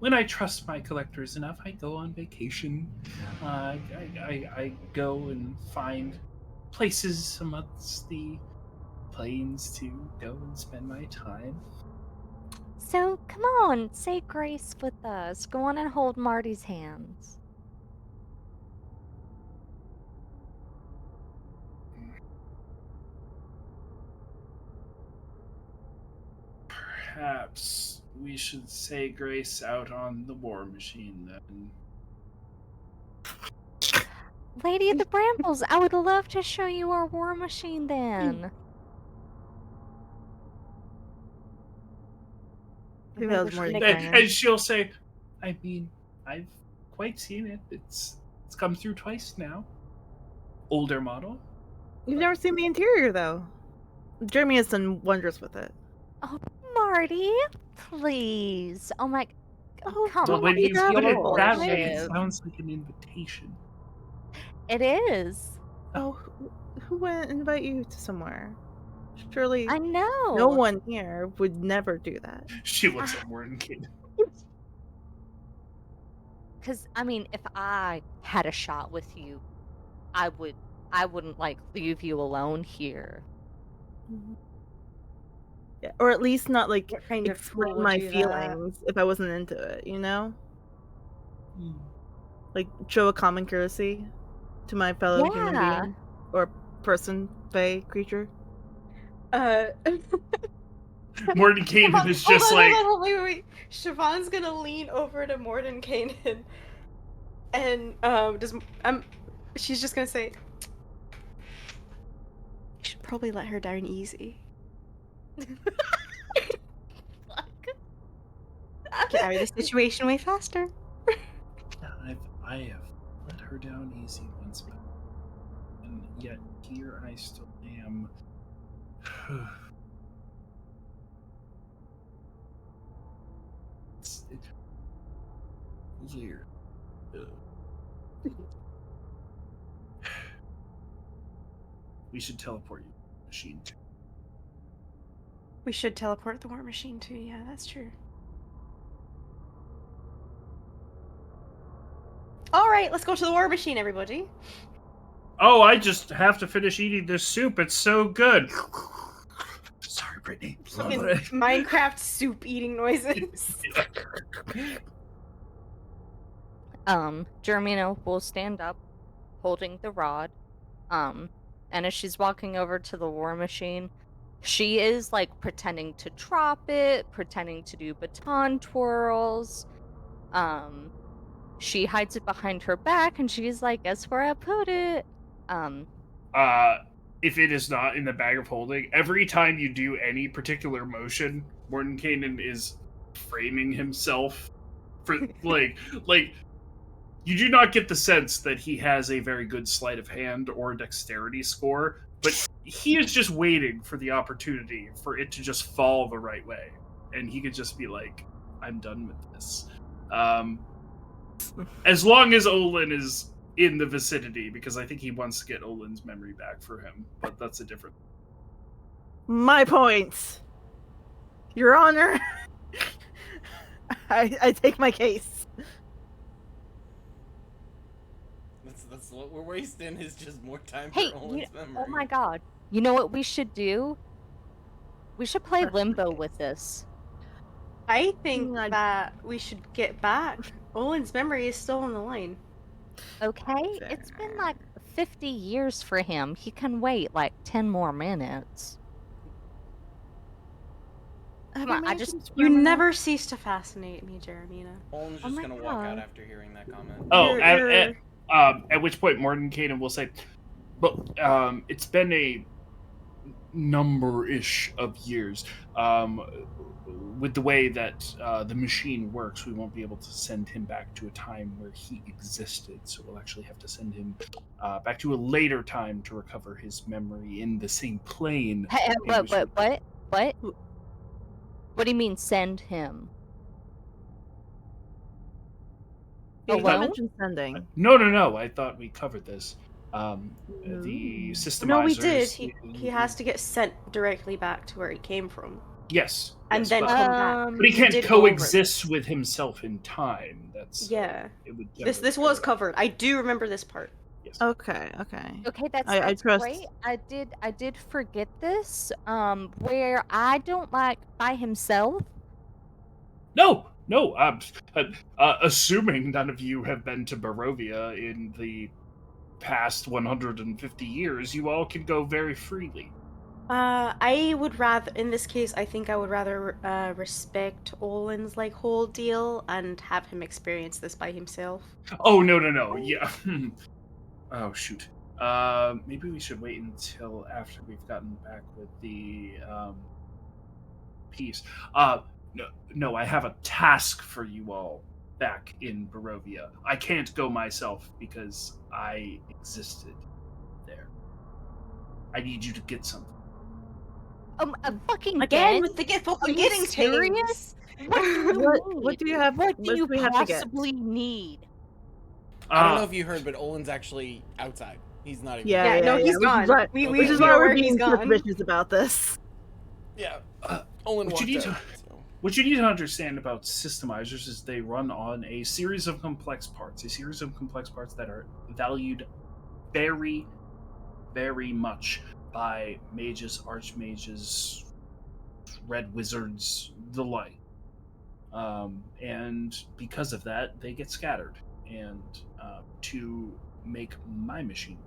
when I trust my collectors enough, I go on vacation. I go and find places amongst the plains to go and spend my time. So come on, say grace with us. Go on and hold Marty's hands. Perhaps we should say grace out on the war machine then. Lady of the Brambles, I would love to show you our war machine then. I think that was more than And she'll say, I mean, I've quite seen it. It's come through twice now. Older model. You've never seen the interior, though. Jeremy has done wonders with it. Oh, Marty, please. Oh my. Oh, come Well, on. when you it's put it your that way, it ship. sounds like an invitation. It is. Oh, who would invite you to somewhere? Surely I know. no one here would never do that. She looks at Morton Kid. Because I mean, if I had a shot with you, I wouldn't like leave you alone here. Yeah, or at least not like What kind of fool explain would my do that? feelings if I wasn't into it, you know? Hmm. Like show a common courtesy to my fellow human Yeah. being or person, fae, creature. Morton Kanan is just hold like, on, wait. Siobhan's gonna lean over to Morton Kanan, and she's just gonna say, "You should probably let her down easy. Get out of this situation way faster." I have let her down easy once, and yet here I still am. It's weird. We should teleport you, machine. We should teleport the war machine too. Yeah, that's true. All right, let's go to the war machine, everybody. Oh, I just have to finish eating this soup. It's so good. Sorry, Brittany. Fucking Minecraft soup eating noises. Jeremina will stand up, holding the rod. And as she's walking over to the war machine, she is like pretending to drop it, pretending to do baton twirls. She hides it behind her back, and she's like, "Guess where I put it?" If it is not in the bag of holding, every time you do any particular motion, Morton Kanan is framing himself for like you do not get the sense that he has a very good sleight of hand or dexterity score, but he is just waiting for the opportunity for it to just fall the right way, and he could just be like, "I'm done with this." As long as Olin is in the vicinity, because I think he wants to get Olin's memory back for him, but that's a different. My point. Your Honor. I take my case. That's what we're wasting is just more time Hey, for Owen's memory. oh my god. You know what we should do? We should play Press my limbo case. with this. I think I- that we should get back. Owen's memory is still on the line. Okay? It's been like 50 years for him. He can wait like 10 more minutes. Have Come you on, I made just- some You sperm never cease to fascinate me, Jeremina. Owen's Oh just my gonna walk out God. after hearing that comment. Oh, You're- at which point Mordenkainen will say, "But it's been a number-ish of years. With the way that the machine works, we won't be able to send him back to a time where he existed. So we'll actually have to send him back to a later time to recover his memory in the same plane." Hey, in what, which what, we- what? What? What do you mean send him? Yeah, you Alone? mentioned sending. No. I thought we covered this. The Ooh. systemizers. No, we did. He has to get sent directly back to where he came from. Yes. And yes, then but, come back. but he We can't did go over coexist this. with himself in time. That's Yeah. It would This was covered. I do remember this part. Yes. Okay. Okay, that's I trust. great. I did forget this. Where I don't like by himself. No. Assuming none of you have been to Barovia in the past 150 years, you all can go very freely. I would rather, in this case, I think I would rather respect Olin's like whole deal and have him experience this by himself. Oh no. Yeah. Oh shoot. Maybe we should wait until after we've gotten back with the piece. No, I have a task for you all back in Barovia. I can't go myself because I existed there. I need you to get something. Fucking Again Ben? with the get Are fucking you getting serious? things. What do you What need? do you have? What do you we have to get? possibly need? I don't know if you heard, but Owen's actually outside. He's not even. Yeah, no, he's which is gone. why- We which is we why know we're where he's being gone. suspicious about this. Yeah. Owen What you walked need out. to- So. What you need to understand about systemizers is they run on a series of complex parts, that are valued very, very much by mages, archmages, red wizards, the like. And because of that, they get scattered. And to make my machine,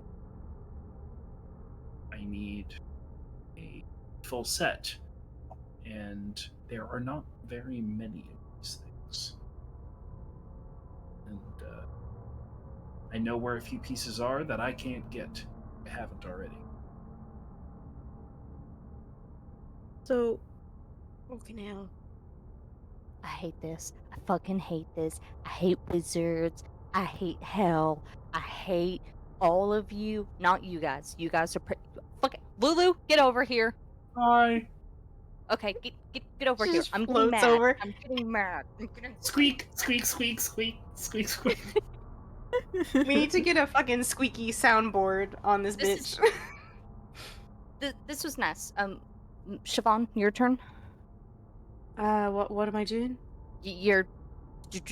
I need a full set. And there are not very many of these things. And I know where a few pieces are that I can't get. I haven't already. So, Fucking hell. I hate this. I fucking hate this. I hate wizards. I hate hell. I hate all of you. Not you guys. You guys are fucking Lulu. Get over here. Hi. Okay, get over She here. just I'm getting floats mad. over. I'm getting mad. I'm getting Squeak, squeak, squeak, squeak, squeak, squeak. We need to get a fucking squeaky soundboard on this This bitch. This was nice. Siobhan, your turn. What am I doing? You're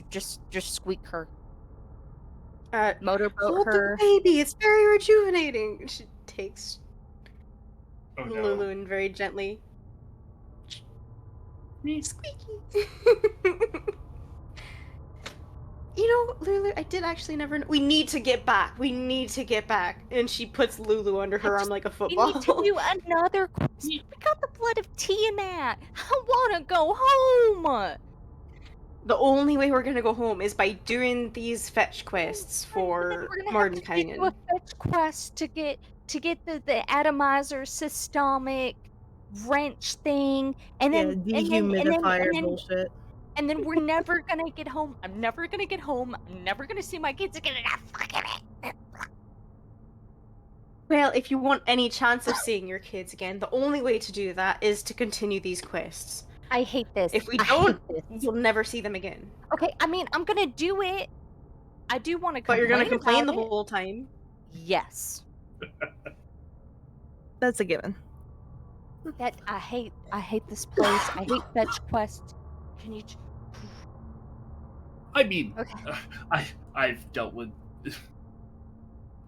just squeak her. Motorboat Hold her. the baby. It's very rejuvenating. She takes Oh Lulu no. in very gently. Me. Squeaky. You know, Lulu, I did actually never know. We need to get back. And she puts Lulu under her arm like a We football. need to do another quest. We got the blood of Tiamat. I want to go home. The only way we're gonna go home is by doing these fetch quests for We're gonna have to get to Mordenkainen. a fetch quest to get the atomizer systemic wrench thing, and yeah, then dehumidifier bullshit. and then we're never gonna get home. I'm never gonna get home. I'm never gonna see my kids again. And I fucking it. Well, if you want any chance of seeing your kids again, the only way to do that is to continue these quests. I hate this. If we I don't, hate this. you'll never see them again. Okay, I mean, I'm gonna do it. I do want to But you're gonna complain the about it. whole time. Yes. That's a given. That I hate this place. I hate fetch quest. Can you? I mean, Okay. I've dealt with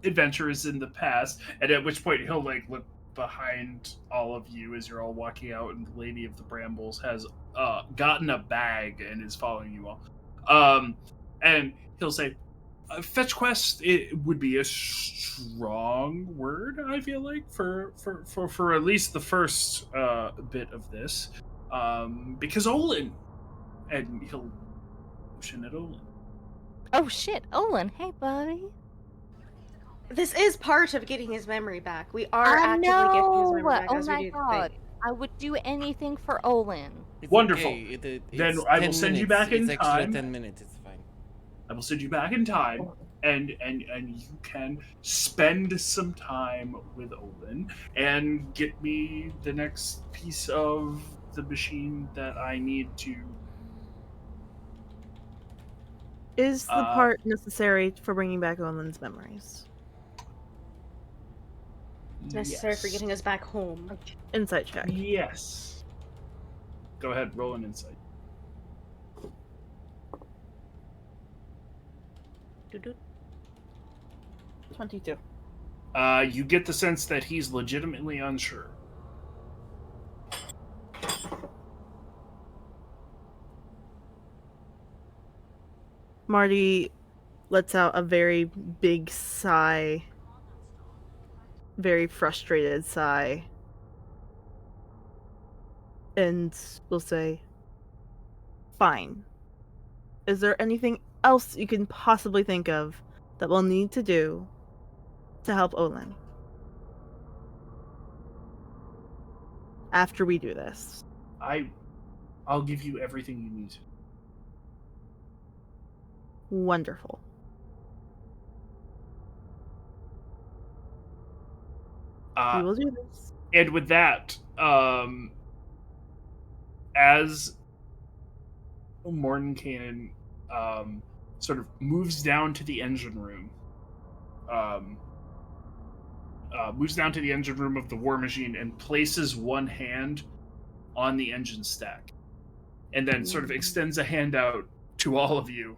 adventurers in the past, and at which point he'll like look behind all of you as you're all walking out, and the Lady of the Brambles has gotten a bag and is following you all. And he'll say, "Fetch quest it would be a strong word. I feel like for at least the first bit of this, because Olin." And he'll motion at Olin. Oh shit, Olin. Hey, buddy. This is part of getting his memory back. We are I actively getting his know. memory back Oh as we my do the god. thing. I would do anything for Olin. It's Wonderful. Okay. Then It's I will 10 send you minutes. back in It's extra time. 10 minutes. It's fine. I will send you back in time, and you can spend some time with Olin and get me the next piece of the machine that I need to. Is the part necessary for bringing back Olin's memories? Necessary for getting us back home. Insight check. Yes. Go ahead, roll an insight. 22. You get the sense that he's legitimately unsure. Marty lets out a very big sigh. Very frustrated sigh. And will say, "Fine. Is there anything else you can possibly think of that we'll need to do to help Olin? After we do this." I'll give you everything you need. Wonderful. We will do this. And with that, as Mordenkainen sort of moves down to the engine room, of the war machine and places one hand on the engine stack, and then sort of extends a hand out to all of you,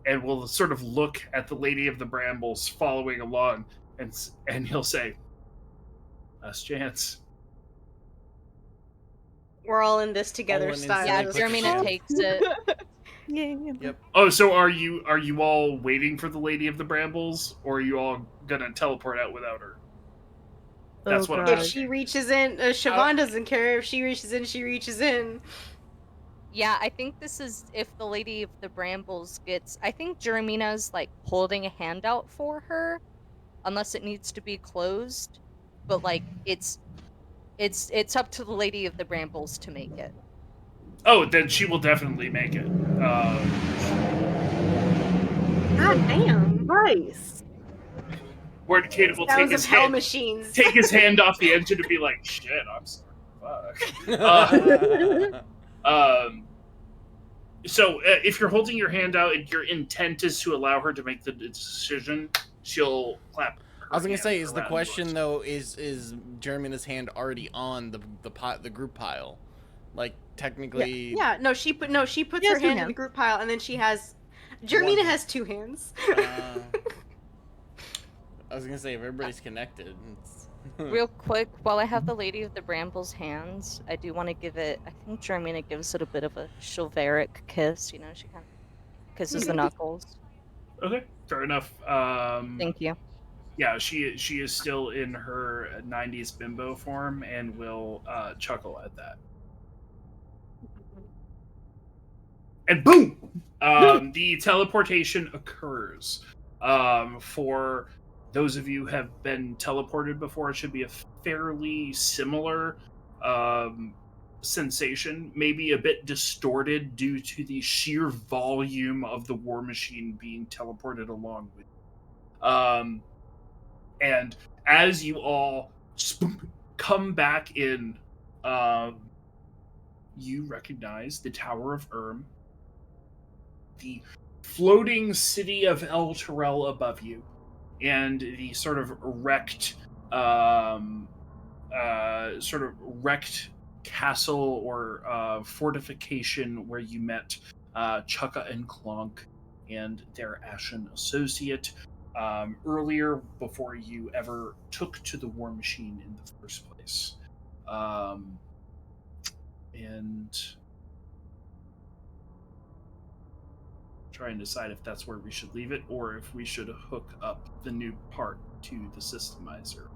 and will sort of look at the Lady of the Brambles following along, and he'll say, "Last chance." We're all in this together All in style. Yeah, Put your Jermina hand. takes it. Yeah. Yep. Oh, so are you all waiting for the Lady of the Brambles, or are you all gonna teleport out without her? That's what I'm If God. she reaches in, Siobhan doesn't care. If she reaches in, she reaches in. Yeah, I think this is if the Lady of the Brambles gets. I think Jermina's like holding a handout for her, unless it needs to be closed. But like it's up to the Lady of the Brambles to make it. Oh, then she will definitely make it. God damn. Nice. Mordenkainen will Sounds of hell machines. take his hand off the engine and be like, "Shit, I'm sorry, fuck." So if you're holding your hand out and your intent is to allow her to make the decision, she'll clap. I was gonna say, is the around question yours. though, is Jermina's hand already on the group pile? Like technically, Yeah, no, she puts She her has two hand in hands. the group pile, and then she has. Jermina One. has two hands. I was gonna say if everybody's connected. Real quick, while I have the Lady of the Brambles hands, I do want to give it. I think Jermina gives it a bit of a chivalric kiss. You know, she kind of kisses the knuckles. Okay, fair enough. Thank you. Yeah, she is still in her '90s bimbo form and will chuckle at that. And boom, the teleportation occurs. For those of you who have been teleported before, it should be a fairly similar sensation, maybe a bit distorted due to the sheer volume of the war machine being teleported along with. And as you all come back in, you recognize the Tower of the floating city of El Terrell above you, and the sort of wrecked sort of wrecked castle or fortification where you met Chukka and Clonk and their Ashen associate earlier before you ever took to the war machine in the first place. And try and decide if that's where we should leave it or if we should hook up the new part to the systemizer.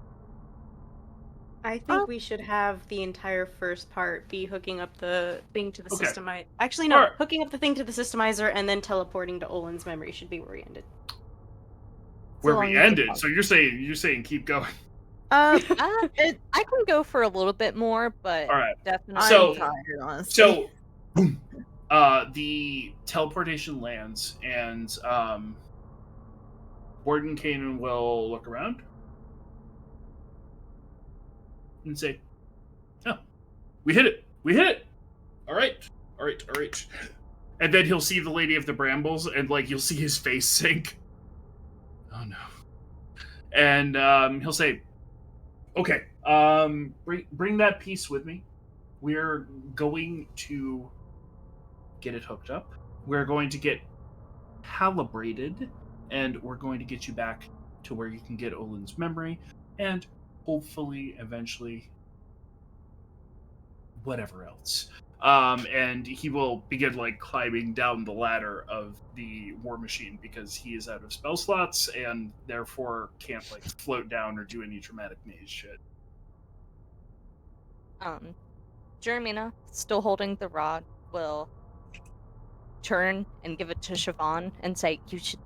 I think we should have the entire first part be hooking up the thing to the Okay. systemizer. Actually, no. Alright. Hooking up the thing to the systemizer and then teleporting to Olin's memory should be where we ended. Where long we as ended. it's So you're saying keep going. I can go for a little bit more, but All right. definitely. So- I'm tired, honestly. So, boom. The teleportation lands, and Warden Kanan will look around and say, "Oh, we hit it! We hit it! All right, all right, all right." And then he'll see the Lady of the Brambles, and like you'll see his face sink. Oh no! And he'll say, "Okay, bring that piece with me. We're going to get it hooked up. We're going to get calibrated, and we're going to get you back to where you can get Olin's memory, and hopefully, eventually, whatever else." And he will begin like climbing down the ladder of the war machine because he is out of spell slots and therefore can't like float down or do any dramatic maze shit. Jeremina, still holding the rod, will turn and give it to Siobhan and say, "You should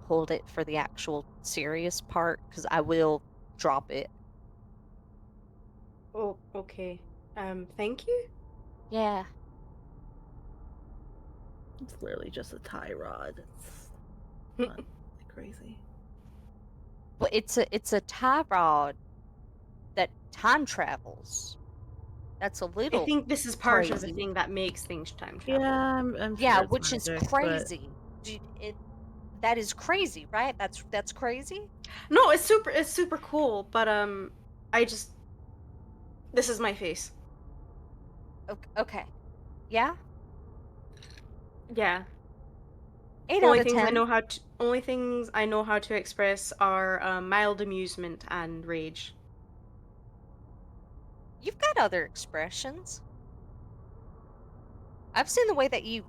hold it for the actual serious part, because I will drop it." Oh, okay. Thank you? Yeah. It's literally just a tie rod. It's not crazy. But it's a tie rod that time travels. That's a I little think this is part of the crazy. thing that makes things time travel. Yeah, I'm sure Yeah, it's which is magic, but- crazy. That is crazy, right? That's crazy. No, it's super cool, but I just this is my face. Okay. Yeah. Yeah. 8 Only out of things 10. only things I know how to express are mild amusement and rage. You've got other expressions. I've seen the way that you.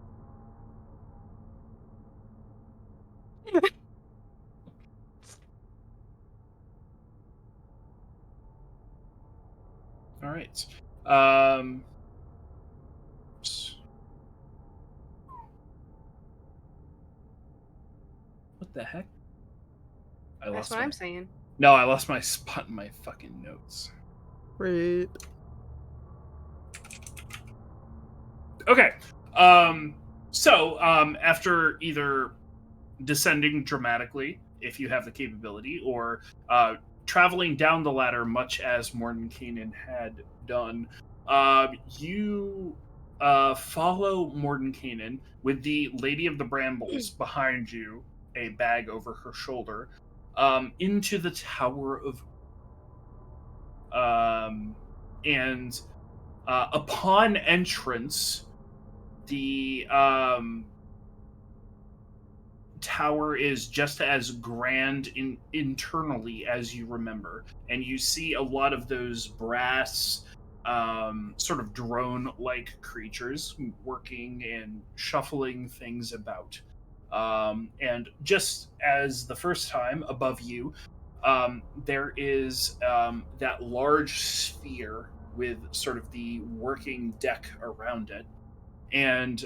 All right. What the heck? That's what I'm saying. No, I lost my spot in my fucking notes. Rude. Okay. So, after either descending dramatically, if you have the capability, or traveling down the ladder, much as Mordenkainen had done, you follow Mordenkainen with the Lady of the Brambles behind you, a bag over her shoulder, into the Tower of. And upon entrance, the tower is just as grand internally as you remember, and you see a lot of those brass sort of drone-like creatures working and shuffling things about. And just as the first time, above you, there is that large sphere with sort of the working deck around it. And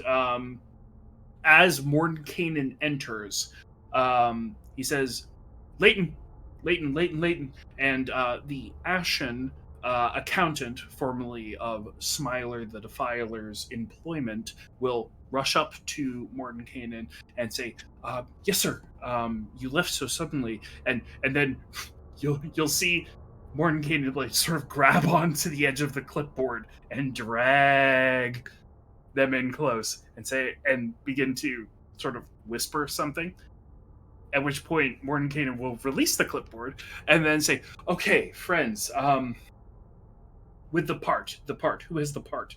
as Mordenkainen enters, he says, "Leighton, Leighton, Leighton, Leighton." And the Ashen accountant, formerly of Smiler the Defiler's employment, will rush up to Mordenkainen and say, "Yes, sir. You left so suddenly." And then you'll see Mordenkainen like sort of grab onto the edge of the clipboard and drag them in close and begin to sort of whisper something. At which point Mordenkainen will release the clipboard and then say, "Okay, friends, with the part. The part. Who has the part?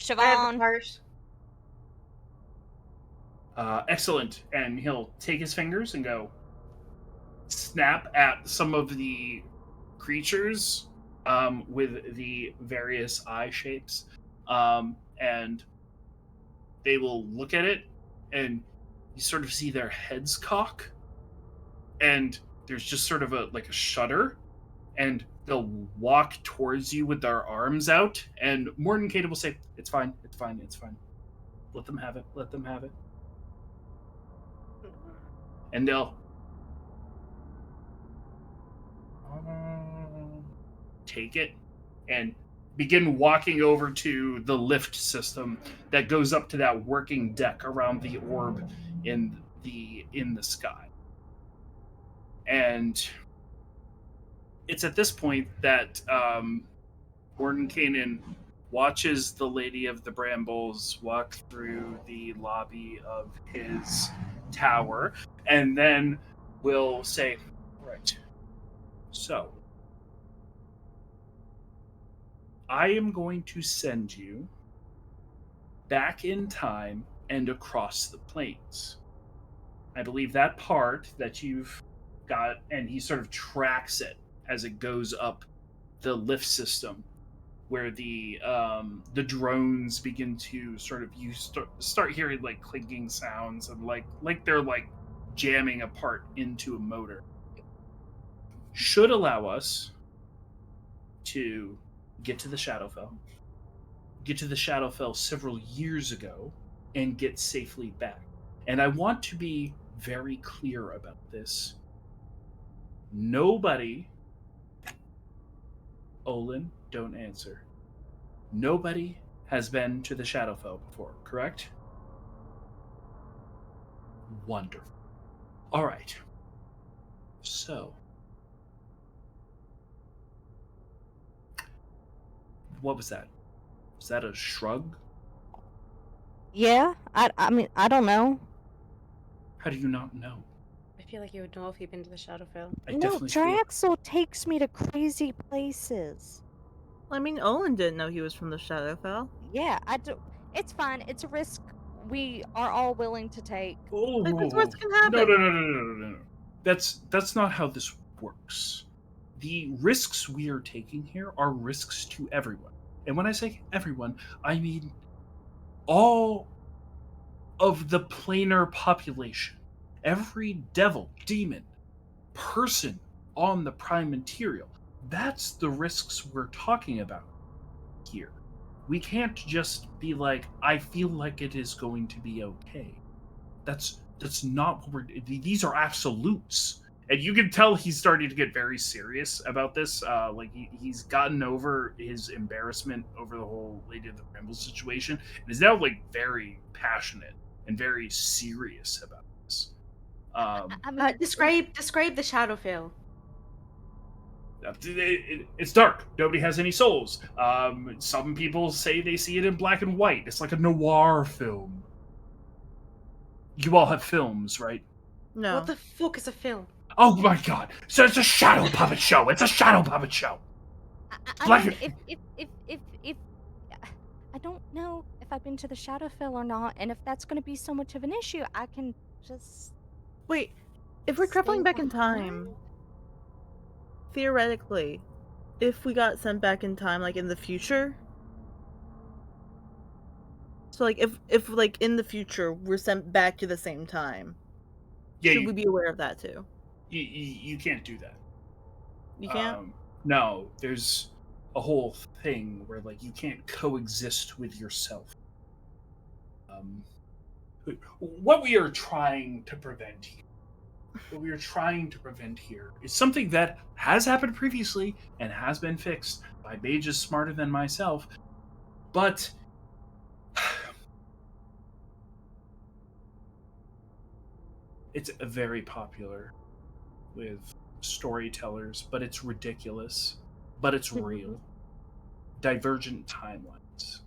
I have the Siobhan. part. Excellent. And he'll take his fingers and go snap at some of the creatures with the various eye shapes. And they will look at it, and you sort of see their heads cock, and there's just sort of a shudder, and they'll walk towards you with their arms out, and Mordenkainen will say, "It's fine, it's fine, it's fine. Let them have it, let them have it." And they'll take it and begin walking over to the lift system that goes up to that working deck around the orb in the sky. And it's at this point that Mordenkainen watches the Lady of the Brambles walk through the lobby of his tower, and then will say, "Right, so I am going to send you back in time and across the plains. I believe that part that you've got," and he sort of tracks it as it goes up the lift system, where the drones begin to sort of start hearing like clinking sounds, and like they're like jamming a part into a motor. Should allow us to get to the Shadowfell several years ago and get safely back. And I want to be very clear about this. Nobody, Olin, don't answer. Nobody has been to the Shadowfell before, correct? Wonderful. All right. So, what was that? Was that a shrug? Yeah, I mean, I don't know. How do you not know? I feel like you would know if you've been to the Shadowfell. I No, definitely feel. Draxel takes me to crazy places. I mean, Olin didn't know he was from the Shadowfell. Yeah, I do. It's fine. It's a risk we are all willing to take. Oh, Like, this worst can happen. no. That's not how this works. The risks we are taking here are risks to everyone. And when I say everyone, I mean all of the planar population. Every devil, demon, person on the prime material. That's the risks we're talking about here. We can't just be like, I feel like it is going to be okay. That's not what we're. These are absolutes, and you can tell he's starting to get very serious about this. Like he's gotten over his embarrassment over the whole Lady of the Brambles situation, and is now like very passionate and very serious about this. I mean, Describe the Shadowfell. It's dark. Nobody has any souls. Some people say they see it in black and white. It's like a noir film. You all have films, right? No. What the fuck is a film? Oh my god! So it's a shadow puppet show. It's a shadow puppet show. I mean, if I don't know if I've been to the Shadowfell or not, and if that's going to be so much of an issue, I can just Wait, if we're traveling stay back in behind. time, theoretically, if we got sent back in time, like in the future, so like if like in the future we're sent back to the same time, Yeah, should we be aware of that too? you can't do that. You can't. No, there's a whole thing where like you can't coexist with yourself. What we are trying to prevent here, is something that has happened previously and has been fixed by mages smarter than myself, but it's very popular with storytellers, but it's ridiculous, but it's real. Divergent timelines.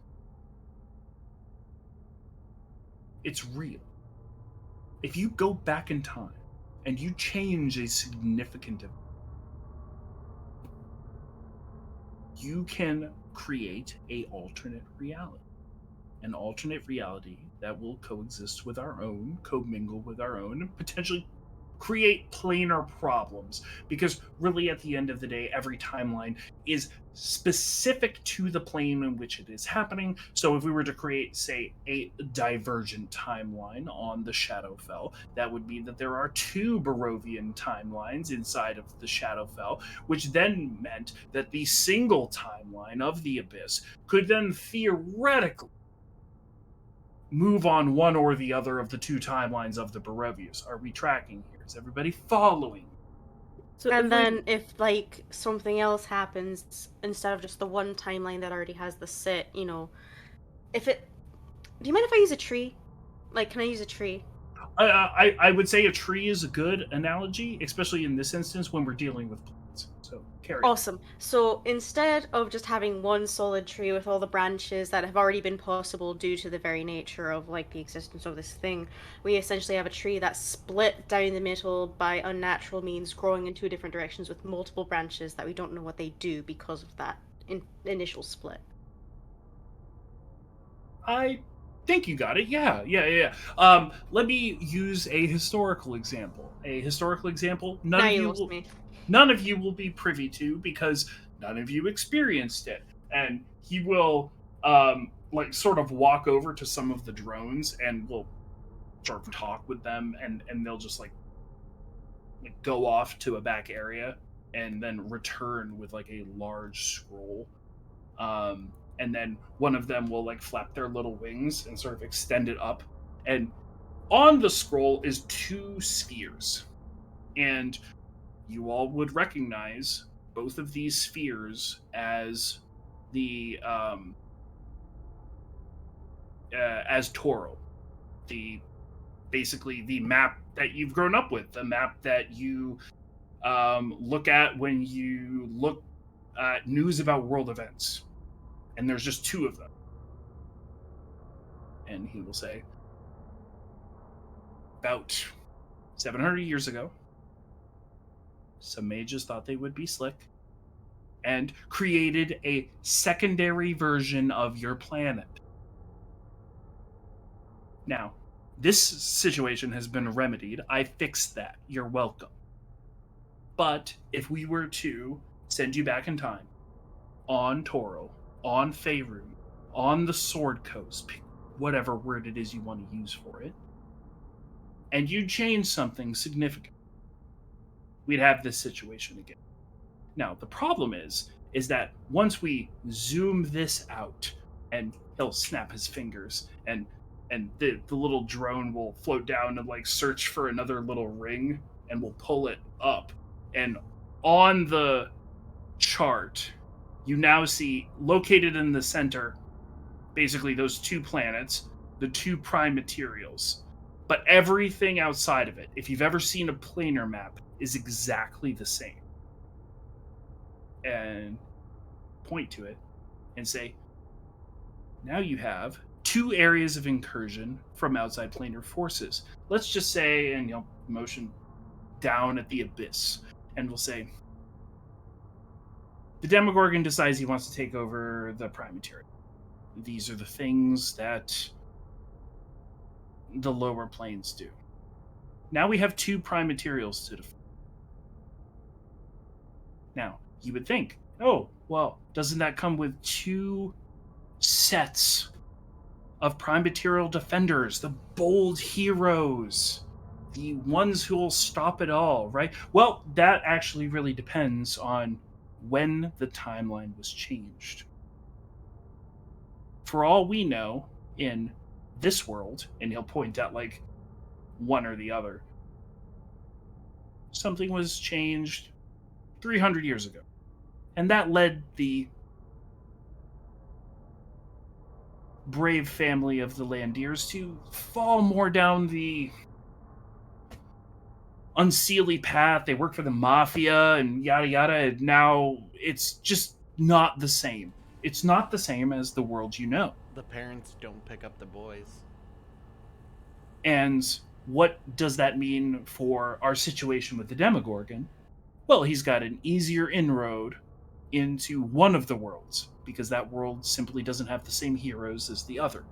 It's real. If you go back in time and you change a significant event, you can create a alternate reality. An alternate reality that will coexist with our own, commingle with our own, and potentially create planar problems. Because really, at the end of the day, every timeline is specific to the plane in which it is happening. So if we were to create, say, a divergent timeline on the Shadowfell, that would mean that there are two Barovian timelines inside of the Shadowfell, which then meant that the single timeline of the Abyss could then theoretically move on one or the other of the two timelines of the Barovius. Are we tracking here? Is everybody following? So And if then if like something else happens instead of just the one timeline that already has the sit, if it do you mind if I use a tree? Like, can I use a tree? I would say a tree is a good analogy, especially in this instance when we're dealing with plants. So carry on. Awesome. So instead of just having one solid tree with all the branches that have already been possible due to the very nature of like the existence of this thing, we essentially have a tree that's split down the middle by unnatural means, growing in two different directions with multiple branches that we don't know what they do because of that initial split. I think you got it. Yeah. Let me use a historical example. A historical example. Now you lost me. None of you will be privy to because none of you experienced it. And he will like sort of walk over to some of the drones and will sort of talk with them, and they'll just like go off to a back area and then return with like a large scroll. And then one of them will like flap their little wings and sort of extend it up. And on the scroll is two spheres. And you all would recognize both of these spheres as the as Toro, the basically the map that you've grown up with, the map that you look at when you look at news about world events. And there's just two of them. And he will say, about 700 years ago, some mages thought they would be slick and created a secondary version of your planet. Now, this situation has been remedied. I fixed that. You're welcome. But if we were to send you back in time, on Toro, on Faerun, on the Sword Coast, pick whatever word it is you want to use for it, and you change something significant, we'd have this situation again. Now, the problem is that once we zoom this out, and he'll snap his fingers, and the little drone will float down and like search for another little ring, and we'll pull it up, and on the chart, you now see located in the center, basically those two planets, the two prime materials. But everything outside of it, if you've ever seen a planar map, is exactly the same. And point to it and say, now you have two areas of incursion from outside planar forces. Let's just say, and motion down at the abyss, and we'll say, the Demogorgon decides he wants to take over the prime material. These are the things that the lower planes do. Now we have two prime materials to defend. Now, you would think, oh, well, doesn't that come with two sets of prime material defenders, the bold heroes, the ones who will stop it all, right? Well, that actually really depends on when the timeline was changed. For all we know, in this world, and he'll point out like one or the other, something was changed 300 years ago. And that led the brave family of the Landiers to fall more down the unseelie path. They work for the mafia and yada yada, and now it's just not the same. It's not the same as the world you know. The parents don't pick up the boys. And what does that mean for our situation with the Demogorgon? Well, he's got an easier inroad into one of the worlds, because that world simply doesn't have the same heroes as the other.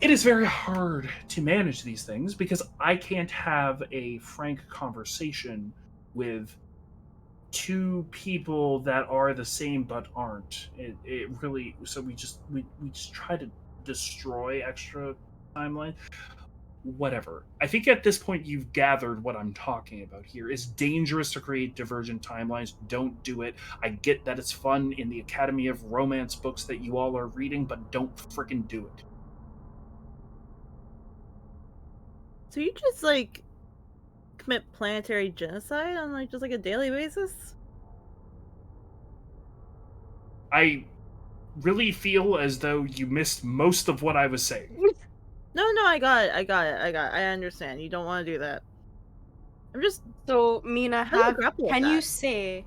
It is very hard to manage these things because I can't have a frank conversation with two people that are the same but aren't. It really, so we just try to destroy extra timeline. Whatever. I think at this point you've gathered what I'm talking about here. It's dangerous to create divergent timelines. Don't do it. I get that it's fun in the Academy of Romance books that you all are reading, but don't freaking do it. So you just like commit planetary genocide on like just like a daily basis? I really feel as though you missed most of what I was saying. No, I got it. I understand. You don't want to do that. I'm just So, Mina, how do you grapple with can you that? say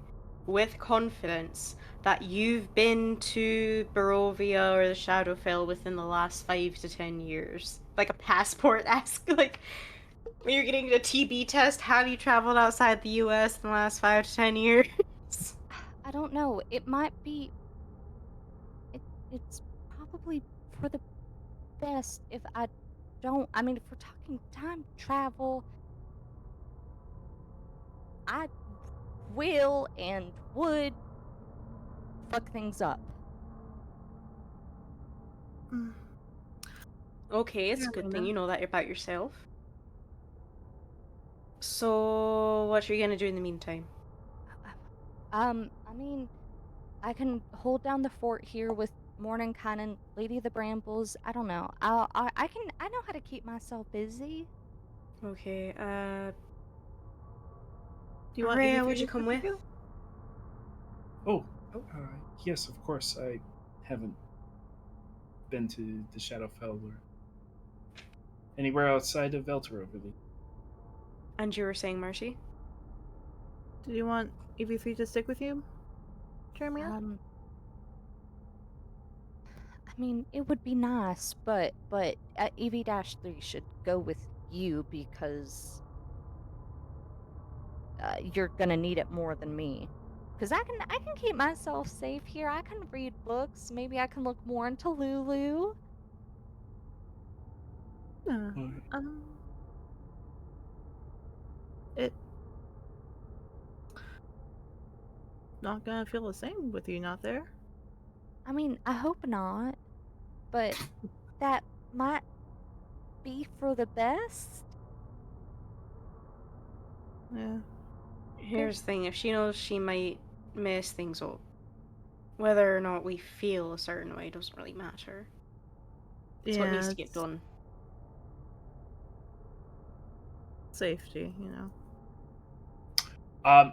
with confidence that you've been to Barovia or the Shadowfell within the last 5 to 10 years? Like a passport ask, like when you're getting a TB test, have you traveled outside the US in the last 5 to 10 years? I don't know. It might be. It's probably for the best if I don't. I mean, if we're talking time travel, I will and would fuck things up. Mm, Okay, it's yeah, a good thing Luna. you know that about yourself. So, what are you gonna do in the meantime? I mean, I can hold down the fort here with Mordenkainen and Lady of the Brambles. I don't know. I know how to keep myself busy. Okay, Do you want Rhea, EV3 would to you come stick with? you? Oh, yes, of course. I haven't been to the Shadowfell or anywhere outside of Eltero, really. And you were saying, Marcy? Do you want EV3 to stick with you, Jeremiah? I mean, it would be nice, but EV-3 should go with you because you're gonna need it more than me. Cause I can keep myself safe here. I can read books. Maybe I can look more into Lulu. Yeah. Alright. It not gonna feel the same with you not there. I mean, I hope not, but that might be for the best. Yeah. Here's the thing, if she knows she might mess things up, whether or not we feel a certain way doesn't really matter. It's what needs Yeah, to get it's done. safety, you know.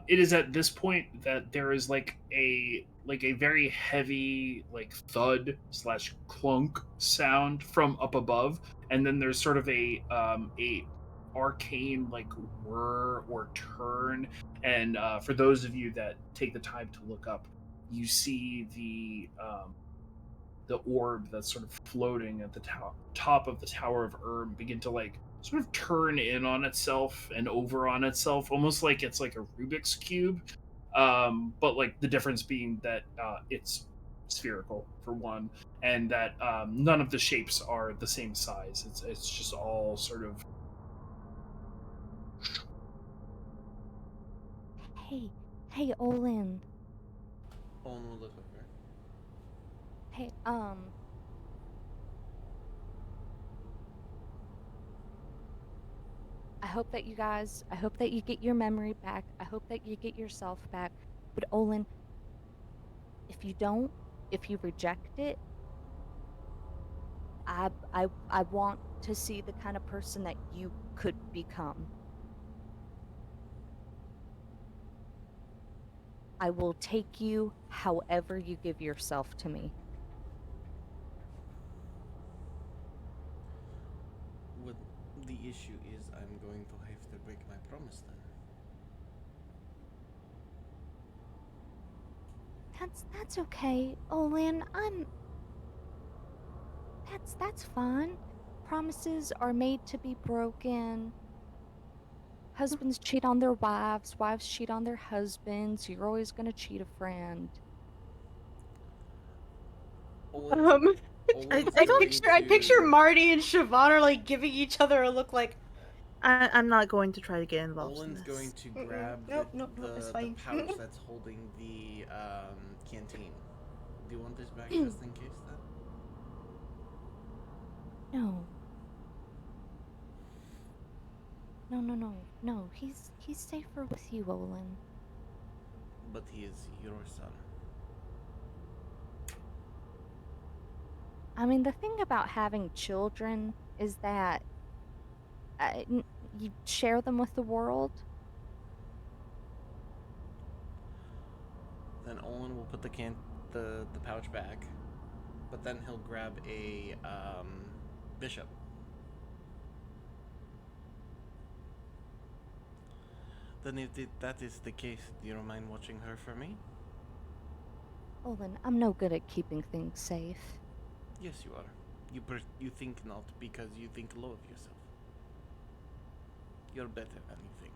It is at this point that there is like a very heavy like thud slash clunk sound from up above, and then there's sort of a arcane like whir or turn, and for those of you that take the time to look up, you see the orb that's sort of floating at the top of the Tower of Erm begin to like sort of turn in on itself and over on itself, almost like it's like a Rubik's cube. But like the difference being that it's spherical for one, and that none of the shapes are the same size. It's just all sort of. Hey, Olin. Owen will look over. Hey, I hope that you get your memory back. I hope that you get yourself back. But Olin, if you don't, if you reject it, I want to see the kind of person that you could become. I will take you however you give yourself to me. What the issue is, I'm going to have to break my promise then. That's okay, Olin. That's fine. Promises are made to be broken. Husbands cheat on their wives, wives cheat on their husbands. You're always gonna cheat a friend. Olin's I going I picture to- Marty and Siobhan are like giving each other a look like, I'm not going to try to get involved in Olin's this. going to Mm-mm. grab Nope, nope, nope, it's the fine. pouch that's holding the canteen. Do you want this back just in case then? No. No. He's safer with you, Olin. But he is your son. I mean, the thing about having children is that you share them with the world. Then Olin will put the pouch back, but then he'll grab a bishop. Then if that is the case, do you don't mind watching her for me? Olin, I'm no good at keeping things safe. Yes, you are. You think not because you think low of yourself. You're better than you think.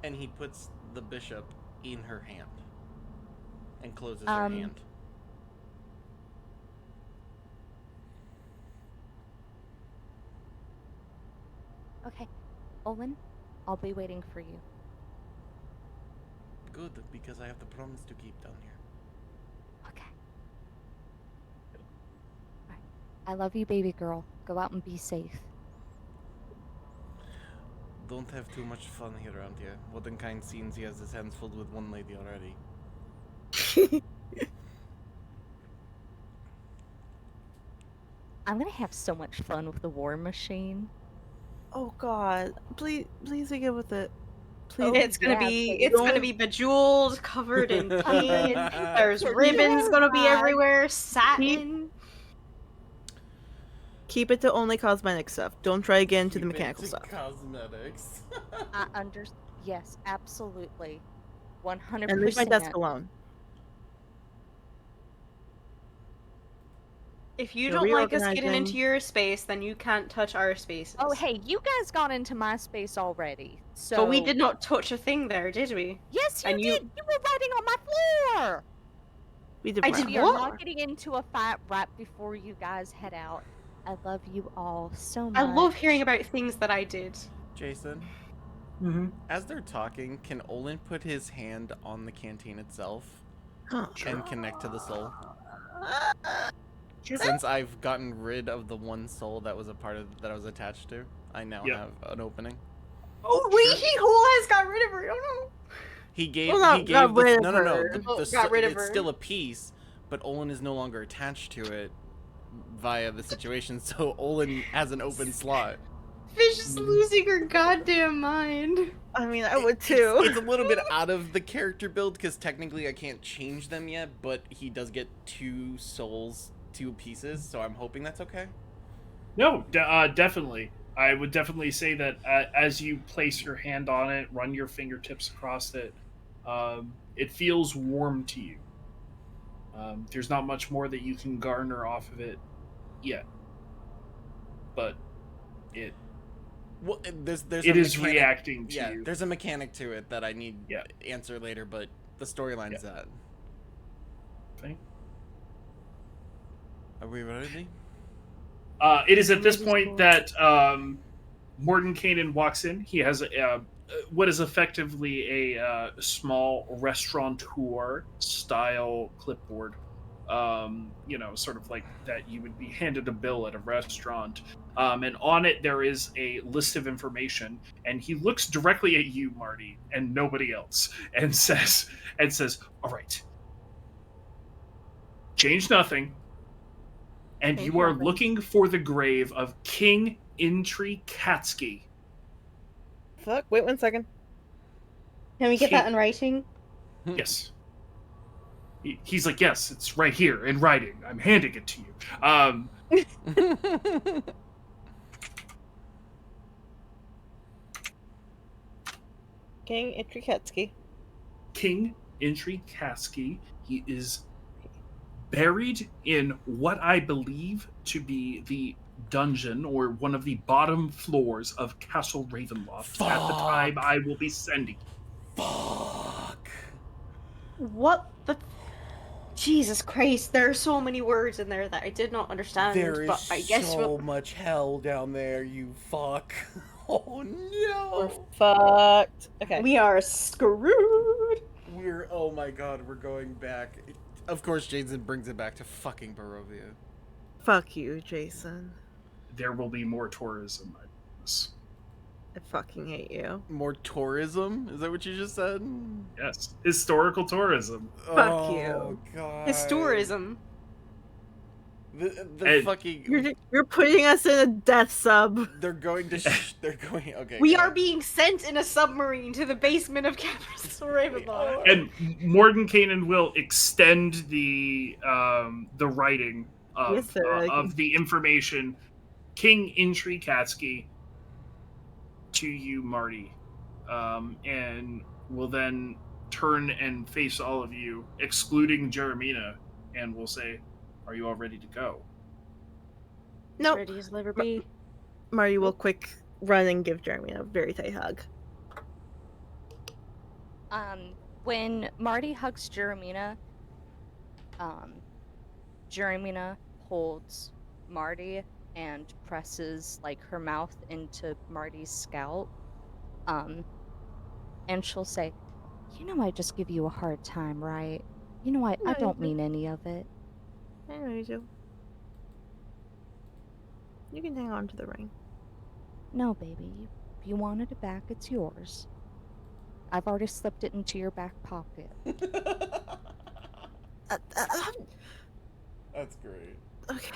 And he puts the bishop in her hand and closes her hand. Okay, Olin, I'll be waiting for you. Good, because I have the promise to keep down here. Okay. Alright. I love you, baby girl. Go out and be safe. Don't have too much fun here around here. Wodenkind seems he has his hands filled with one lady already. I'm gonna have so much fun with the war machine. Oh God! Please get with it. Please. Oh, it's gonna yeah, be baby. it's gonna be bejeweled, covered in pink. There's ribbons gonna be everywhere, satin. Keep it to only cosmetic stuff. Don't try to get into the Keep it mechanical to stuff. Cosmetics. Yes, absolutely. And leave my 100%. desk alone. If you You're don't like us getting reorganizing. into your space, then you can't touch our spaces. Oh, hey, you guys got into my space already, so... But we did not touch a thing there, did we? Yes, you And did! you- You were riding on my floor! We did. I brown. did We are what? not getting into a fight right before you guys head out. I love you all so much. I love hearing about things that I did. Jason, Mm-hmm. as they're talking, can Olin put his hand on the canteen itself Huh. and connect to the soul? Since I've gotten rid of the one soul that was a part of that I was attached to, I now Yep. have an opening. Oh wait, he whole has got rid of her. Oh no. He gave Well, not he got gave rid the, of no no no her. the, Oh, the got rid of it's her. still a piece, but Olin is no longer attached to it via the situation, so Olin has an open slot. Fish is losing her goddamn mind. I mean, I would too. It's a little bit out of the character build because technically I can't change them yet, but he does get 2 souls, 2 pieces, so I'm hoping that's okay. No, definitely. I would definitely say that as you place your hand on it, run your fingertips across it, it feels warm to you. There's not much more that you can garner off of it yet, but it Well, there's it a is mechanic- reacting to yeah, you. there's a mechanic to it that I need Yeah. answer later, but the storyline's that. Okay. Are we ready? It is at this point that Mordenkainen walks in. He has what is effectively a small restaurateur style clipboard. Sort of like that you would be handed a bill at a restaurant. And on it there is a list of information, and he looks directly at you, Marty, and nobody else, and says, "All right, change nothing. And Change you are nothing. looking for the grave of King Intri Katsky." Fuck. Wait 1 second. Can we get that in writing? Yes. He's like, "Yes, it's right here in writing. I'm handing it to you." King Itriketsky. King Intri Katsky. He is buried in what I believe to be the dungeon or one of the bottom floors of Castle Ravenloft at the time Fuck. I will be sending. Fuck. What the? Jesus Christ! There are so many words in there that I did not understand. There is But I guess so much hell down there, you fuck. Oh We're no. fucked. Okay. we are screwed. Oh my god, we're going back. Of course, Jason brings it back to fucking Barovia. Fuck you, Jason. There will be more tourism, I promise. I fucking hate you. More tourism? Is that what you just said? Yes, historical tourism. Fuck Oh, you. God. Historism. The And- fucking. You're putting us in a death sub. They're going to. They're going. Okay. We go are ahead. being sent in a submarine to the basement of Castle Ravenloft. And Mordenkainen will extend the writing Yes, sir. of the information, King Intri Katsuki, to you, Marty, and will then turn and face all of you, excluding Jeremina, and will say, "Are you all ready to go?" Nope. Ready as ever be. Marty will quick run and give Jeremy a very tight hug. When Marty hugs Jeremina, Jeremina holds Marty and presses like her mouth into Marty's scalp. And she'll say, "You know I just give you a hard time, right? You know I No, you don't don't. mean any of it." I know you do. You can hang on to the ring. "No, baby. If you wanted it back, it's yours. I've already slipped it into your back pocket." That's great. Okay.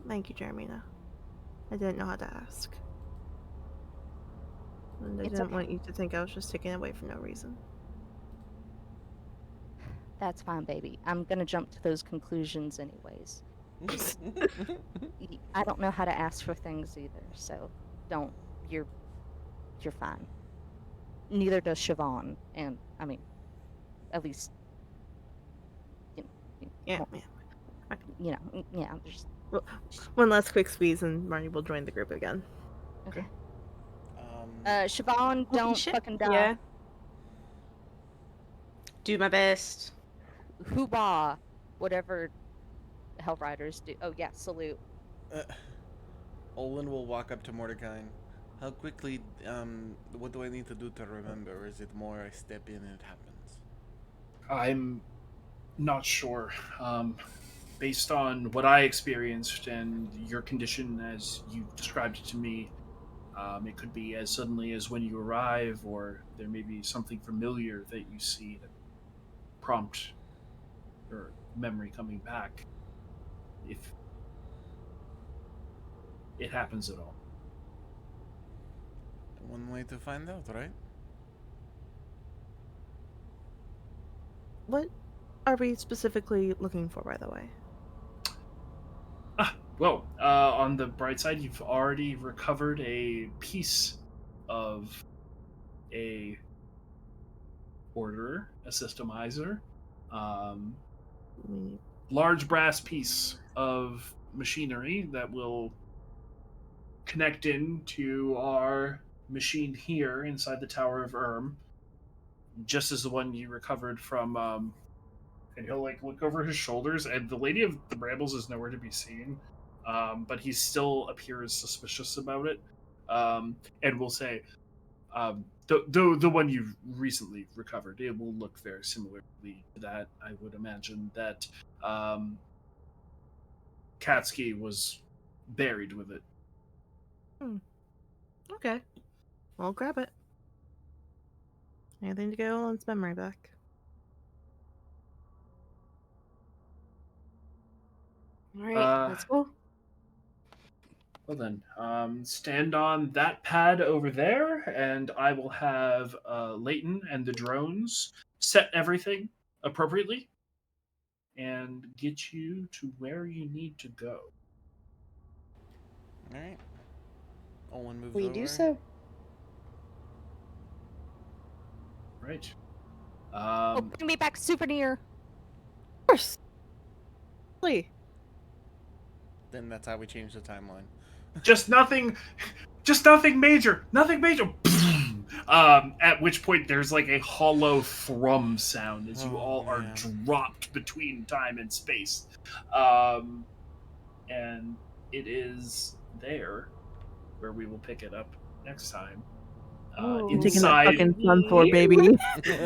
Thank you, Jeremina. I didn't know how to ask. And I It's didn't okay. want you to think I was just taking it away for no reason. That's fine, baby. I'm gonna jump to those conclusions anyways. I don't know how to ask for things either, so don't. You're fine. Neither does Siobhan, and I mean, at least, Yeah, well, yeah. yeah. Just One last quick squeeze and Marty will join the group again. okay. Um, Siobhan, Holy don't shit. fucking die. Yeah. Do my best. Hoobah, whatever Hell Riders do. Oh yeah, salute. Olin will walk up to Mordecai. How quickly, what do I need to do to remember? Or is it more I step in and it happens? I'm not sure. Based on what I experienced and your condition as you described it to me, it could be as suddenly as when you arrive, or there may be something familiar that you see that prompt your memory coming back. If it happens at all. One way to find out, right? What are we specifically looking for, by the way? Well, on the bright side, you've already recovered a piece of a orderer, a systemizer, We large brass piece of machinery that will connect into our machine here inside the Tower of just as the one you recovered from. And he'll like look over his shoulders, and the Lady of the Brambles is nowhere to be seen. But he still appears suspicious about it, and will say, the one you recently recovered, it will look very similarly to that. I would imagine that Katsuki was buried with it. Okay. I'll grab it. Anything to get Olin's memory back. All right, Uh, let's go. Well then, stand on that pad over there, and I will have Leighton and the drones set everything appropriately and get you to where you need to go. Alright. Olin moves We over. do so. Right. Oh, bring me back souvenir. Of course. Please. then that's how we change the timeline. Just nothing major. Nothing major. At which point there's like a hollow thrum sound as you Oh, all are man. dropped between time and space. And it is there where we will pick it up next time. Taking that Inside fucking sun for, baby.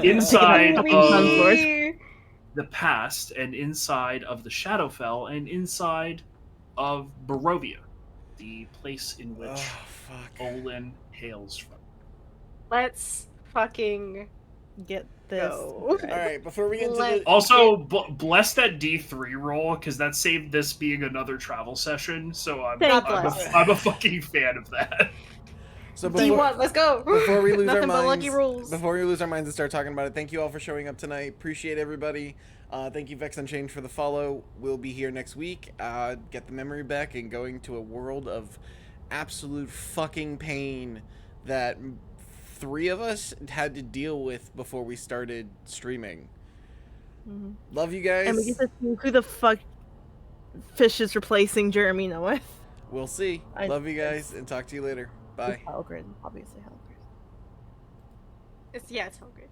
inside fucking sun of sword. the past and inside of the Shadowfell and inside of Barovia, the place in which Oh, fuck. Olin hails from. Let's fucking Get this. go. All right, before we get into Let's the Also, bless that D3 roll, because that saved this being another travel session, so Thank bless. I'm a fucking fan of that. so D1, let's go. before we lose our Nothing but lucky minds, rules. before we lose our minds and start talking about it, thank you all for showing up tonight. Appreciate everybody. Thank you, Vex Unchained, for the follow. We'll be here next week. Get the memory back and going to a world of absolute fucking pain that 3 of us had to deal with before we started streaming. Mhm. Love you guys. And we get to see who the fuck Fish is replacing Jeremina with. We'll see. Love you guys and talk to you later. Bye. It's Helgren, obviously Helgren. It's all good.